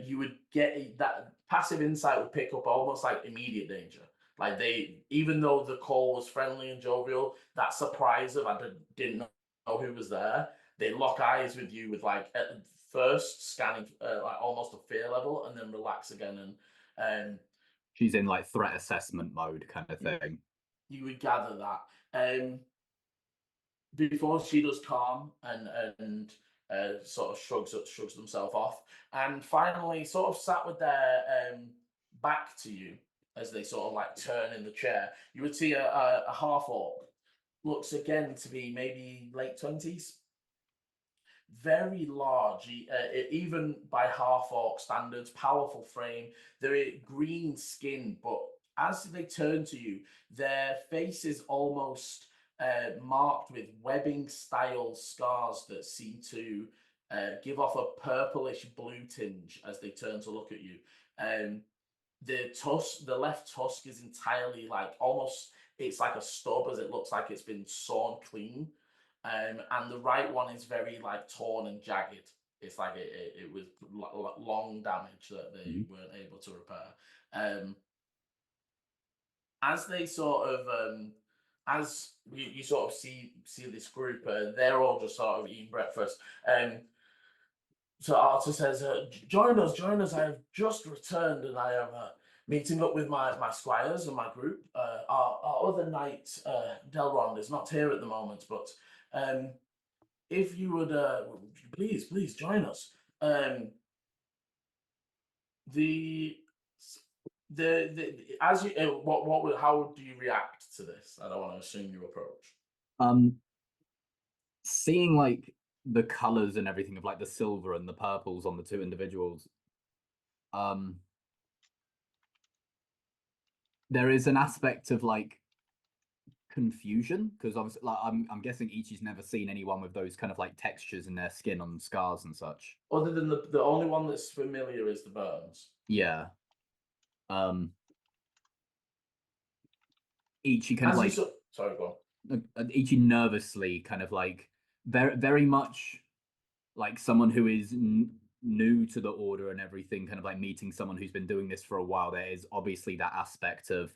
You would get that passive insight would pick up almost like immediate danger. Like even though the call was friendly and jovial, that surprise of I didn't know who was there. They lock eyes with you with like at first scanning like almost a fear level, and then relax again. And she's in like threat assessment mode kind of thing. You would gather that. Before she does calm and sort of shrugs themselves off, and finally sort of sat with their back to you as they sort of like turn in the chair. You would see a half orc, looks again to be maybe late 20s. Very large, even by half orc standards, powerful frame. They're green skin, but as they turn to you, their face is almost marked with webbing style scars that seem to give off a purplish blue tinge as they turn to look at you. The left tusk is entirely like almost, it's like a stub, as it looks like it's been sawn clean. And the right one is very like torn and jagged. It's like it was long damage that they weren't able to repair. As they sort of as you sort of see this group, they're all just sort of eating breakfast. So Arthur says, join us. I have just returned and I am meeting up with my squires and my group. Our other knight, Delrond, is not here at the moment, but if you would please join us. As you how do you react to this? I don't want to assume your approach. Seeing like the colors and everything of like the silver and the purples on the two individuals, there is an aspect of like confusion, because obviously like I'm guessing Ichi's never seen anyone with those kind of like textures in their skin on scars and such. Other than the only one that's familiar is the burns. Yeah. Ichi kind of like sorry, go on. Ichi nervously kind of like very much like someone who is new to the order and everything, kind of like meeting someone who's been doing this for a while. There is obviously that aspect of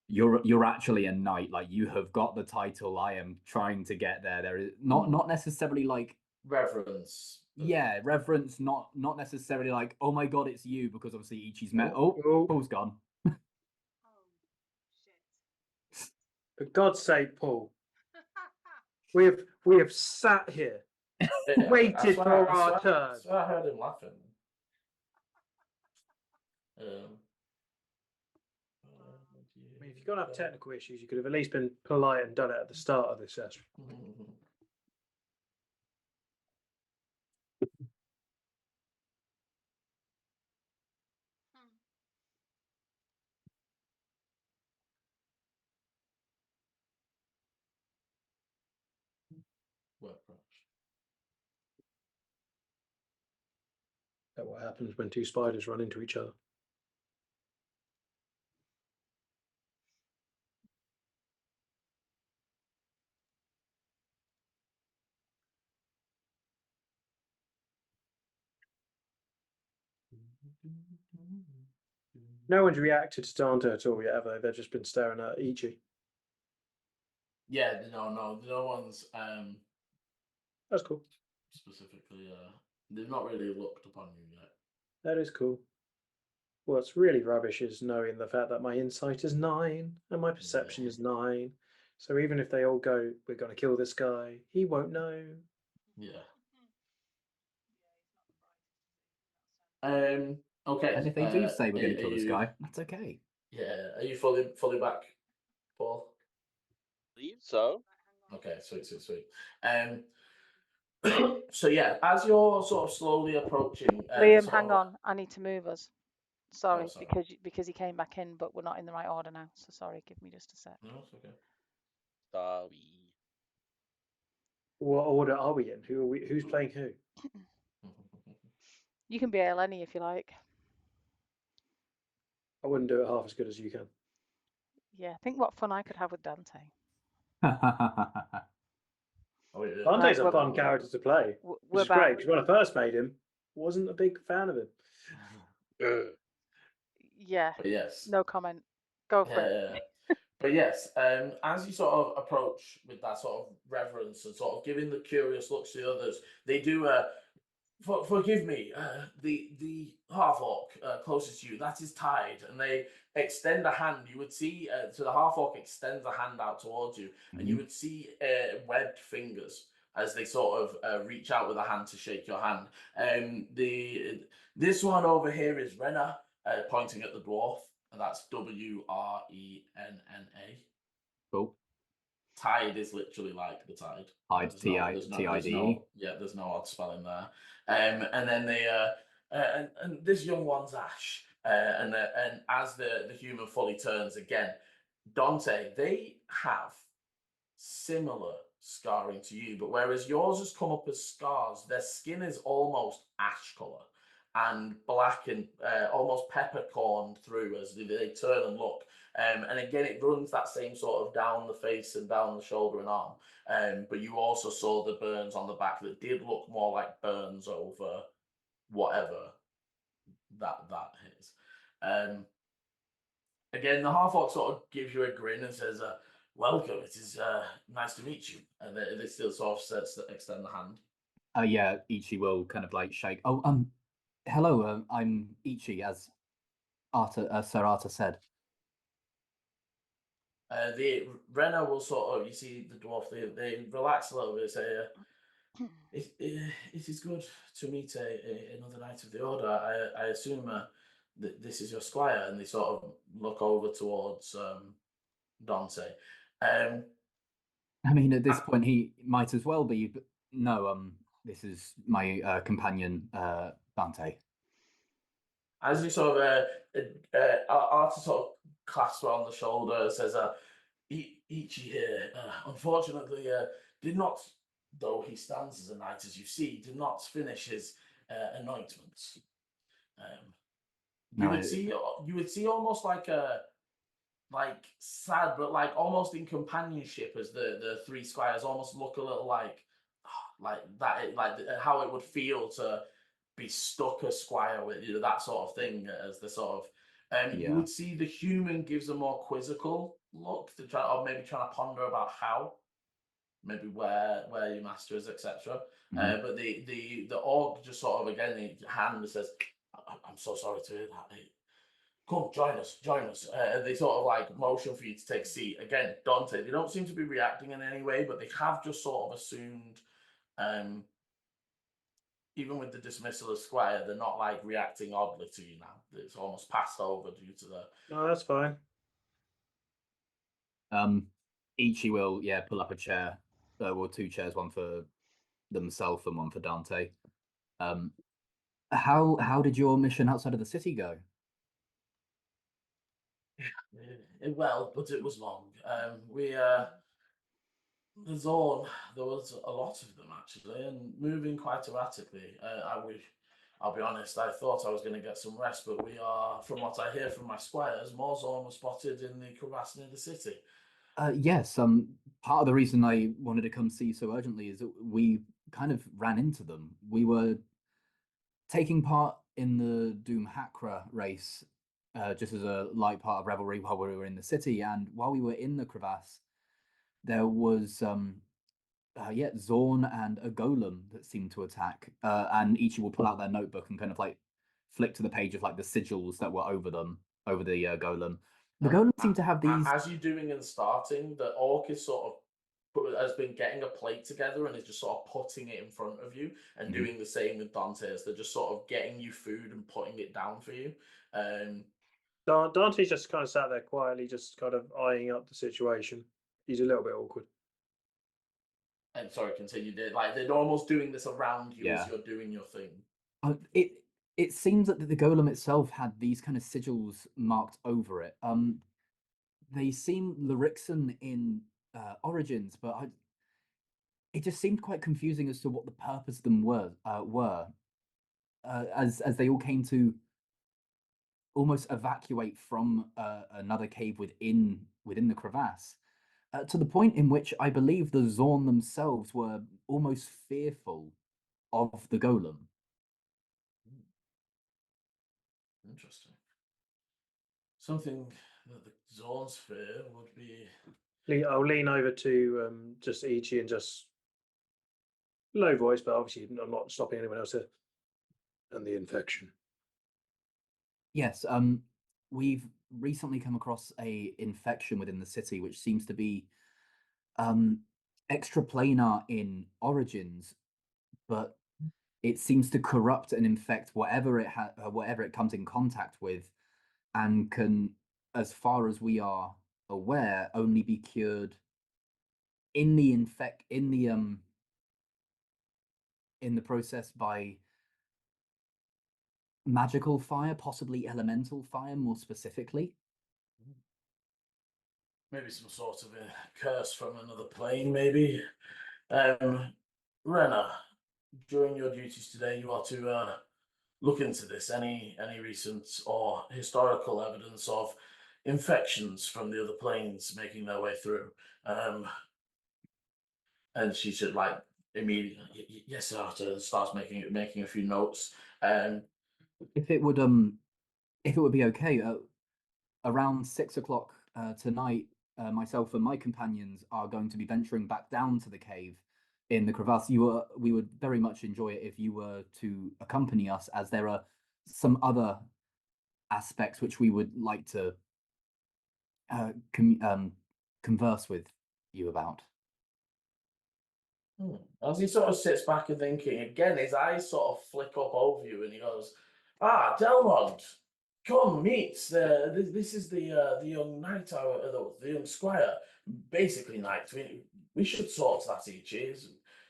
you're actually a knight, like you have got the title. I am trying to get there. There is not necessarily like reverence. Yeah, reverence, not necessarily like, oh my god, it's you, because obviously Ichi's met. Paul's gone. For God's sake, Paul. We have sat here, waited for our turn. I heard him laughing. I mean, if you're going to have technical issues, you could have at least been polite and done it at the start of this session. Is that what happens when two spiders run into each other? No one's reacted to Dante at all yet, have they? They've just been staring at Ichi. Yeah, no one's That's cool. Specifically, they've not really looked upon you yet. That is cool. What's really rubbish is knowing the fact that my insight is 9 and my perception is 9. So even if they all go, we're going to kill this guy, he won't know. Yeah. Okay. And if they do say we're going to kill this guy, that's okay. Yeah. Are you fully back, Paul? I believe so. Okay. Sweet. So yeah, as you're sort of slowly approaching, Liam, hang on. I need to move us. Sorry, sorry. because he came back in, but we're not in the right order now. So sorry, give me just a sec. No, it's okay. Sorry. What order are we in? Who's playing who? You can be Eleni if you like. I wouldn't do it half as good as you can. Yeah, think what fun I could have with Dante. Dante's a fun character to play. Which is great, because when I first made him, wasn't a big fan of him. Yeah. But yes. No comment. Go for it. But yes, as you sort of approach with that sort of reverence and sort of giving the curious looks to the others, they do. Forgive me, the half orc closest to you, that is tied, and they extend a hand. You would see, so the half orc extends a hand out towards you, and you would see webbed fingers as they sort of reach out with a hand to shake your hand. This one over here is Renna, pointing at the dwarf, and that's Wrenna. Cool. Tide is literally like the tide. Tide, T-I-D-E. Yeah, there's no odd spelling there. And then they and this young one's Ash. And as the human fully turns again, Dante, they have similar scarring to you, but whereas yours has come up as scars, their skin is almost ash color and black and almost peppercorned through as they turn and look. And again, it runs that same sort of down the face and down the shoulder and arm. But you also saw the burns on the back that did look more like burns over whatever that is. Again, the half orc sort of gives you a grin and says, "Welcome. It is nice to meet you." And they still sort of extend the hand. Yeah, Ichi will kind of like shake. Oh, hello. I'm Ichi, as Sir Arthur said. The Renner will sort of, you see the dwarf, they relax a little bit and say, it is good to meet another Knight of the Order. I assume that this is your squire, and they sort of look over towards Dante. I mean, at this point, he might as well be, but no, this is my companion, Dante. As you sort of, Arthur sort of clasps her on the shoulder and says, Ichi here, unfortunately, did not, though he stands as a knight, as you see, did not finish his anointments. You would see almost like sad, but like almost in companionship, as the three squires almost look a little like that, how it would feel to be stuck a squire with, you know, that sort of thing, as the sort of you would see the human gives a more quizzical look to try, or maybe trying to ponder about how, maybe where your master is, etc. But the orc just sort of, again, the hand says, I'm so sorry to hear that. Come, join us. They sort of like motion for you to take a seat. Again, Dante, they don't seem to be reacting in any way, but they have just sort of assumed, even with the dismissal of Squire, they're not like reacting oddly to you now. It's almost passed over due to the... No, that's fine. Ichi will, pull up a chair. Well, two chairs, one for themselves and one for Dante. How did your mission outside of the city go? Well, but it was long. The zone, there was a lot of them actually, and moving quite erratically. I'll be honest, I thought I was going to get some rest, but we are, from what I hear from my squires, more zone was spotted in the crevasse near the city. Yes, part of the reason I wanted to come see you so urgently is that we kind of ran into them. We were taking part in the Doom Hakra race, just as a light part of revelry while we were in the city, and while we were in the crevasse, there was Zorn and a golem that seemed to attack. And Ichi will pull out their notebook and kind of like flick to the page of like the sigils that were over them, over the golem. The golem seemed to have these. As you're doing and starting, the orc is sort of has been getting a plate together and is just sort of putting it in front of you, and doing the same with Dante's. They're just sort of getting you food and putting it down for you. Dante's just kind of sat there quietly, just kind of eyeing up the situation. He's a little bit awkward. And sorry, continue. Like they're almost doing this around you as you're doing your thing. It seems that the golem itself had these kind of sigils marked over it. They seem Lyrixan in Origins, but it just seemed quite confusing as to what the purpose of them were. As they all came to almost evacuate from another cave within the crevasse, to the point in which I believe the Zorn themselves were almost fearful of the golem. Interesting. Something that the Zorn's fear would be... I'll lean over to just Ichi and just low voice, but obviously I'm not stopping anyone else here. And the infection. Yes, we've recently come across a infection within the city, which seems to be extraplanar in origins, but it seems to corrupt and infect whatever it comes in contact with, and can, as far as we are aware, only be cured in the process by magical fire, possibly elemental fire more specifically. maybe some sort of a curse from another plane, maybe. Renna, during your duties today, you are to look into this. Any recent or historical evidence of infections from the other planes making their way through? And she should like immediately, yes, sir, to starts making a few notes. If it would be okay, around 6 o'clock tonight, myself and my companions are going to be venturing back down to the cave in the crevasse. We would very much enjoy it if you were to accompany us, as there are some other aspects which we would like to converse with you about. As he sort of sits back and thinking again, his eyes sort of flick up over you, and he goes, "Ah, Delmont, come meet. This is the young knight, the young squire. Basically, knight. We should sort that each year.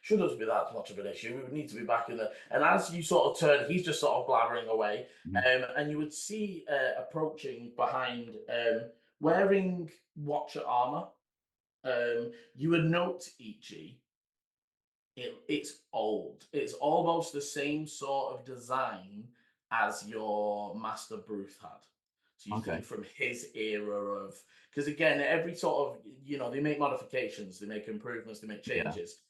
Shouldn't be that much of an issue. We would need to be back in the." And as you sort of turn, he's just sort of blabbering away, and you would see approaching behind, wearing Watcher armor. You would note Eechie. It's old. It's almost the same sort of design as your Master Bruce had. So you think from his era of, because again, every sort of, they make modifications, they make improvements, they make changes.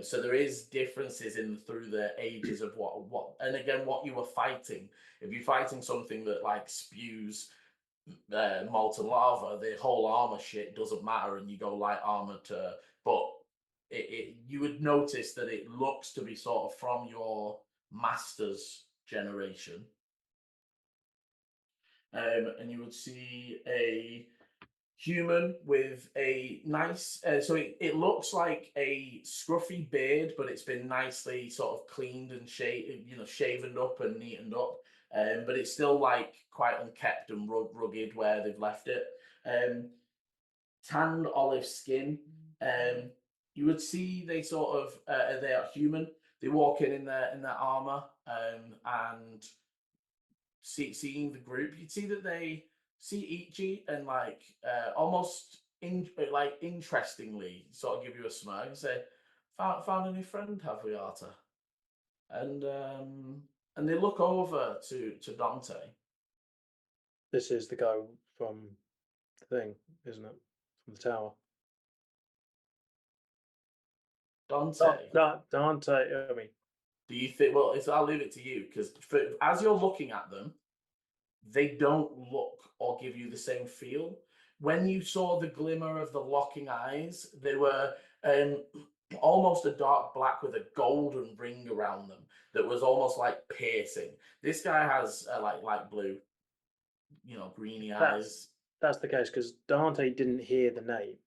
So there is differences through the ages of what, and again, what you were fighting. If you're fighting something that like spews molten lava, the whole armor shit doesn't matter, and you go light armor to, but you would notice that it looks to be sort of from your master's generation. And you would see a human with a nice, so it looks like a scruffy beard, but it's been nicely sort of cleaned and shaven up and neatened up. But it's still like quite unkept and rugged where they've left it. Tanned olive skin. You would see they sort of they are human. They walk in their armor, and seeing the group, you'd see that they see Ichi and like almost interestingly sort of give you a smirk and say, "Found a new friend, have we, Arta?" And they look over to Dante. This is the guy from the thing, isn't it? From the tower. Dante. Dante. I mean, do you think? Well, I'll leave it to you, because as you're looking at them, they don't look or give you the same feel. When you saw the glimmer of the locking eyes, they were almost a dark black with a golden ring around them that was almost like piercing. This guy has like light blue, greeny eyes. That's the case, because Dante didn't hear the name.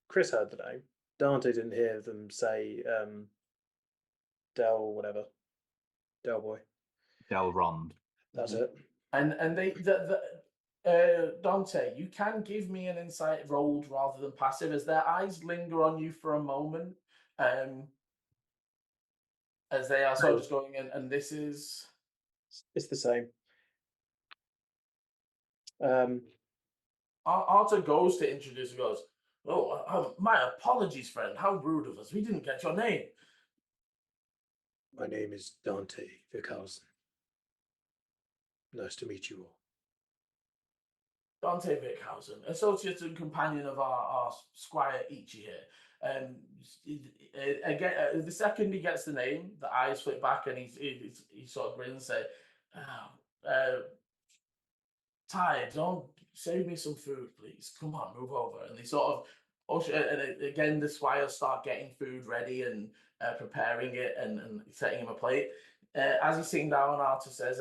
Chris heard the name. Dante didn't hear them say Del whatever. Del boy. Delrond. That's it. And they Dante, you can give me an insight rolled rather than passive, as their eyes linger on you for a moment, as they are sort of just going in, and this is... It's the same. Arta goes to introduce and goes, "Oh, my apologies, friend. How rude of us. We didn't get your name." My name is Dante Vickhausen. Nice to meet you all. Dante Vickhausen, associate and companion of our Squire Eechie here. Again, the second he gets the name, the eyes flip back and he sort of grins and say, "Ty, don't save me some food, please. Come on, move over." And they sort of and again, the squires start getting food ready and preparing it and setting him a plate. As he's sitting down, Arta says,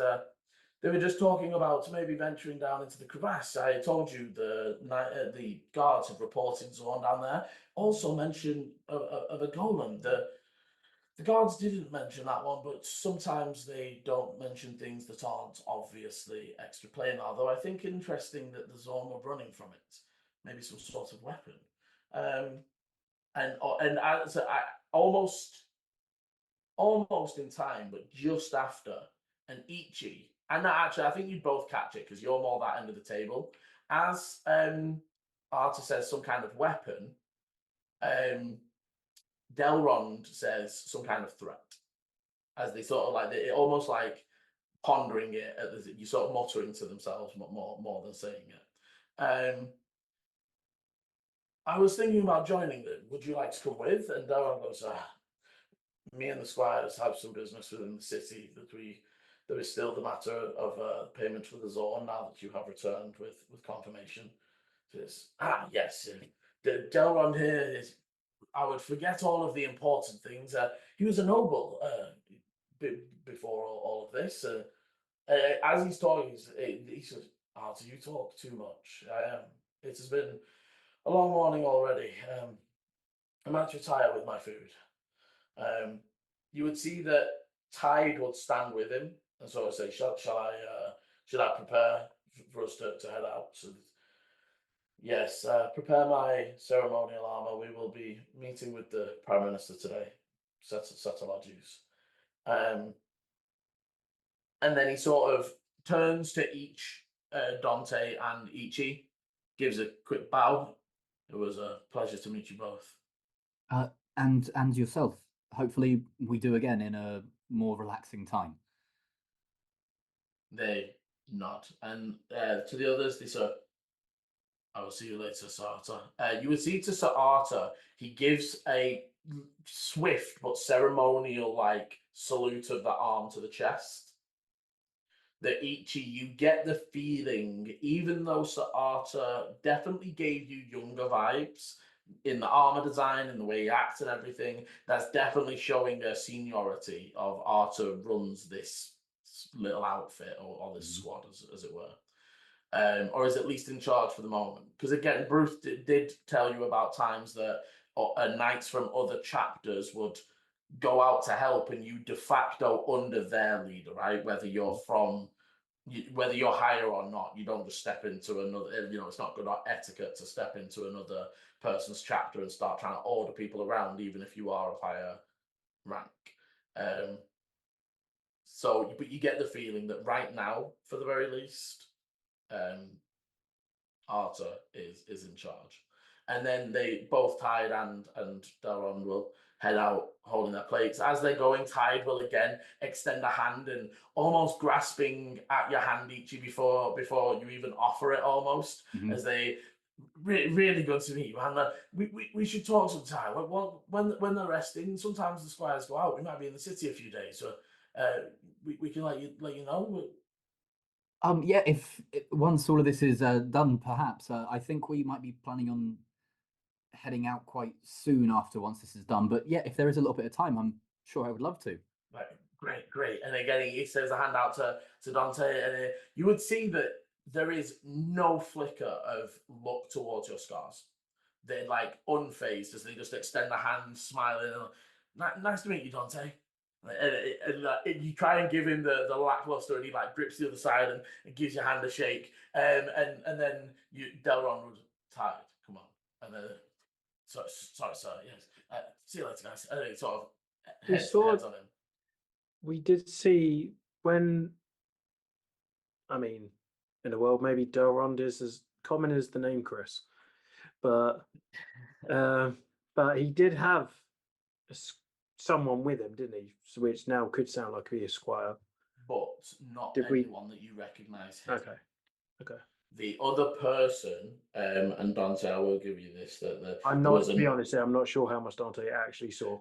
"They were just talking about maybe venturing down into the crevasse. I told you the guards have reported someone down there. Also mentioned of a golem. The guards didn't mention that one, but sometimes they don't mention things that aren't obviously extra plain. Although I think interesting that the Zorn were running from it, maybe some sort of weapon. And I almost in time, but just after, an Ichi, and actually I think you both catch it because you're more that end of the table. As Arta says some kind of weapon. Delrond says some kind of threat. As they sort of like, almost like pondering it, you sort of muttering to themselves more than saying it. I was thinking about joining them. Would you like to come with? And Delrond goes, me and the squires have some business within the city there is still the matter of payment for the Zorn now that you have returned with confirmation. Says, yes, Delrond here is. I would forget all of the important things. He was a noble before all of this. As he's talking, he says, "Arthur, you talk too much. It has been a long morning already. I might retire with my food." You would see that Tide would stand with him and sort of say, should I prepare for us to head out? So, yes, prepare my ceremonial armor. We will be meeting with the Prime Minister today. Settle our dues. And then he sort of turns to each Dante and Eechie, gives a quick bow. It was a pleasure to meet you both. And yourself. Hopefully we do again in a more relaxing time. They nod. And to the others, they say, I will see you later, Sir Arthur. You would see to Sir Arthur, he gives a swift but ceremonial like salute of the arm to the chest. That Ichi, you get the feeling, even though Sir Arthur definitely gave you younger vibes in the armor design and the way he acts and everything, that's definitely showing a seniority of Arthur runs this little outfit or this squad, as it were. Or is at least in charge for the moment. Because again, Bruce did tell you about times that knights from other chapters would go out to help and you de facto under their leader, right? Whether you're higher or not, you don't just step into another, it's not good etiquette to step into another person's chapter and start trying to order people around, even if you are of higher rank. But you get the feeling that right now, for the very least, Arta is in charge. And then they both Tide and Daron will head out holding their plates. As they're going, Tide will again extend a hand and almost grasping at your hand, Ichi, before you even offer it, almost, as they really good to meet you. And we should talk sometime. When they're resting, sometimes the squires go out. We might be in the city a few days, so we can let you know. Yeah, if once all of this is done, perhaps I think we might be planning on heading out quite soon after once this is done. But yeah, if there is a little bit of time, I'm sure I would love to. Right, great. And again, he extends a hand out to Dante, and you would see that there is no flicker of look towards your scars. They're like unfazed as they just extend a hand, smiling. Nice to meet you, Dante. And you try and give him the lackluster, and he like grips the other side and gives your hand a shake. And then Delron was tired. Come on. And then sorry, sir. Yes. See you later, guys. And it sort of heads on him. We did see when, I mean, in the world, maybe Delrond is as common as the name Chris, but he did have someone with him, didn't he? Which now could sound like a squire, but not anyone that you recognise. Okay. The other person, and Dante, I will give you this. To be honest, I'm not sure how much Dante actually saw.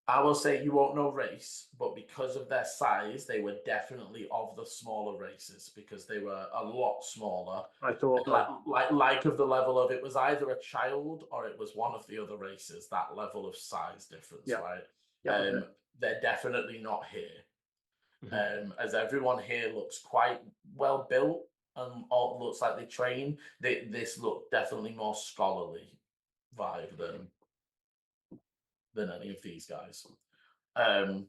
I will say you won't know race, but because of their size, they were definitely of the smaller races because they were a lot smaller. I thought like of the level of it was either a child or it was one of the other races. That level of size difference, right? Yeah. They're definitely not here. As everyone here looks quite well built and all looks like they train. This look definitely more scholarly vibe than any of these guys. And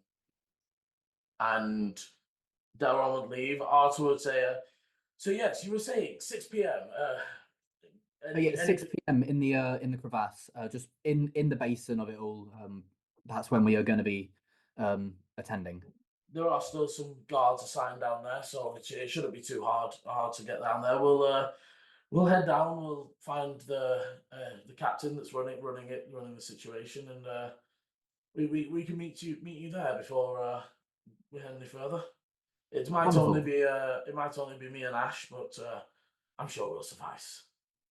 Delron would leave. Arthur would say, so yes, you were saying 6 p.m. 6 p.m. in the crevasse, just in the basin of it all. That's when we are going to be attending. There are still some guards assigned down there, so it shouldn't be too hard to get down there. We'll head down. We'll find the captain that's running the situation, and we can meet you there before we head any further. It might only Wonderful. be me and Ash, but I'm sure we'll suffice.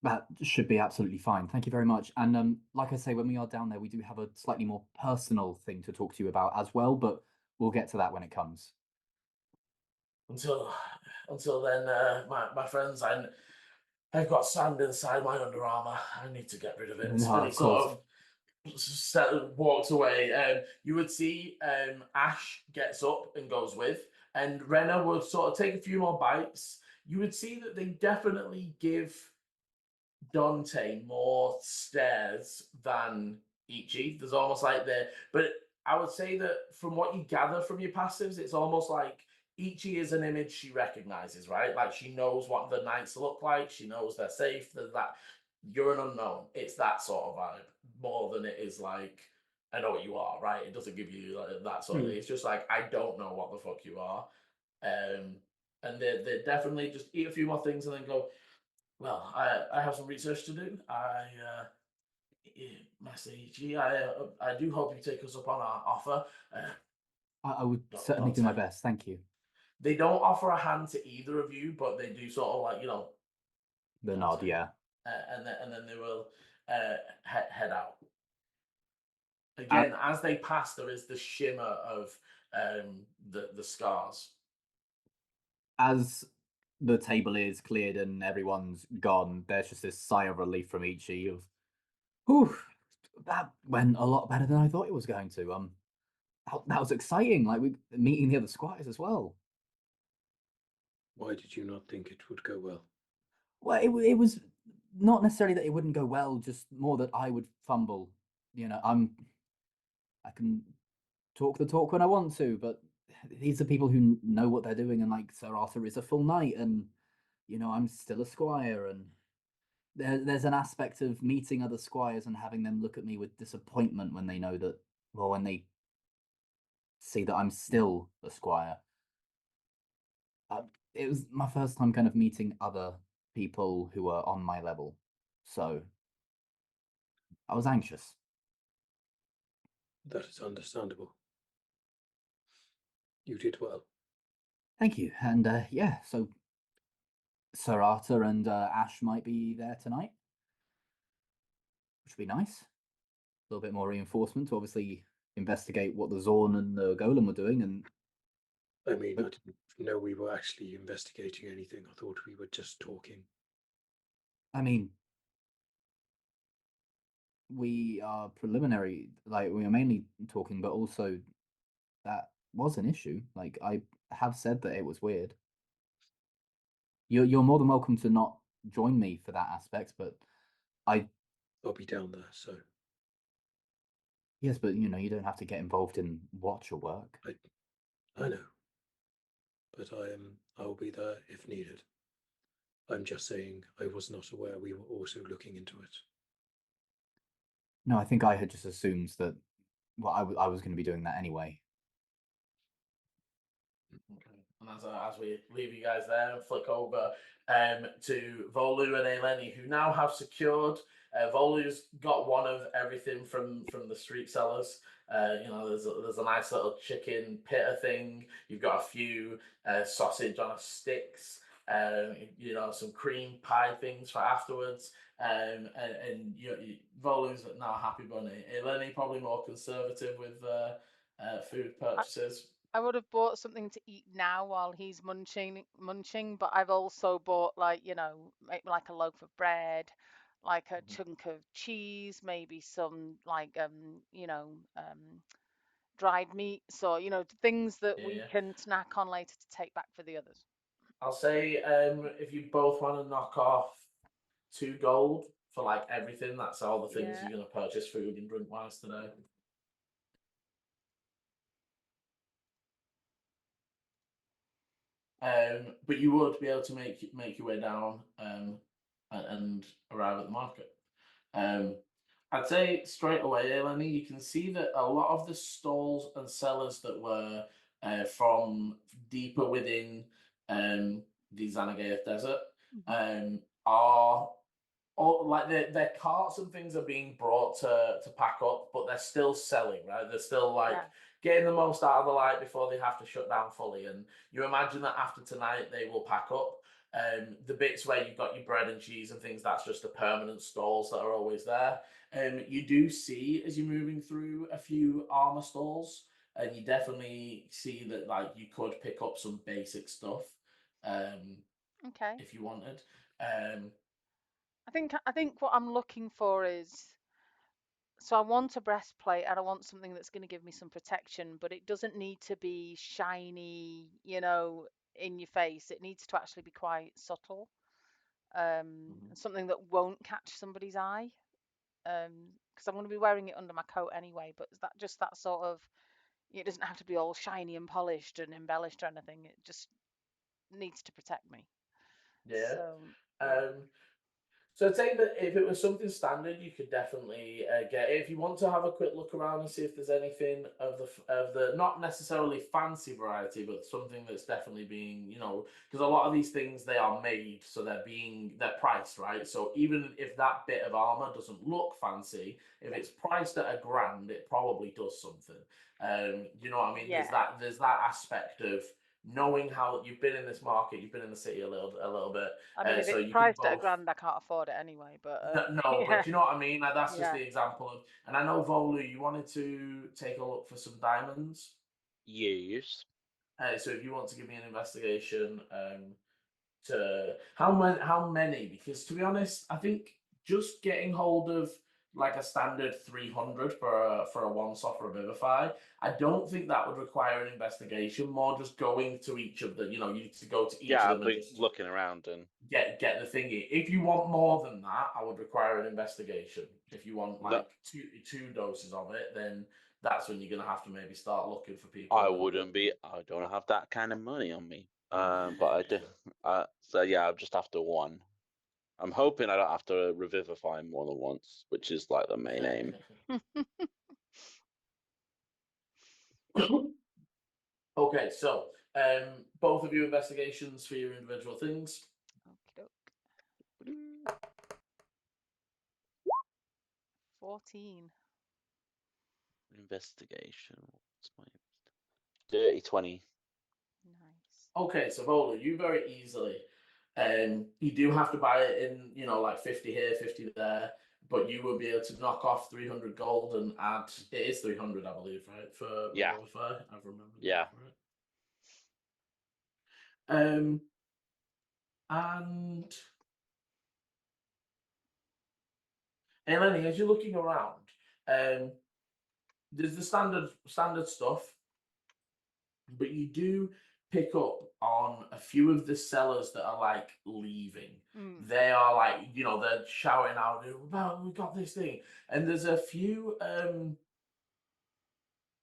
That should be absolutely fine. Thank you very much. And like I say, when we are down there, we do have a slightly more personal thing to talk to you about as well, but we'll get to that when it comes. Until then, my friends, I've got sand inside my Under Armour. I need to get rid of it. No, And he of sort course. of walks away. You would see Ash gets up and goes with, and Renna would sort of take a few more bites. You would see that they definitely give Dante more stares than Ichi. There's almost like but I would say that from what you gather from your passives, it's almost like Ichi is an image she recognizes, right? Like she knows what the knights look like. She knows they're safe. That you're an unknown. It's that sort of vibe more than it is like I know what you are, right? It doesn't give you like, that sort of. It's just like I don't know what the fuck you are, and they definitely just eat a few more things and then go. Well, I have some research to do. Master Ichi, I do hope you take us up on our offer. I would certainly do my best. Thank you. They don't offer a hand to either of you, but they do sort of like The nod, yeah. And then they will head out. Again, as they pass, there is the shimmer of the scars. As the table is cleared and everyone's gone, there's just this sigh of relief from Ichi of, whew, that went a lot better than I thought it was going to. That was exciting. Like we meeting the other squires as well. Why did you not think it would go well? Well, it was not necessarily that it wouldn't go well, just more that I would fumble. I can talk the talk when I want to, but these are people who know what they're doing, and like Sir Arthur is a full knight, and I'm still a squire, and there's an aspect of meeting other squires and having them look at me with disappointment when they know that, well, when they see that I'm still a squire. It was my first time kind of meeting other people who were on my level, so I was anxious. That is understandable. You did well. Thank you. And yeah, so Sir Arthur and Ash might be there tonight, which would be nice. A little bit more reinforcement to obviously investigate what the Zorn and the Golem were doing. And I mean, I didn't know we were actually investigating anything. I thought we were just talking. I mean, we are preliminary, like we are mainly talking, but also that was an issue. Like I have said that it was weird. You're more than welcome to not join me for that aspect, but I'll be down there, so. Yes, but you don't have to get involved in watch or work. I know. But I will be there if needed. I'm just saying I was not aware we were also looking into it. No, I think I had just assumed that, well, I was going to be doing that anyway. Okay. And as we leave you guys there and flick over to Volu and Eleni, who now have secured. Volu's got one of everything from the street sellers. There's a nice little chicken pitta thing. You've got a few sausage on a sticks. Some cream pie things for afterwards. And Volu's now happy bunny. Eleni probably more conservative with food purchases. I would have bought something to eat now while he's munching, but I've also bought maybe like a loaf of bread, like a chunk of cheese, maybe some dried meat, so things that we can snack on later to take back for the others. I'll say if you both want to knock off 2 gold for like everything, that's all the things you're going to purchase food and drink wise today. But you would be able to make your way down and arrive at the market. I'd say straight away, Eleni, you can see that a lot of the stalls and sellers that were from deeper within the Xanageath Desert are all like their carts and things are being brought to pack up, but they're still selling, right? They're still like Yeah. getting the most out of the light before they have to shut down fully. And you imagine that after tonight they will pack up. The bits where you've got your bread and cheese and things, that's just the permanent stalls that are always there. You do see as you're moving through a few armor stalls, and you definitely see that like you could pick up some basic stuff Okay. if you wanted. I think what I'm looking for is, so I want a breastplate and I want something that's going to give me some protection, but it doesn't need to be shiny, in your face. It needs to actually be quite subtle. Something that won't catch somebody's eye. Because I'm going to be wearing it under my coat anyway, but that sort of, it doesn't have to be all shiny and polished and embellished or anything. It just needs to protect me. Yeah. So yeah. So I'd say that if it was something standard, you could definitely get it. If you want to have a quick look around and see if there's anything of the not necessarily fancy variety, but something that's definitely being, because a lot of these things they are made, so they're priced, right? So even if that bit of armor doesn't look fancy, if it's priced at $1,000, it probably does something. You know what I mean? Yeah. There's that aspect of knowing how you've been in this market, you've been in the city a little bit. I mean, if So it's you can priced at both. $1,000, I can't afford it anyway. But No, yeah, but you know what I mean? Like, that's just yeah. the example of, and I know Volu, you wanted to take a look for some diamonds. Yes. So if you want to give me an investigation, to how many? Because to be honest, I think just getting hold of like a standard 300 for a one soft revivify, I don't think that would require an investigation. More just going to each of the, you need to go to each Yeah, of I'll them and be just looking around and get the thingy. If you want more than that, I would require an investigation. If you want No. like two doses of it, then that's when you're gonna have to maybe start looking for people. I wouldn't be. I don't have that kind of money on me. But I do. So yeah, I'll just have to one. I'm hoping I don't have to revivify more than once, which is like the main aim. Okay, so both of you investigations for your individual things. Okey-doke. 14. Investigation. What's my dirty 20? Nice. Okay, so Vola, you very easily, you do have to buy it in, like 50 here, 50 there, but you will be able to knock off 300 gold and add, it is 300, I believe, right? For Yeah. Revivify, I've remembered Yeah. that right. And Eleni, as you're looking around, there's the standard stuff, but you do pick up on a few of the sellers that are like leaving. They are like, they're shouting out, "Well, we got this thing," and there's a few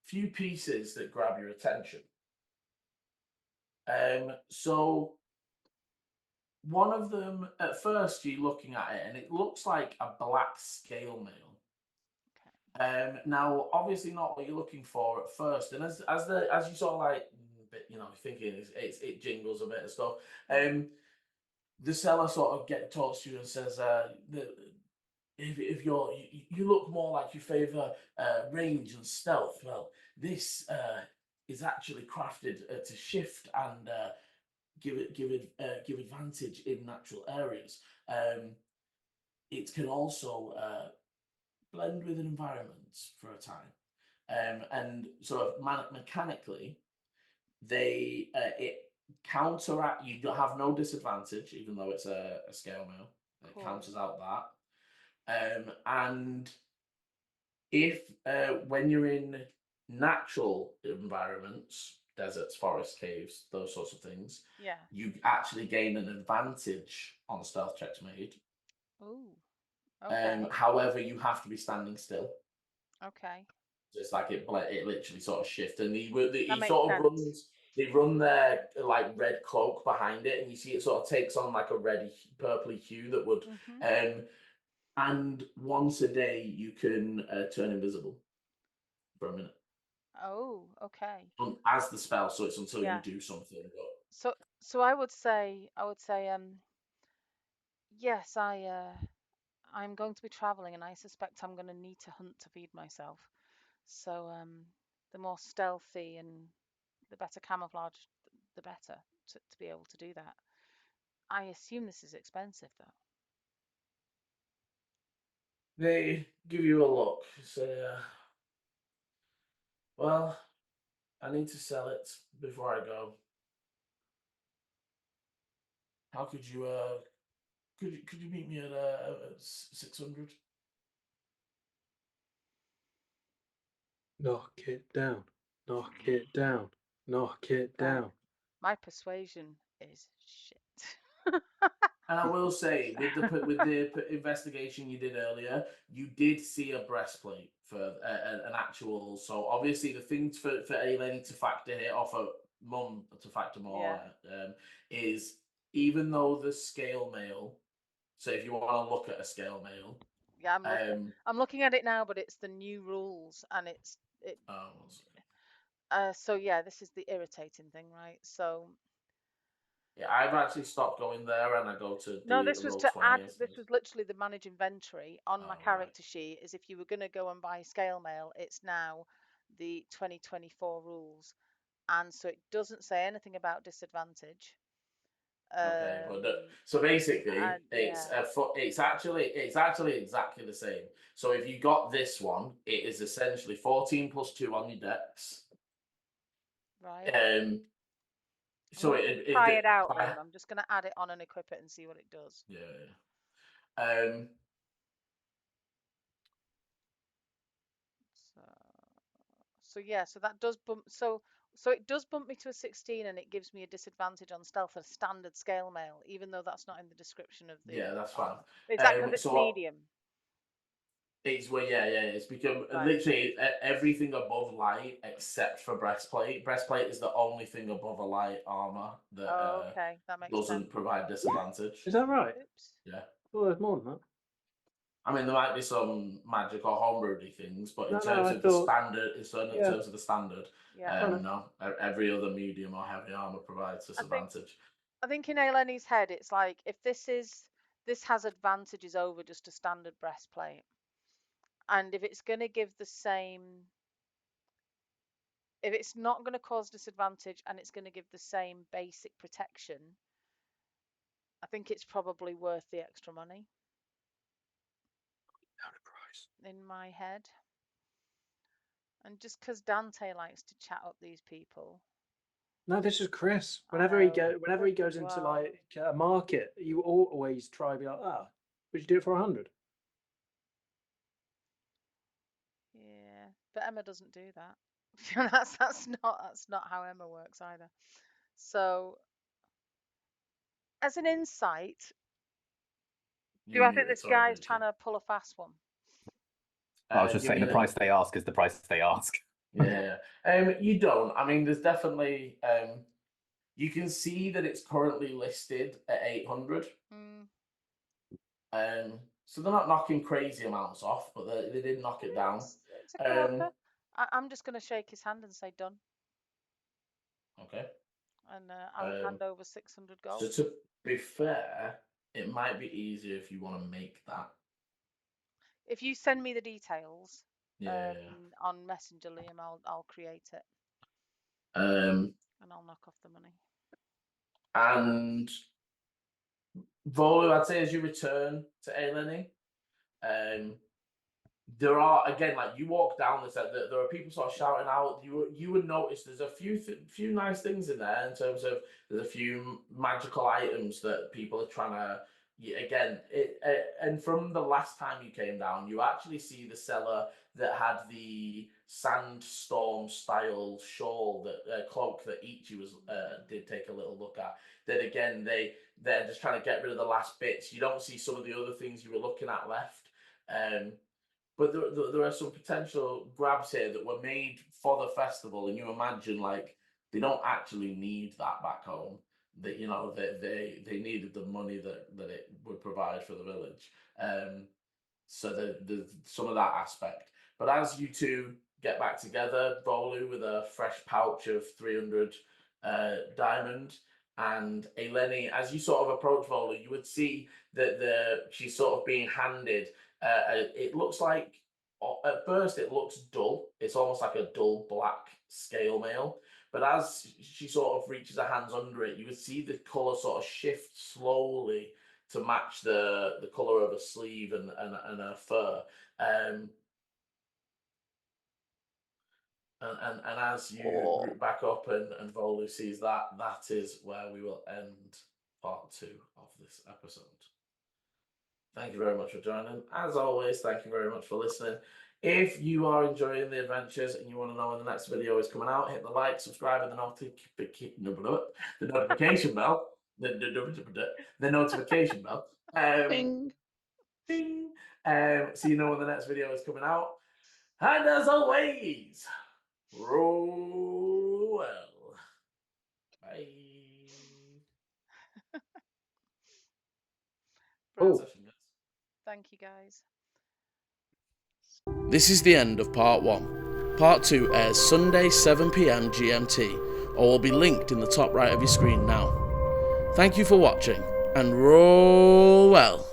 pieces that grab your attention. So one of them, at first, you're looking at it, and it looks like a black scale mail. Now, obviously, not what you're looking for at first, and as you sort of like, thinking it jingles a bit and stuff. The seller sort of talks to you and says, if you look more like you favour range and stealth, well, this is actually crafted to shift and give advantage in natural areas. It can also blend with an environment for a time, and sort of mechanically, it counteract. You don't have no disadvantage, even though it's a scale mail. It counters out that, and if when you're in natural environments, deserts, forests, caves, those sorts of things, Yeah. you actually gain an advantage on stealth checks made. Oh. Okay. However, you have to be standing still. Okay. So it's like it literally sort of shifts, and he That makes sort of sense. runs. They run their like red cloak behind it, and you see it sort of takes on like a reddy, purpley hue that would. And once a day, you can turn invisible for a minute. Oh, okay. As the spell, so it's until Yeah. you do something. So I would say, Yes, I'm going to be traveling, and I suspect I'm going to need to hunt to feed myself. So the more stealthy and the better camouflage, the better to be able to do that. I assume this is expensive though. They give you a look. Say, well, I need to sell it before I go. How could you? Could you meet me at 600? Knock it down. Knock it down. Knock it down. My persuasion is shit. And I will say, with the investigation you did earlier, you did see a breastplate for an actual. So obviously, the things for Elaine to factor here, or for Mum to factor more, is even though the scale mail. So if you want to look at a scale mail, Yeah, I'm looking at it now, but it's the new rules, and so yeah, this is the irritating thing, right? So yeah, I've actually stopped going there, and I go to no, the this was to Roll20 add. instead. This was literally the manage inventory on my Oh, character sheet. Is if you were going to go and buy scale mail, it's now the 2024 rules, and so it doesn't say anything about disadvantage. Okay, so basically, yeah, it's actually exactly the same. So if you got this one, it is essentially 14 plus 2 on your dex. right. So I'm it try it out then. I'm just going to add it on and equip it and see what it does. Yeah. So yeah, so that does bump. So it does bump me to a 16, and it gives me a disadvantage on stealth, a standard scale mail, even though that's not in the description of the. Yeah, that's fine. Is that because it's medium? It's it's become Right. literally everything above light except for breastplate. Breastplate is the only thing above a light armor that Okay, that makes doesn't sense. provide disadvantage. Is that right? Oops. Yeah. Well, there's more than that. I mean, there might be some magic or homebrewedy things, but in No, terms I of thought- the standard, in terms of the standard, Yeah. no, every other medium or heavy armor provides disadvantage. I think in Eleni's head, it's like if this has advantages over just a standard breastplate, and if it's going to give the same, if it's not going to cause disadvantage and it's going to give the same basic protection, I think it's probably worth the extra money. In my head. And just because Dante likes to chat up these people. No, this is Chris. Whenever he goes into like a market, you always try to be like, would you do it for 100? Yeah, but Emma doesn't do that. that's not how Emma works either. So, as an insight, do I think this guy's trying to pull a fast one? I was just saying the price they ask is the price they ask. Yeah. You don't. I mean, there's definitely you can see that it's currently listed at 800. So they're not knocking crazy amounts off, but they did knock it down. It's a quarter. I'm just going to shake his hand and say done. Okay. And I'll hand over 600 gold. So to be fair, it might be easier if you want to make that. If you send me the details Yeah. on Messenger, Liam, I'll create it. And I'll knock off the money. And Volu, I'd say as you return to Eleni, there are again, like you walk down this, there are people sort of shouting out. You would notice there's a few nice things in there in terms of there's a few magical items that people are trying to. Again, and from the last time you came down, you actually see the seller that had the sandstorm style shawl that cloak that Eechie was did take a little look at. That again, they're just trying to get rid of the last bits. You don't see some of the other things you were looking at left. But there are some potential grabs here that were made for the festival, and you imagine like they don't actually need that back home. That they needed the money that it would provide for the village. So there's some of that aspect. But as you two get back together, Volu with a fresh pouch of 300 diamond, And Eleni, as you sort of approach Volu, you would see that she's sort of being handed. It looks like at first it looks dull. It's almost like a dull black scale mail. But as she sort of reaches her hands under it, you would see the color sort of shift slowly to match the color of her sleeve and her fur. And as you root back up and Volu sees that, that is where we will end part 2 of this episode. Thank you very much for joining. As always, thank you very much for listening. If you are enjoying the adventures and you want to know when the next video is coming out, hit the like, subscribe, and the notification bell. The notification bell. Ding. Ding. So you know when the next video is coming out. And as always, roll well. Bye. Bro, thank you, guys. This is the end of part 1. Part 2 airs Sunday 7 PM GMT, or will be linked in the top right of your screen now. Thank you for watching, and roll well.